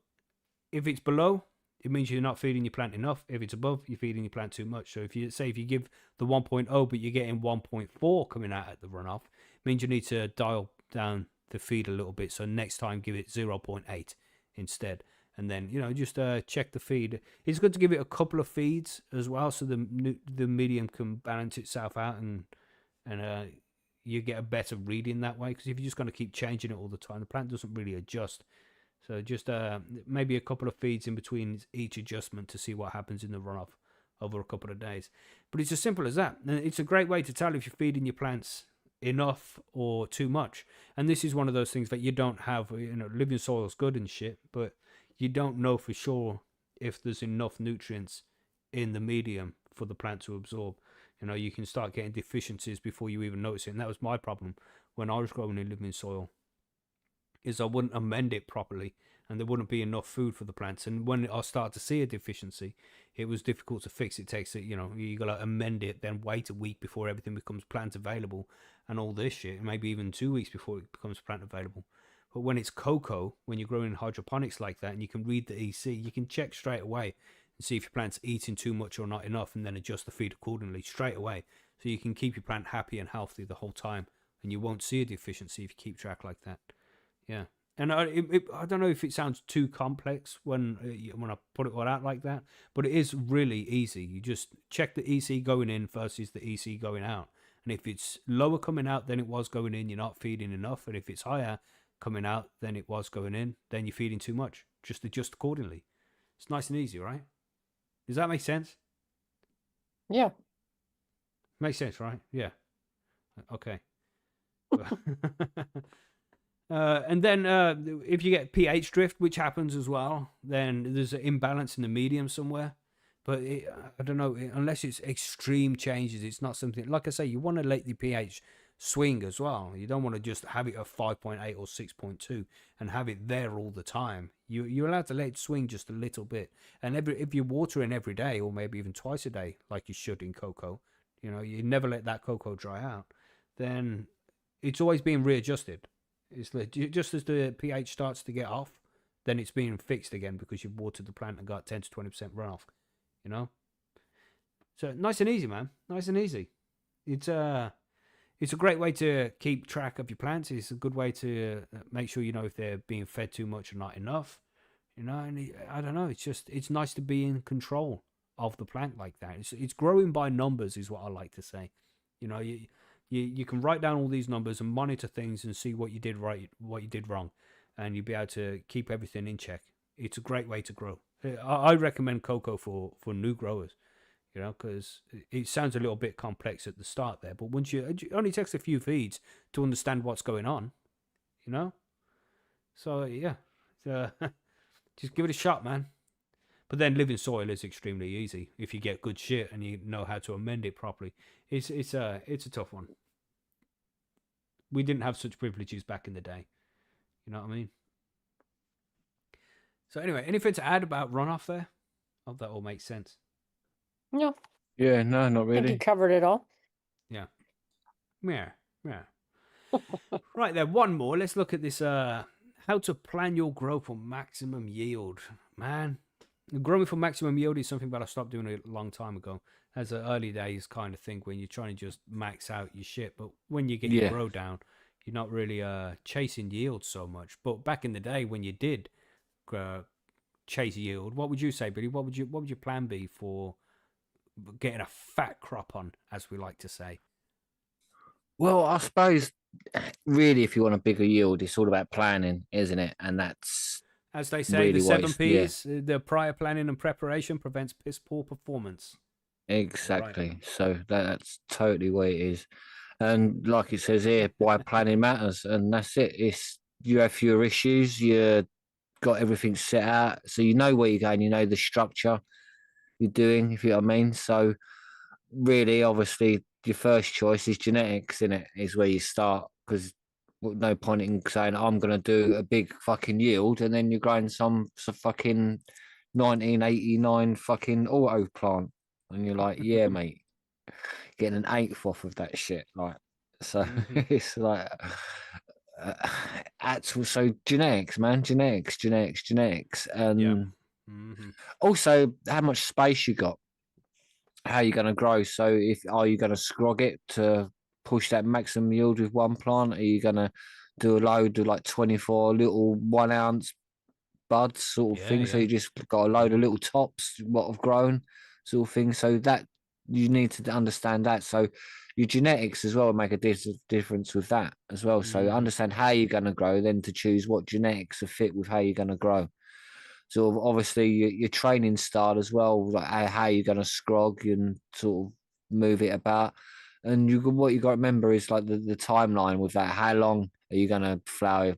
if it's below, it means you're not feeding your plant enough. If it's above, you're feeding your plant too much. So if you give the 1.0, but you're getting 1.4 coming out at the runoff, it means you need to dial down the feed a little bit. So next time, give it 0.8 instead. And then, you know, just check the feed. It's good to give it a couple of feeds as well, so the medium can balance itself out, and you get a better reading that way. Because if you're just going to keep changing it all the time, the plant doesn't really adjust. So just maybe a couple of feeds in between each adjustment to see what happens in the runoff over a couple of days. But it's as simple as that. And it's a great way to tell if you're feeding your plants enough or too much. And this is one of those things that you don't have. You know, living soil is good and shit, but you don't know for sure if there's enough nutrients in the medium for the plant to absorb. You know, you can start getting deficiencies before you even notice it. And that was my problem when I was growing in living soil. Is I wouldn't amend it properly, and there wouldn't be enough food for the plants. And when I start to see a deficiency, it was difficult to fix. It takes it, you know, you got to amend it, then wait a week before everything becomes plant available, and all this shit. Maybe even 2 weeks before it becomes plant available. But when it's cocoa, when you're growing in hydroponics like that, and you can read the EC, you can check straight away and see if your plant's eating too much or not enough, and then adjust the feed accordingly straight away. So you can keep your plant happy and healthy the whole time, and you won't see a deficiency if you keep track like that. Yeah, and I don't know if it sounds too complex when I put it all out like that, but it is really easy. You just check the EC going in versus the EC going out, and if it's lower coming out than it was going in, you're not feeding enough, and if it's higher coming out than it was going in, then you're feeding too much. Just adjust accordingly. It's nice and easy, right? Does that make sense? Yeah. Makes sense, right? Yeah. Okay. And then if you get pH drift, which happens as well, then there's an imbalance in the medium somewhere. But I don't know, unless it's extreme changes, it's not something, like I say, you want to let the pH swing as well. You don't want to just have it at 5.8 or 6.2 and have it there all the time. You're allowed to let it swing just a little bit. And if you're watering every day, or maybe even twice a day, like you should in cocoa, you know, you never let that cocoa dry out, then it's always being readjusted. It's just as the pH starts to get off, then it's being fixed again because you've watered the plant and got 10 to 20% runoff, you know? So nice and easy, man. Nice and easy. It's a great way to keep track of your plants. It's a good way to make sure you know if they're being fed too much or not enough, you know? And I don't know. It's nice to be in control of the plant like that. It's growing by numbers is what I like to say. You know, you can write down all these numbers and monitor things and see what you did right, what you did wrong, and you'll be able to keep everything in check. It's a great way to grow. I recommend cocoa for new growers, you know, because it sounds a little bit complex at the start there, but once it only takes a few feeds to understand what's going on, you know. So yeah, just give it a shot, man. But then living soil is extremely easy if you get good shit and you know how to amend it properly. It's a tough one. We didn't have such privileges back in the day. You know what I mean? So anyway, anything to add about runoff there? Hope that all makes sense. No, Yeah, no, not I think you really. covered it all. Yeah. Right then, one more. Let's look at this. How to plan your growth for maximum yield, man. Growing for maximum yield is something that I stopped doing a long time ago. As an early days kind of thing when you're trying to just max out your shit. But when you get your Yeah. grow down, you're not really chasing yield so much. But back in the day when you did chase yield, what would you say, Billy? What would your plan be for getting a fat crop on, as we like to say? Well, I suppose really, if you want a bigger yield, it's all about planning, isn't it? And that's As they say, really the what 7 it's, yeah, P's, the prior planning and preparation prevents piss poor performance. exactly. So that's totally what it is. And like it says here, why planning matters, and that's it. It's you have fewer issues, you got everything set out, so you know where you're going, you know the structure you're doing, if you know what I mean. So really, obviously, your first choice is genetics, in it is where you start, because no point in saying I'm going to do a big fucking yield and then you're growing some fucking 1989 fucking auto plant, and you're like, yeah, mate, getting an eighth off of that shit, like. So it's like actual, so genetics, man, genetics, Yeah. and also how much space you got, how you're going to grow. So if are you going to scrog it to push that maximum yield with one plant? Are you going to do a load of like 24 little 1 ounce buds sort of thing? So you just got a load of little tops what have grown sort of thing. So that you need to understand that. So your genetics as well make a difference with that as well. So understand how you're going to grow, then to choose what genetics are fit with how you're going to grow. So obviously your training style as well, like how you're going to scrog and sort of move it about. And what you got to remember is like the timeline with that. How long are you going to flower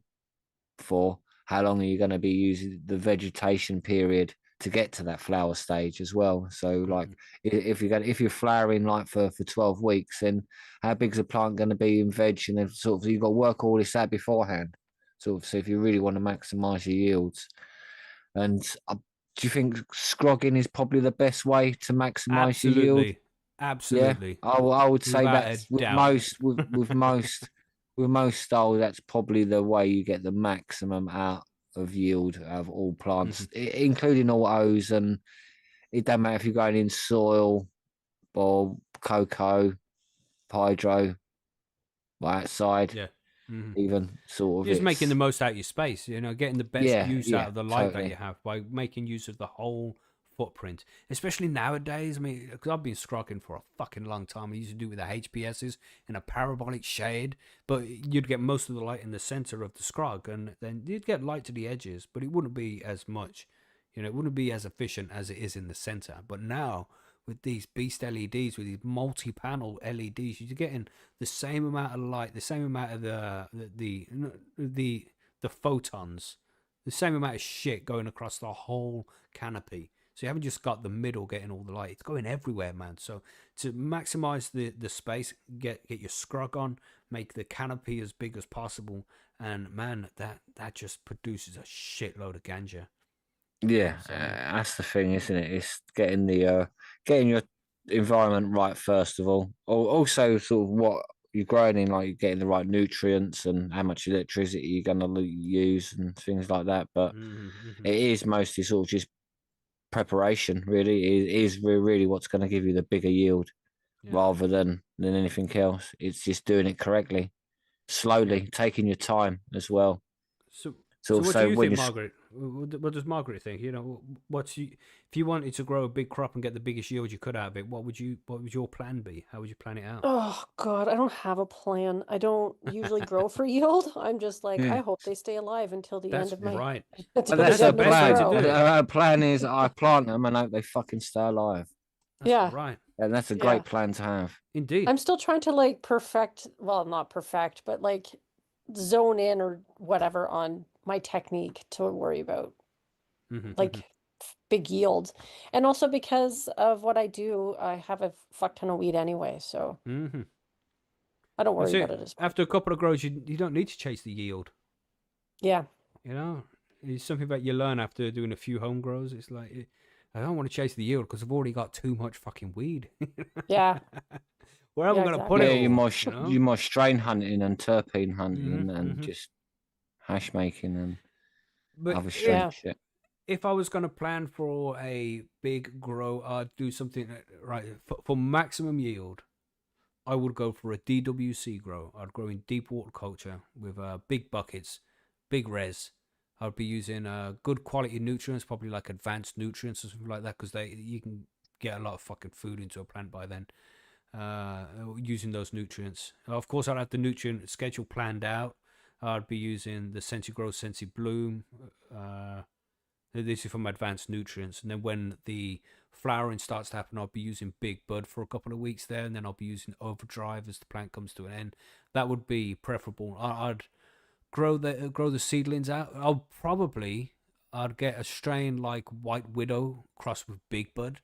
for? How long are you going to be using the vegetation period to get to that flower stage as well? So like if you're flowering like for 12 weeks, then how big's the plant going to be in veg? And then sort of you've got to work all this out beforehand. Sort of, so if you really want to maximize your yields. And do you think scrogging is probably the best way to maximize your yield? Absolutely. Yeah, I would say Without that's a doubt. with most styles, that's probably the way you get the maximum out of yield of all plants, including autos. And it doesn't matter if you're going in soil or cocoa, hydro, or outside. Yeah. Even sort of Just making the most out of your space, getting the best use out of the light that totally. you have by making use of the whole footprint. Especially nowadays, I mean, because I've been scrogging for a fucking long time. I used to do it with the HPSs in a parabolic shade, but you'd get most of the light in the center of the scrog, and then you'd get light to the edges, but it wouldn't be as much. It wouldn't be as efficient as it is in the center. But now, with these beast LEDs, with these multi-panel LEDs, you're getting the same amount of light, the same amount of the photons, the same amount of shit going across the whole canopy. So you haven't just got the middle getting all the light; it's going everywhere, man. So to maximize the space, get your scrog on, make the canopy as big as possible, and man, that just produces a shitload of ganja. Yeah, that's the thing, isn't it? It's getting getting your environment right first of all. Also, sort of what you're growing in, like getting the right nutrients and how much electricity you're going to use and things like that. But it is mostly sort of just preparation, really. It is really what's going to give you the bigger yield, rather than anything else. It's just doing it correctly, slowly, taking your time as well. So what do you when think, Margaret? What does Margaret think? If you wanted to grow a big crop and get the biggest yield you could out of it, what would your plan be? How would you plan it out? Oh God, I don't have a plan. I don't usually grow for yield. I'm just like, I hope they stay alive until the That's end of my right. until That's they her have nowhere best way to to grow. do it. Her plan is I plant them and hope they fucking stay alive. That's Yeah. right. And that's a Yeah. great plan to have. Indeed. I'm still trying to like perfect, well, not perfect, but like zone in or whatever on my technique to worry about Mm-hmm, like big yields. And also because of what I do, I have a fuck ton of weed anyway, so mm-hmm. I don't That's worry about it. it as much. After a couple of grows, you don't need to chase the yield. Yeah. You know, it's something that you learn after doing a few home grows. It's like I don't want to chase the yield because I've already got too much fucking weed. Yeah. Where am I Yeah, going to put it Yeah, exactly. you all? more You know? you more strain hunting and terpene hunting Mm-hmm, and mm-hmm. just hash making and But other strange Yeah. shit. if I was going to plan for a big grow, I'd do something right for maximum yield. I would go for a DWC grow. I'd grow in deep water culture with big buckets, big res. I'd be using good quality nutrients, probably like advanced nutrients or something like that, because you can get a lot of fucking food into a plant by then. Using those nutrients. Of course, I'd have the nutrient schedule planned out. I'd be using the Sensi Grow, Sensi Bloom. This is from advanced nutrients, and then when the flowering starts to happen, I'll be using Big Bud for a couple of weeks there, and then I'll be using Overdrive as the plant comes to an end. That would be preferable. I'd grow the seedlings out. I'd get a strain like White Widow crossed with Big Bud,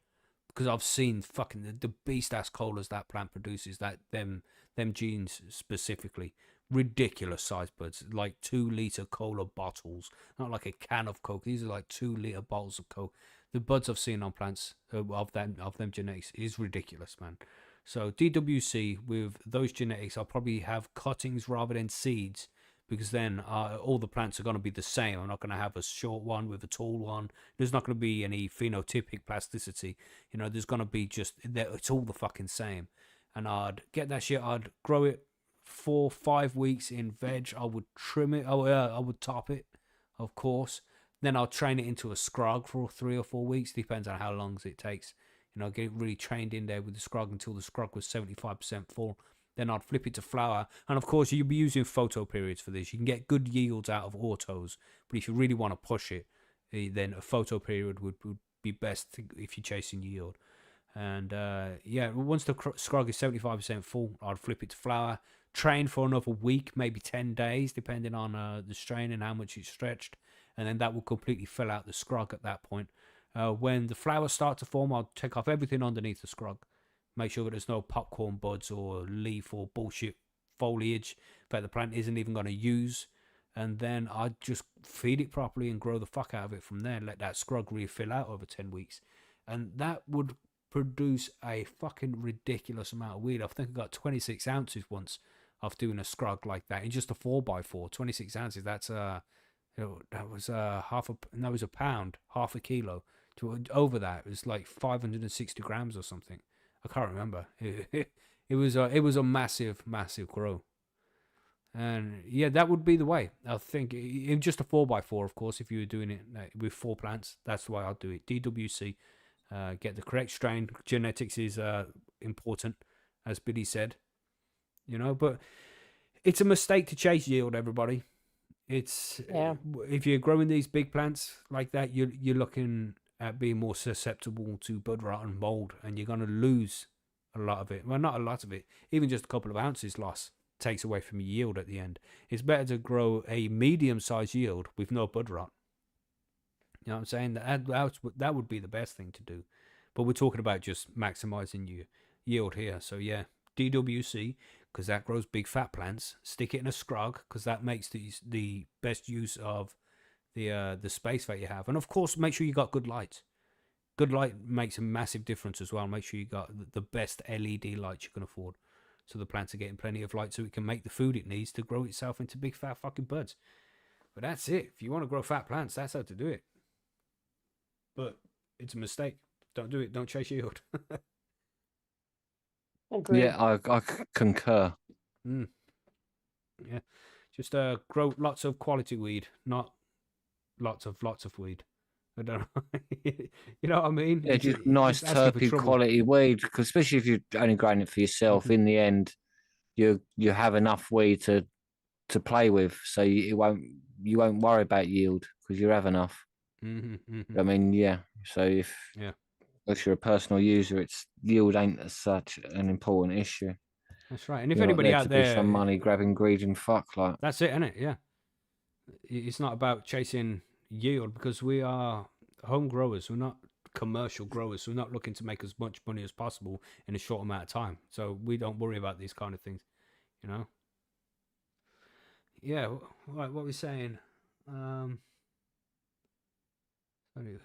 because I've seen fucking the beast ass colas that plant produces. That them genes specifically, ridiculous size buds, like 2 liter cola bottles, not like a can of Coke. These are like 2 liter bottles of Coke. The buds I've seen on plants of them genetics is ridiculous, man. So DWC with those genetics, I'll probably have cuttings rather than seeds, because then all the plants are going to be the same. I'm not going to have a short one with a tall one. There's not going to be any phenotypic plasticity. You know, there's going to be it's all the fucking same. And I'd get that shit. I'd grow it 4-5 weeks in veg. I would trim it. I would top it, of course. Then I'll train it into a scrog for 3 or 4 weeks. Depends on how long it takes. You know, get it really trained in there with the scrog until the scrog was 75% full. Then I'd flip it to flower. And of course, you'll be using photo periods for this. You can get good yields out of autos. But if you really want to push it, then a photo period would be best if you're chasing yield. And once the scrog is 75% full, I'd flip it to flower. Train for another week, maybe 10 days, depending on the strain and how much it's stretched. And then that will completely fill out the scrog at that point. When the flowers start to form, I'll take off everything underneath the scrog. Make sure that there's no popcorn buds or leaf or bullshit foliage that the plant isn't even going to use. And then I'd just feed it properly and grow the fuck out of it from there. Let that scrog refill out over 10 weeks. And that would produce a fucking ridiculous amount of weed. I think I got 26 ounces once of doing a scrog like that in just a 4x4. 26 ounces, that's that was a pound, half a kilo. Over that, it was like 560 grams or something. I can't remember. It was a massive grow, and yeah, that would be the way. I think just a 4x4, of course. If you were doing it with 4 plants, that's the way I'd do it. DWC, get the correct strain. Genetics is important, as Billy said. You know, but it's a mistake to chase yield, everybody. It's if you're growing these big plants like that, you're looking at being more susceptible to bud rot and mold, and you're going to lose a lot of it. Well, not a lot of it. Even just a couple of ounces loss takes away from your yield at the end. It's better to grow a medium-sized yield with no bud rot. You know what I'm saying? That would be the best thing to do. But we're talking about just maximizing your yield here. So yeah, DWC, because that grows big fat plants. Stick it in a scrog, because that makes the best use of the space that you have. And of course, make sure you got good light. Good light makes a massive difference as well. Make sure you got the best LED lights you can afford, so the plants are getting plenty of light, so it can make the food it needs to grow itself into big fat fucking buds. But that's it. If you want to grow fat plants, that's how to do it. But it's a mistake. Don't do it. Don't chase yield. Agree. Yeah, I concur. Yeah, just grow lots of quality weed, not lots of weed. I don't know. You know what I mean? Yeah, just nice terpy quality weed, because especially if you're only growing it for yourself, in the end, you have enough weed to play with, so you won't worry about yield because you have enough. I mean, yeah. So if you're a personal user, yield ain't such an important issue. That's right. And if you're anybody not there out to there, be some money grabbing, greed, and fuck like that's it, isn't it? Yeah. It's not about chasing yield because we are home growers. We're not commercial growers. So we're not looking to make as much money as possible in a short amount of time. So we don't worry about these kind of things, you know? Yeah, right, what we're saying. Sorry,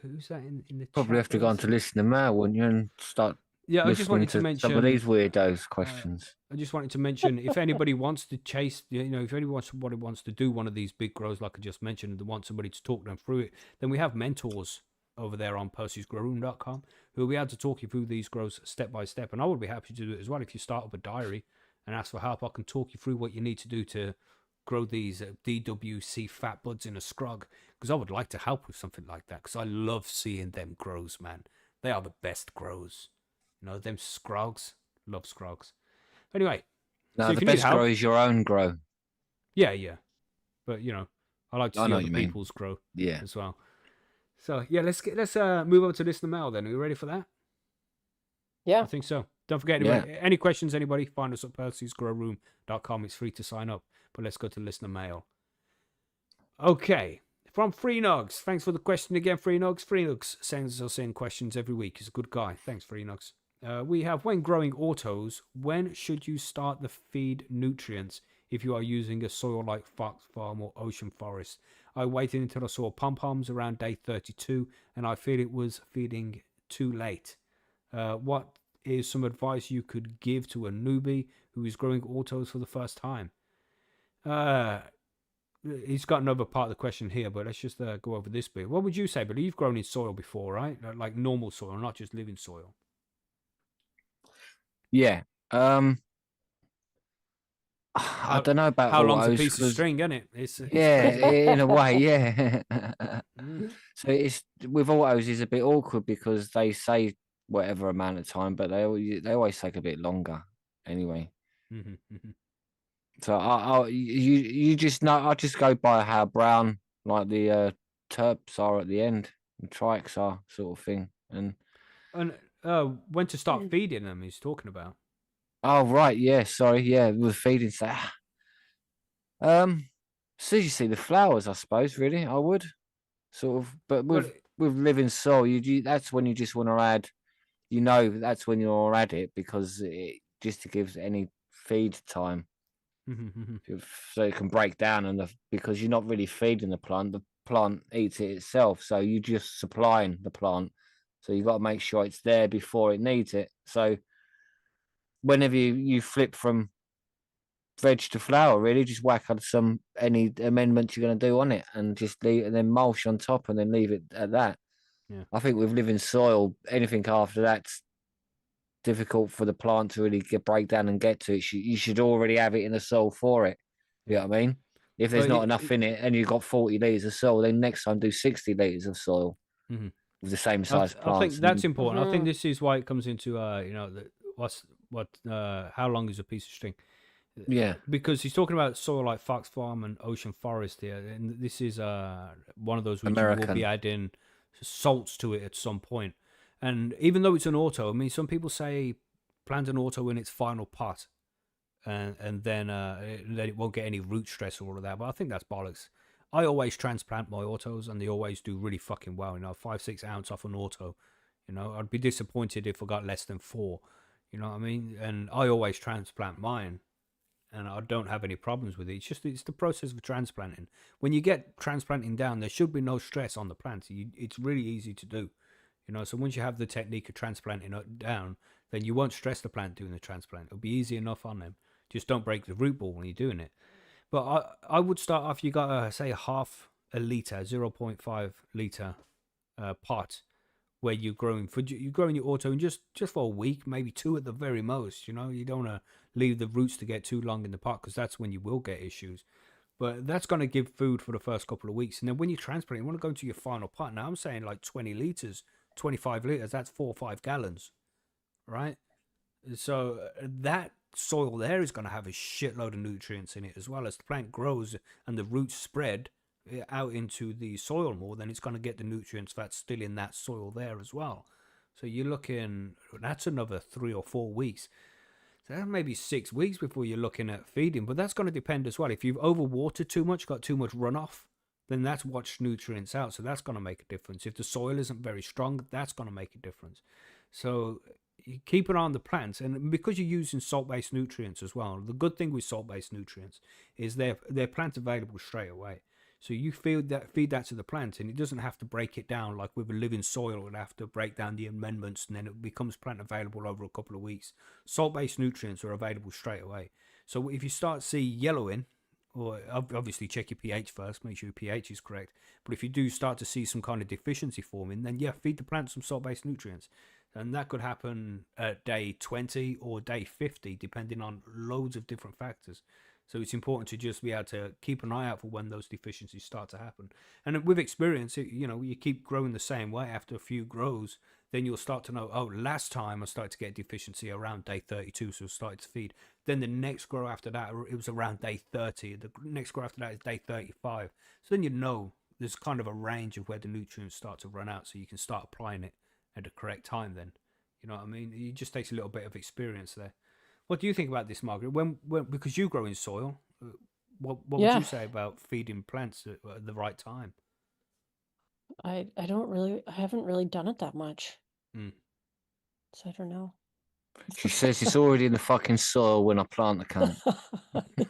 who's that in the Probably chat have to there? go on to listen to mail, wouldn't you, and start Yeah, I just listening wanted to to some of mention. these weirdos' questions. I just wanted to mention if anybody wants to chase, if anybody wants to do one of these big grows like I just mentioned, and they want somebody to talk them through it, then we have mentors over there on percysgrowroom.com who will be able to talk you through these grows step by step. And I would be happy to do it as well. If you start up a diary and ask for help, I can talk you through what you need to do to grow these DWC fat buds in a scrog, because I would like to help with something like that because I love seeing them grows, man. They are the best grows. Them scrogs. Love scrogs. Anyway, so No, if the you need best grow help, is your own grow. yeah. But I like to I see know other what you mean. people's grow Yeah. as well. So yeah, let's move on to listener mail then. Are you ready for that? Yeah. I think so. Don't forget, Yeah. anybody, any questions, anybody, find us at percysgrowroom.com. It's free to sign up. But let's go to listener mail. Okay. From Freenugs. Thanks for the question again, Freenugs. Freenugs sends us in questions every week. He's a good guy. Thanks, Freenugs. We have, when growing autos, when should you start the feed nutrients if you are using a soil like Fox Farm or Ocean Forest? I waited until I saw pom-poms around day 32 and I feel it was feeding too late. What is some advice you could give to a newbie who is growing autos for the first time? He's got another part of the question here, but let's just go over this bit. What would you say, Billy? You've grown in soil before, right? Like normal soil, not just living soil. Yeah. I don't know about How long's a autos piece of because string, isn't it? It's yeah, crazy. in a way, yeah. Mm. So it's with autos is a bit awkward because they say whatever amount of time, but they always take a bit longer anyway. Mm-hmm. So you just know. I just go by how brown like the terps are at the end, and trikes are sort of thing. And When to start feeding them? He's talking about. oh right, yeah, sorry, yeah, with feeding stuff. As soon as you see the flowers, I suppose, really, I would sort of. But Well, with living soil, that's when you just want to add. That's when you're at it because it just gives any feed time. So it can break down because you're not really feeding the plant eats it itself, so you're just supplying the plant, so you got to make sure it's there before it needs it. So whenever you flip from veg to flower, really just whack on any amendments you're going to do on it and just leave, and then mulch on top and then leave it at that. Yeah. I think with living soil, anything after that's difficult for the plant to really break down and get to it. You should already have it in the soil for it. You know what I mean? If there's not enough in it and you've got 40 litres of soil, then next time do 60 litres of soil with the same size I plants. think that's important. I think this is why it comes into how long is a piece of string? Yeah, because he's talking about soil like Fox Farm and Ocean Forest here, and this is one of those which you will be adding salts to it at some point. And even though it's an auto, I mean, some people say plant an auto in its final pot, and then it won't get any root stress or all of that. But I think that's bollocks. I always transplant my autos, and they always do really fucking well. 5-6 ounce off an auto. I'd be disappointed if I got less than 4. You know what I mean? And I always transplant mine, and I don't have any problems with it. It's the process of transplanting. When you get transplanting down, there should be no stress on the plant. It's really easy to do. So once you have the technique of transplanting it down, then you won't stress the plant doing the transplant. It'll be easy enough on them. Just don't break the root ball when you're doing it. But I would start off, you got say half a litre, 0.5 litre pot where you're growing your auto in just for a week, maybe 2 at the very most. You don't want to leave the roots to get too long in the pot because that's when you will get issues. But that's going to give food for the first couple of weeks. And then when you transplant, you want to go into your final pot. Now I'm saying like 20 litres, 25 litres, that's 4 or 5 gallons, right? So that soil there is going to have a shitload of nutrients in it as well. As the plant grows and the roots spread out into the soil more, then it's going to get the nutrients that's still in that soil there as well. So you're looking, that's another 3 or 4 weeks. So that may be 6 weeks before you're looking at feeding, but that's going to depend as well. If you've overwatered too much, got too much runoff, then that's washed nutrients out. So that's going to make a difference. If the soil isn't very strong, that's going to make a difference. So you keep an eye on the plants, and because you're using salt-based nutrients as well, the good thing with salt-based nutrients is they're plant available straight away. So you feed that to the plant, and it doesn't have to break it down like with a living soil. It would have to break down the amendments, and then it becomes plant available over a couple of weeks. Salt-based nutrients are available straight away. So if you start to see yellowing, or obviously check your pH first, make sure your pH is correct. But if you do start to see some kind of deficiency forming, then yeah, feed the plant some salt-based nutrients. And that could happen at day 20 or day 50, depending on loads of different factors. So it's important to just be able to keep an eye out for when those deficiencies start to happen. And with experience, you keep growing the same way. After a few grows, then you'll start to know, oh, last time I started to get deficiency around day 32, so I started to feed. Then the next grow after that, it was around day 30. The next grow after that is day 35. So then you know there's kind of a range of where the nutrients start to run out, so you can start applying it at the correct time then. You know what I mean? It just takes a little bit of experience there. What do you think about this, Margaret? When because you grow in soil, what would Yeah. you say about feeding plants at the right time? I haven't really done it that much. Mm. So I don't know. She says it's already in the fucking soil when I plant the cunt.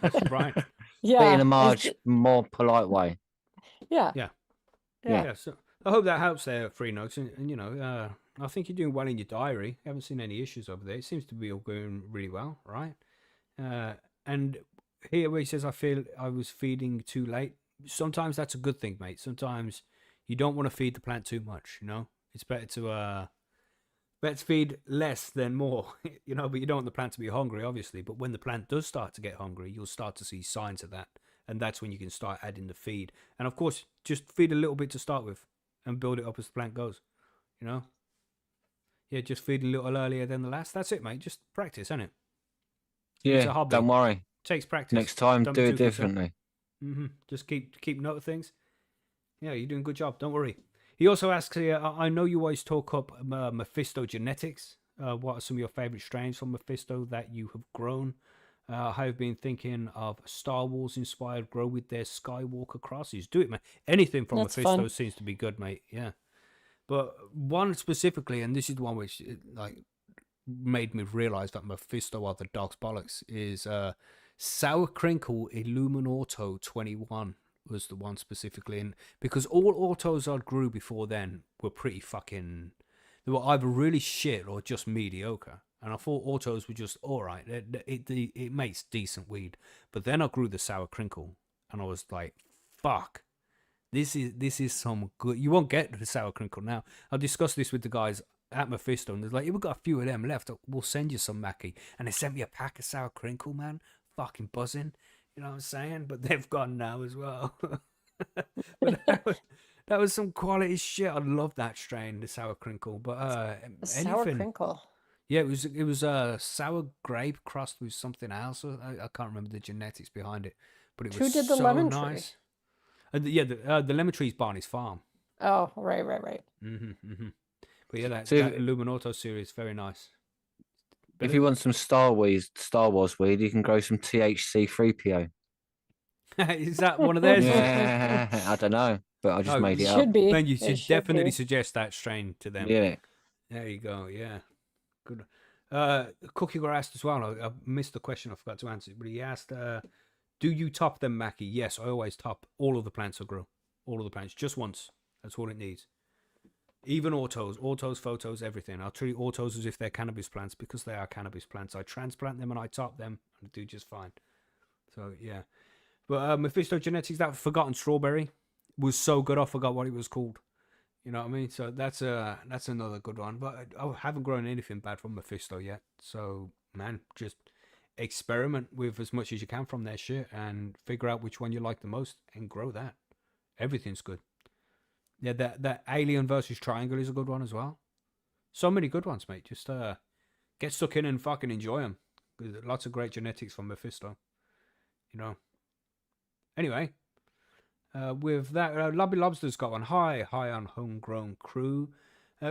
That's right. But Yeah. in a is much more polite way. Yeah. Yeah. Yeah. Yeah. So I hope that helps there, Free Notes. And I think you're doing well in your diary. I haven't seen any issues over there. It seems to be all going really well, right? And here where he says, I feel I was feeding too late. Sometimes that's a good thing, mate. Sometimes you don't want to feed the plant too much, It's better to feed less than more, but you don't want the plant to be hungry, obviously. But when the plant does start to get hungry, you'll start to see signs of that. And that's when you can start adding the feed. And of course, just feed a little bit to start with and build it up as the plant goes, Yeah, just feed a little earlier than the last. That's it, mate. Just practice, isn't it? It's a Yeah, hobby. don't worry. Takes practice. Next time, Don't do be it too concerned. differently. Just keep note of things. Yeah, you're doing a good job. Don't worry. He also asks here, I know you always talk up Mephisto genetics. What are some of your favorite strains from Mephisto that you have grown? I've been thinking of Star Wars inspired grow with their Skywalker crosses. Do it, man. Anything from That's Mephisto fun. seems to be good, mate. Yeah. But one specifically, and this is the one which made me realize that Mephisto are the dog's bollocks, is Sour Crinkle Illuminauto 21 was the one specifically. And because all autos I grew before then were pretty fucking, they were either really shit or just mediocre. And I thought autos were just all right. It makes decent weed. But then I grew the Sour Crinkle, and I was like, fuck. This is some good. You won't get the Sour Crinkle now. I discussed this with the guys at Mephisto, and they're like, yeah, we've got a few of them left. We'll send you some, Macky. And they sent me a pack of Sour Crinkle, man. Fucking buzzing. You know what I'm saying? But they've gone now as well. But that was some quality shit. I love that strain, the Sour Crinkle. But Sour anything. crinkle. Yeah, it was sour grape crossed with something else. I can't remember the genetics behind it, but it was Who did the so lemon tree? nice. The lemon tree's Barney's farm. Oh, right. But yeah, that So if- Illuminauto series, very nice. If you want some Star Wars weed, you can grow some THC 3PO. Is that one of theirs? Yeah, I don't know, but I just Oh, made it Should up. be. Then you It should should definitely be. suggest that strain to them. Yeah. There you go. Yeah, good. Cookie got asked as well. I missed the question. I forgot to answer it, but he asked, "Do you top them, Macky?" Yes, I always top all of the plants I grow. All of the plants, just once. That's all it needs. Even autos, photos, everything. I'll treat autos as if they're cannabis plants because they are cannabis plants. I transplant them and I top them and do just fine. So yeah, but Mephisto Genetics, that Forgotten Strawberry was so good. I forgot what it was called. You know what I mean? So that's another good one. But I haven't grown anything bad from Mephisto yet. So man, just experiment with as much as you can from their shit and figure out which one you like the most and grow that. Everything's good. Yeah, that Alien versus Triangle is a good one as well. So many good ones, mate. Just get stuck in and fucking enjoy them. Lots of great genetics from Mephisto. Anyway, with that, Lobby Lobster's got one. Hi on Homegrown Crew.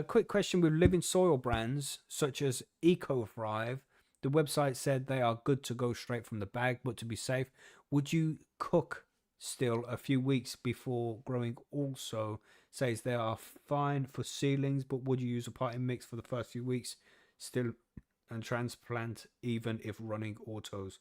Quick question with living soil brands such as Eco Thrive. The website said they are good to go straight from the bag, but to be safe, would you cook still a few weeks before growing. Also says they are fine for seedlings, but would you use a potting mix for the first few weeks still and transplant even if running autos?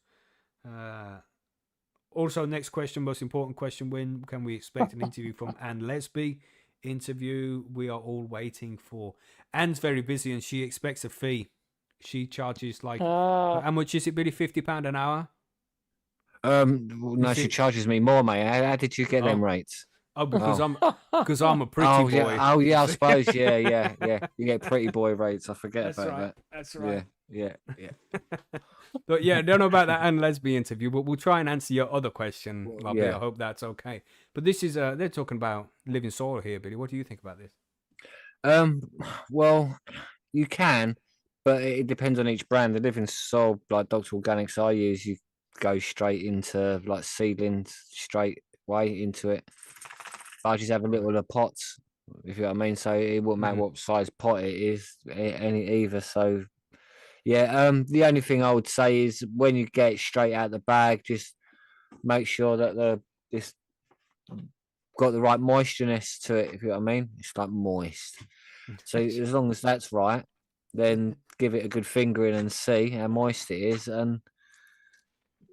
Also, next question, most important question: when can we expect an interview from Anne Lesby? Interview we are all waiting for. Anne's very busy and she expects a fee. She charges like how much is it, Billy? £50 an hour? No, Is she it? charges me more, mate. How did you get them Oh, rates? oh, because Oh. I'm a pretty Oh boy. yeah, oh yeah, I See? suppose, yeah. You get pretty boy rates. I forget That's about right. that. That's Yeah, right. yeah. But yeah, don't know about that Anne Lesby interview, but we'll try and answer your other question, Well, Robbie. yeah. I hope that's okay. But this is they're talking about living soil here, Billy. What do you think about this? Well, you can, but it depends on each brand. The living soil, like Dr. Organics I use, you go straight into like seedlings straight way into it. I just have a little of the pots, if you know what I mean. So it wouldn't matter what size pot it is, any either. So yeah, the only thing I would say is when you get it straight out the bag, just make sure that it's got the right moistureness to it, if you know what I mean. It's like moist. So as long as that's right, then give it a good fingering and see how moist it is, and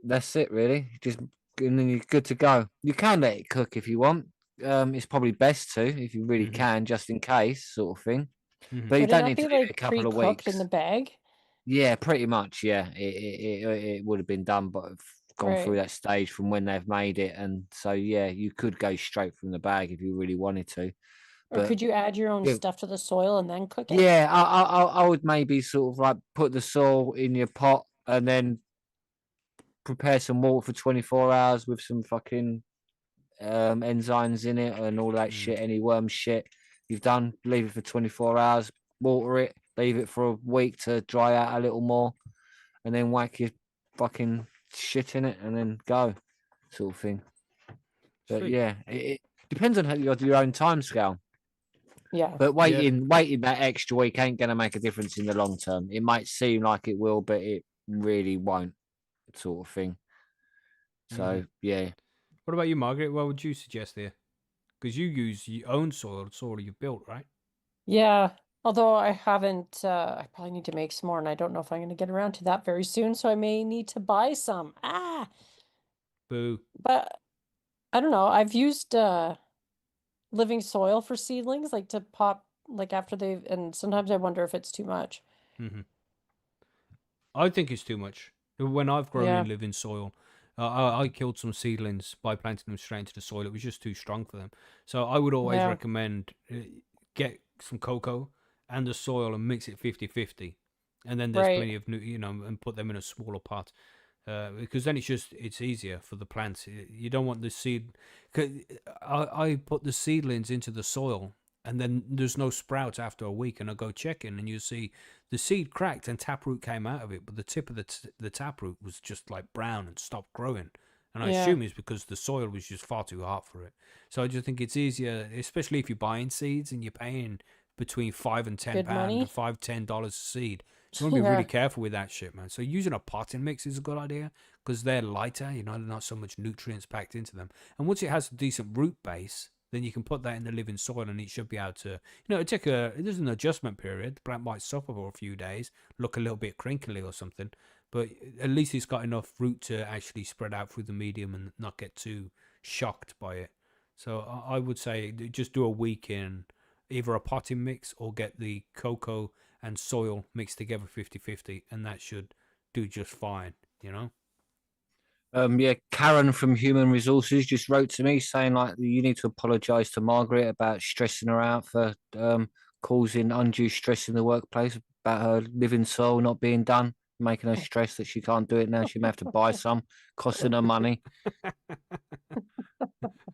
that's it really. Just and then you're good to go. You can let it cook if you want. It's probably best to if you really can, just in case, sort of thing. But you Would it don't not need be to leave it a like couple of pre-cooked in weeks. the bag? Yeah, pretty much. Yeah, it would have been done, but gone through Right. that stage from when they've made it, and so yeah, you could go straight from the bag if you really wanted to. Or But could you add your own yeah, stuff to the soil and then cook it? yeah, I would maybe sort of like put the soil in your pot and then prepare some water for 24 hours with some fucking enzymes in it and all that shit, any worm shit you've done. Leave it for 24 hours, water it, leave it for a week to dry out a little more, and then whack your fucking shit in it and then go, sort of thing. But Sweet. yeah, it depends on how your own time scale. Yeah. But waiting that extra week ain't gonna make a difference in the long term. It might seem like it will, but it really won't, sort of thing. So yeah. What about you, Margaret? What would you suggest here? Because you use your own soil you've built, right? Yeah. Although I haven't, I probably need to make some more, and I don't know if I'm going to get around to that very soon, so I may need to buy some. Boo. But I don't know. I've used living soil for seedlings, like to pop, like after they've, and sometimes I wonder if it's too much. I think it's too much. When I've grown Yeah. in living soil, I killed some seedlings by planting them straight into the soil. It was just too strong for them. So I would always Yeah. recommend get some cocoa and the soil and mix it 50-50. And then there's Right. plenty of, and put them in a smaller pot. Because then it's easier for the plants. You don't want the seed. 'Cause I put the seedlings into the soil, and then there's no sprouts after a week, and I go check in, and you see the seed cracked and taproot came out of it, but the tip of the taproot was just like brown and stopped growing. And I Yeah. assume it's because the soil was just far too hot for it. So I just think it's easier, especially if you're buying seeds and you're paying between £5 and £10, Good money. $5-10 a seed. You want to be Yeah. really careful with that shit, man. So using a potting mix is a good idea because they're lighter, not so much nutrients packed into them. And once it has a decent root base, then you can put that in the living soil and it should be able to, there's an adjustment period. The plant might suffer for a few days, look a little bit crinkly or something, but at least it's got enough root to actually spread out through the medium and not get too shocked by it. So I would say just do a week in either a potting mix or get the cocoa and soil mixed together 50-50, and that should do just fine, Yeah, Karen from Human Resources just wrote to me saying like you need to apologise to Margaret about stressing her out for causing undue stress in the workplace about her living soul not being done, making her stress that she can't do it now. She may have to buy some, costing her money.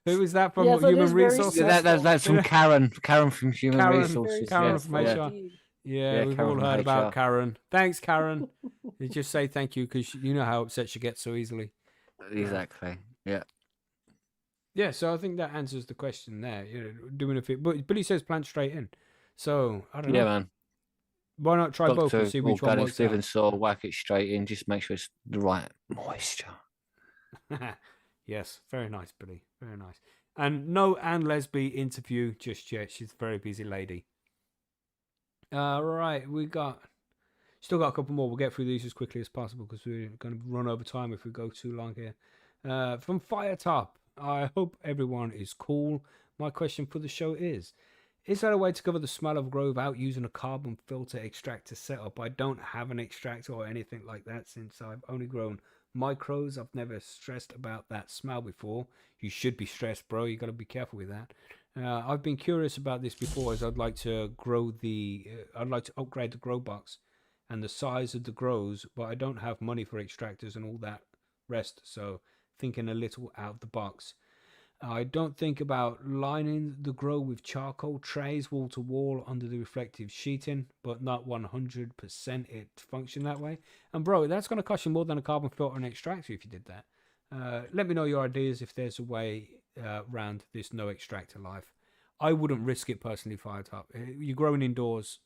Who is that from? Yes, that Human is very Resources? That's from Karen. Karen from Human Karen, Resources. Karen Yeah, from yeah. HR. Yeah, we've Karen all from heard about HR. Karen. Thanks, Karen. You just say thank you because you know how upset she gets so easily. Exactly. Yeah. Yeah, so I think that answers the question there. Doing a fit, but Billy says plant straight in. So I don't know. Yeah, man. Why not try both and Dr. see which one Organics works living soil, whack it straight in. Just make sure it's the right moisture. out? Yes, very nice, Billy. Very nice. And no Anne Lesby interview just yet. She's a very busy lady. Right, we got still got a couple more. We'll get through these as quickly as possible because we're going to run over time if we go too long here. From Firetop, I hope everyone is cool. My question for the show is there a way to cover the smell of grow without using a carbon filter extractor setup? I don't have an extractor or anything like that since I've only grown micros. I've never stressed about that smell before. You should be stressed, bro. You got to be careful with that. I've been curious about this before, as I'd like to I'd like to upgrade the grow box and the size of the grows, but I don't have money for extractors and all that rest. So thinking a little out of the box. I don't think about lining the grow with charcoal trays wall to wall under the reflective sheeting, but not 100% it function that way. And bro, that's going to cost you more than a carbon filter and extractor if you did that. Let me know your ideas if there's a way around this no extractor life. I wouldn't risk it personally, Firetop. You're growing indoors.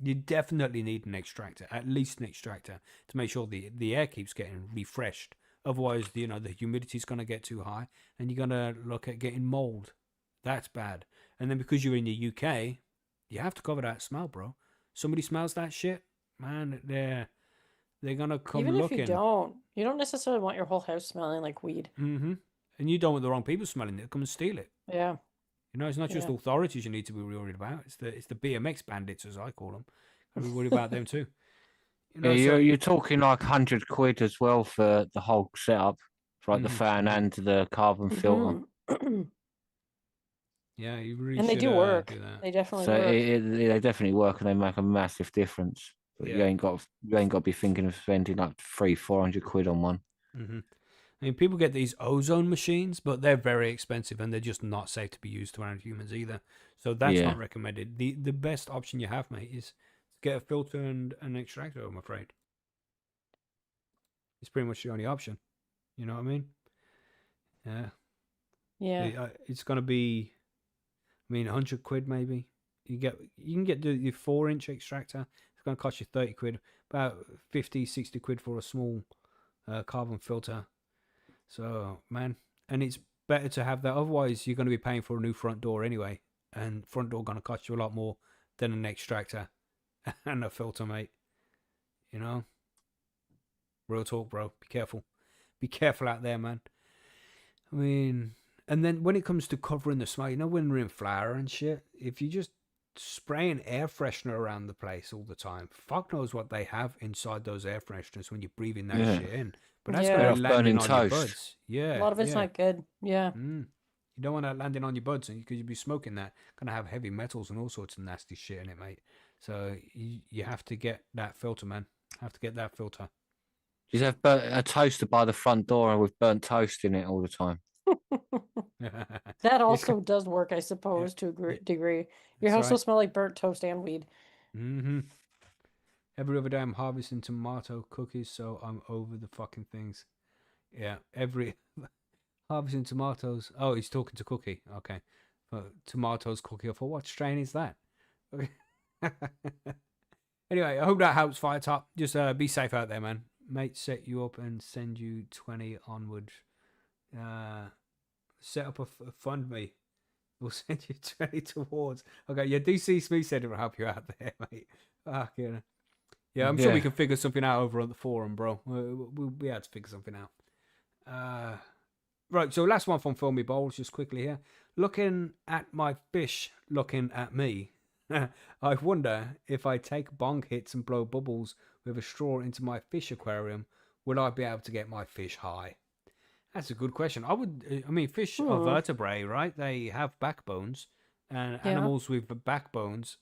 You definitely need an extractor, at least an extractor, to make sure the air keeps getting refreshed. Otherwise, the humidity is going to get too high, and you're going to look at getting mold. That's bad. And then because you're in the UK, you have to cover that smell, bro. Somebody smells that shit, man, they're going to come Even looking. if you don't necessarily want your whole house smelling like weed. Mm-hmm. And you don't want the wrong people smelling it. Come and steal it. Yeah. It's not just authorities you need to be worried about. It's the BMX bandits, as I call them. I'll be worried about them too. You're talking like £100 as well for the whole setup, for like the fan and the carbon filter. Yeah, you really and they should, do work. do that. They definitely So work. they definitely work, and they make a massive difference. But Yeah. you ain't got to be thinking of spending like £300-400 on one. Mm-hmm. I mean, people get these ozone machines, but they're very expensive and they're just not safe to be used around humans either. So that's not recommended. The best option you have, mate, is to get a filter and an extractor, I'm afraid. It's pretty much the only option. You know what I mean? Yeah. Yeah. It's going to be, £100 maybe. You can get the 4-inch extractor. It's going to cost you £30. About 50-60 quid for a small carbon filter. So, man, and it's better to have that. Otherwise, you're going to be paying for a new front door anyway. And front door going to cost you a lot more than an extractor and a filter, mate. Real talk, bro. Be careful. Be careful out there, man. I mean, and then when it comes to covering the smell, when we're in flower and shit, if you just spray an air freshener around the place all the time, fuck knows what they have inside those air fresheners when you're breathing that shit in. But that's going to be landing on your buds. Yeah. A lot of it's not good. Yeah. You don't want that landing on your buds because you'd be smoking that. Going to have heavy metals and all sorts of nasty shit in it, mate. So you have to get that filter, man. Have to get that filter. You have a toaster by the front door with burnt toast in it all the time. That also does work, I suppose, to a degree. Your house will smell like burnt toast and weed. Mm-hmm. Every other day I'm harvesting tomato cookies, so I'm over the fucking things. Yeah, harvesting tomatoes. Oh, he's talking to Cookie. Okay. Tomatoes cookie. For what strain is that? Okay. Anyway, I hope that helps, Firetop. Just be safe out there, man. Mate, set you up and send you 20 onward. Set up a fund me. We'll send you 20 towards. Okay, yeah, DC Smith said it will help you out there, mate. Yeah, I'm sure we can figure something out over on the forum, bro. We'll be able to figure something out. Right, so last one from Filmy Bowls, just quickly here. Looking at my fish looking at me. I wonder if I take bong hits and blow bubbles with a straw into my fish aquarium, will I be able to get my fish high? That's a good question. Fish are vertebrae, right? They have backbones, and animals with backbones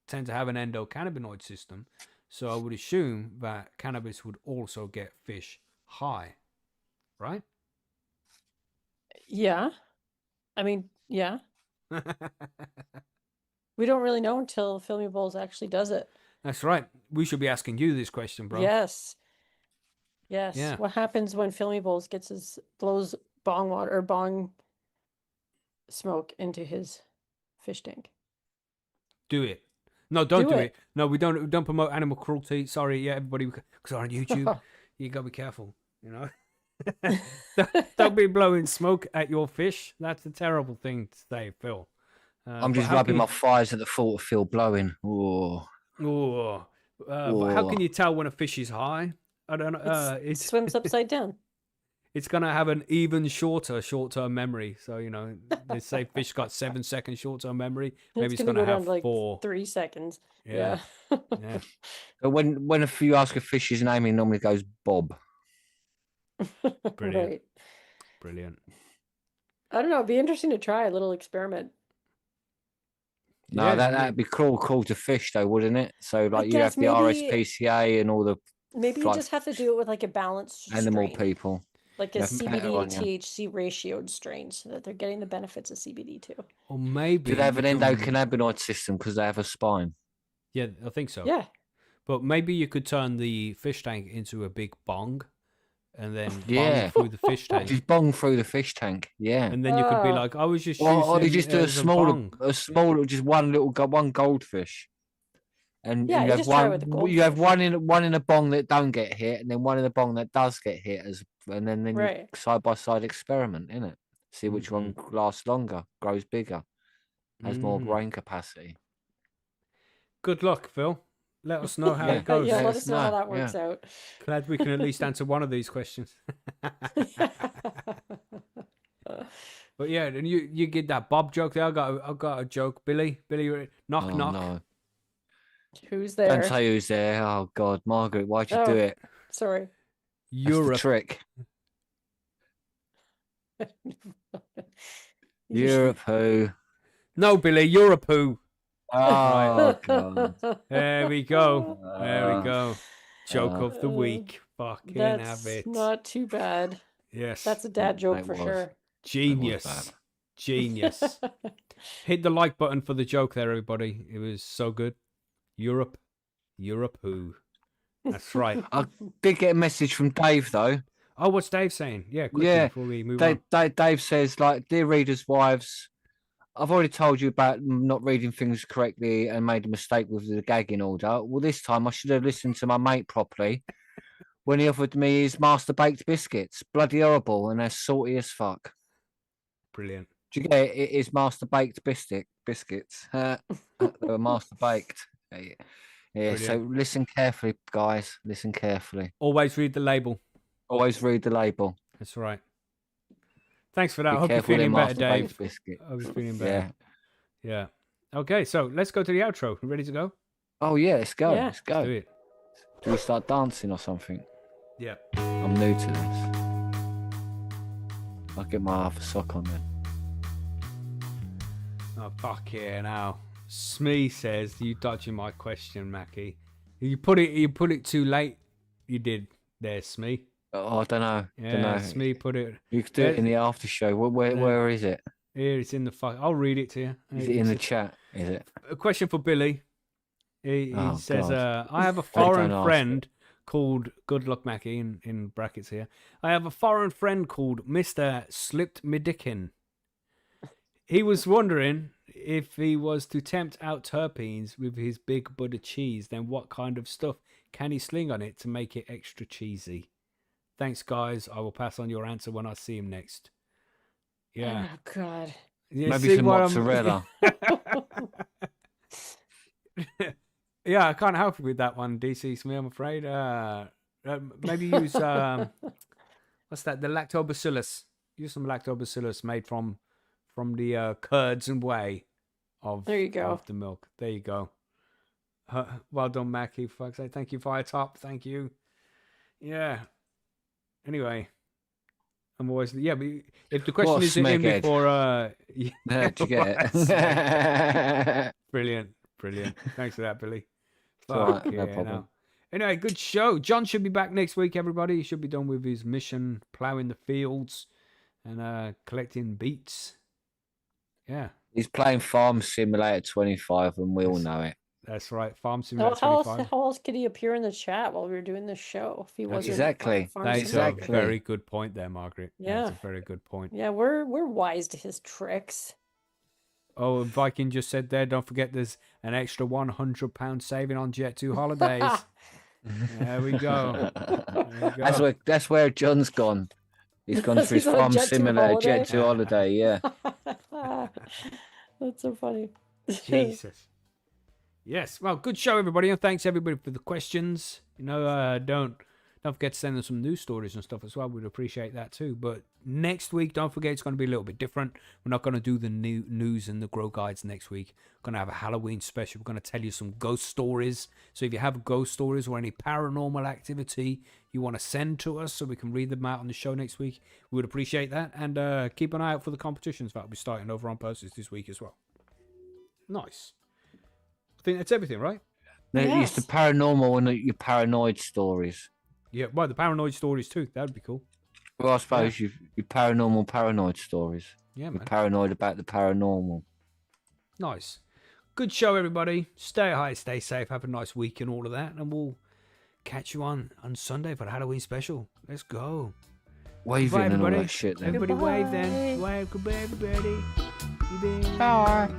tend to have an endocannabinoid system. So I would assume that cannabis would also get fish high, right? Yeah. Yeah. We don't really know until Filmy Bowls actually does it. That's right. We should be asking you this question, bro. Yes. Yeah. What happens when Filmy Bowls blows bong water or bong smoke into his fish tank? Do it. No, don't do it. No, we don't promote animal cruelty. Sorry, everybody, because on YouTube, you gotta be careful. Don't be blowing smoke at your fish. That's a terrible thing to say, Phil. I'm but just how rubbing can my you- thighs at the thought of Phil blowing. Oh, Ooh. But how can oh. you tell when a fish is high? I don't know. It swims upside down. It's gonna have an even short-term memory. So they say fish got 7 seconds short-term memory. Maybe it's gonna gonna go down have to like 4. 3 seconds. Yeah. Yeah. Yeah. But when you ask a fish's name, he normally goes Bob. Brilliant. Right. Brilliant. I don't know. It'd be interesting to try a little experiment. No, Yeah, that'd be cruel to fish, though, wouldn't it? So, like, you have guess the maybe- RSPCA and all the Maybe you like, just have to do it with like a balanced animal strain, people. like a Yeah, better CBD on you. THC ratioed strain, so that they're getting the benefits of CBD too. Or maybe Do they have an you can- endocannabinoid system because they have a spine? Yeah, I think so. Yeah. But maybe you could turn the fish tank into a big bong, and then Yeah. bong through the fish tank, Just bong through the fish tank. Yeah. and then you could be Oh. like, "I was just Or they using just it do as a bong." a small, just one goldfish, and Yeah, you you have just try one. with the You have goldfish. one in a bong that don't get hit, and then one in a bong that does get hit, and then you Right. side by side experiment in it. See which one lasts longer, grows bigger, has more Mhm. brain capacity. Good luck, Phil. Let us know how Yeah. it goes. Yeah, Let let us us know how know, that works yeah. out. Glad we can at least answer one of these questions. But yeah, and you get that Bob joke there. I got a joke, Billy. Billy, knock Oh knock. no! Who's Don't there? say who's there. Oh God, Margaret, why'd you do Oh. it? Sorry. That's Europe. the trick. You should- Europe, who? No, Billy, you're a poo. Oh God! There we go. There we Uh, go. Joke of the week. Fucking have That's it. not too bad. Yes. That's a dad joke It for was. sure. Genius. bad. Genius. Hit the like button for the joke there, everybody. It was so good. Europe. Europe who? That's right. I did get a message from Dave though. Oh, what's Dave saying? Yeah, quickly Yeah, before we move on. Dave says, like, dear readers' wives, I've already told you about not reading things correctly and made a mistake with the gagging order. Well, this time I should have listened to my mate properly when he offered me his master baked biscuits. Bloody horrible, and they're salty as fuck. Brilliant. Do you get it? It is master baked biscuits. They were master baked. Yeah, so Brilliant. listen carefully, guys. Listen carefully. Always read the label. Always read the label. That's right. Thanks for that. Be I hope you're careful with feeling them better, master baked Dave. biscuits. I hope you're feeling Yeah. better. Yeah. Okay, so let's go to the outro. Ready to go? Oh yeah, let's go. Yeah. Let's go. Let's do it. Do we start dancing or something? Yeah. I'm new to this. I'll get my other sock on then. Oh, fuck yeah, now. Smee says, you dodging my question, Macky. You put it too late. You did there, Smee. Oh, I don't know. Yeah, Smee put it. You could do it in the after show. Where is it? Here, it's in the fuck. I'll read it to you. Is it in the chat? Is it? A question for Billy. He Oh, says, God. I have a Don't foreign ask friend called, good luck, Macky, in brackets here. I have a foreign friend called Mr. Slipped Me Dickin. He was wondering if he was to tempt out terpenes with his big Buddha cheese, then what kind of stuff can he sling on it to make it extra cheesy? Thanks, guys. I will pass on your answer when I see him next. Yeah. Oh God. Yeah, Maybe see some what mozzarella. Yeah, I can't help you with that one, DC Smith, I'm afraid. Maybe use what's that? The lactobacillus. Use some lactobacillus made from the curds and whey of There you go. of the milk. There you go. Well done, Macky. Fuck's sake. Thank you, Firetop. Thank you. Yeah. Anyway, I'm always But if the question What a isn't in smeghead. before, Did you get what a smeghead. it? Brilliant. Thanks for that, Billy. all right, Fuck no yeah, problem. no. Anyway, good show. John should be back next week, everybody. He should be done with his mission, ploughing the fields and collecting beets. Yeah, He's playing Farm Simulator 25, and we all know it. that's right. Farm How, Simulator how else? 25. How else could he appear in the chat while we were doing this show if he That's wasn't? exactly. Farm That is Simulator? Exactly. a very good point there, Margaret. Yeah. That's a very good point. Yeah, we're wise to his tricks. Oh, Viking just said there, don't forget there's an extra £100 saving on Jet 2 holidays. There we go. There we go. That's where John's gone. He's gone for his He's on a farm Jet 2 simulator, holiday. Jet 2 holiday, yeah. That's so funny. Jesus. Yes. Well, good show, everybody, and thanks everybody for the questions. Don't forget to send us some news stories and stuff as well. We'd appreciate that too. But next week, don't forget, it's going to be a little bit different. We're not going to do the new news and the grow guides next week. We're going to have a Halloween special. We're going to tell you some ghost stories. So if you have ghost stories or any paranormal activity you want to send to us so we can read them out on the show next week, we would appreciate that. And keep an eye out for the competitions that will be starting over on Posters this week as well. Nice. I think that's everything, right? No, Yes. it's the paranormal and your paranoid stories. Yeah, well, the paranoid stories too. That would be cool. Well, I suppose your paranormal paranoid stories. Yeah, You're man. paranoid about the paranormal. Nice. Good show, everybody. Stay high, stay safe, have a nice week and all of that. And we'll catch you on Sunday for the Halloween special. Let's go. Waving Goodbye, and all everybody. that shit then. Everybody wave Goodbye. then. Wave. Goodbye, everybody. Bye.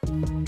Bye.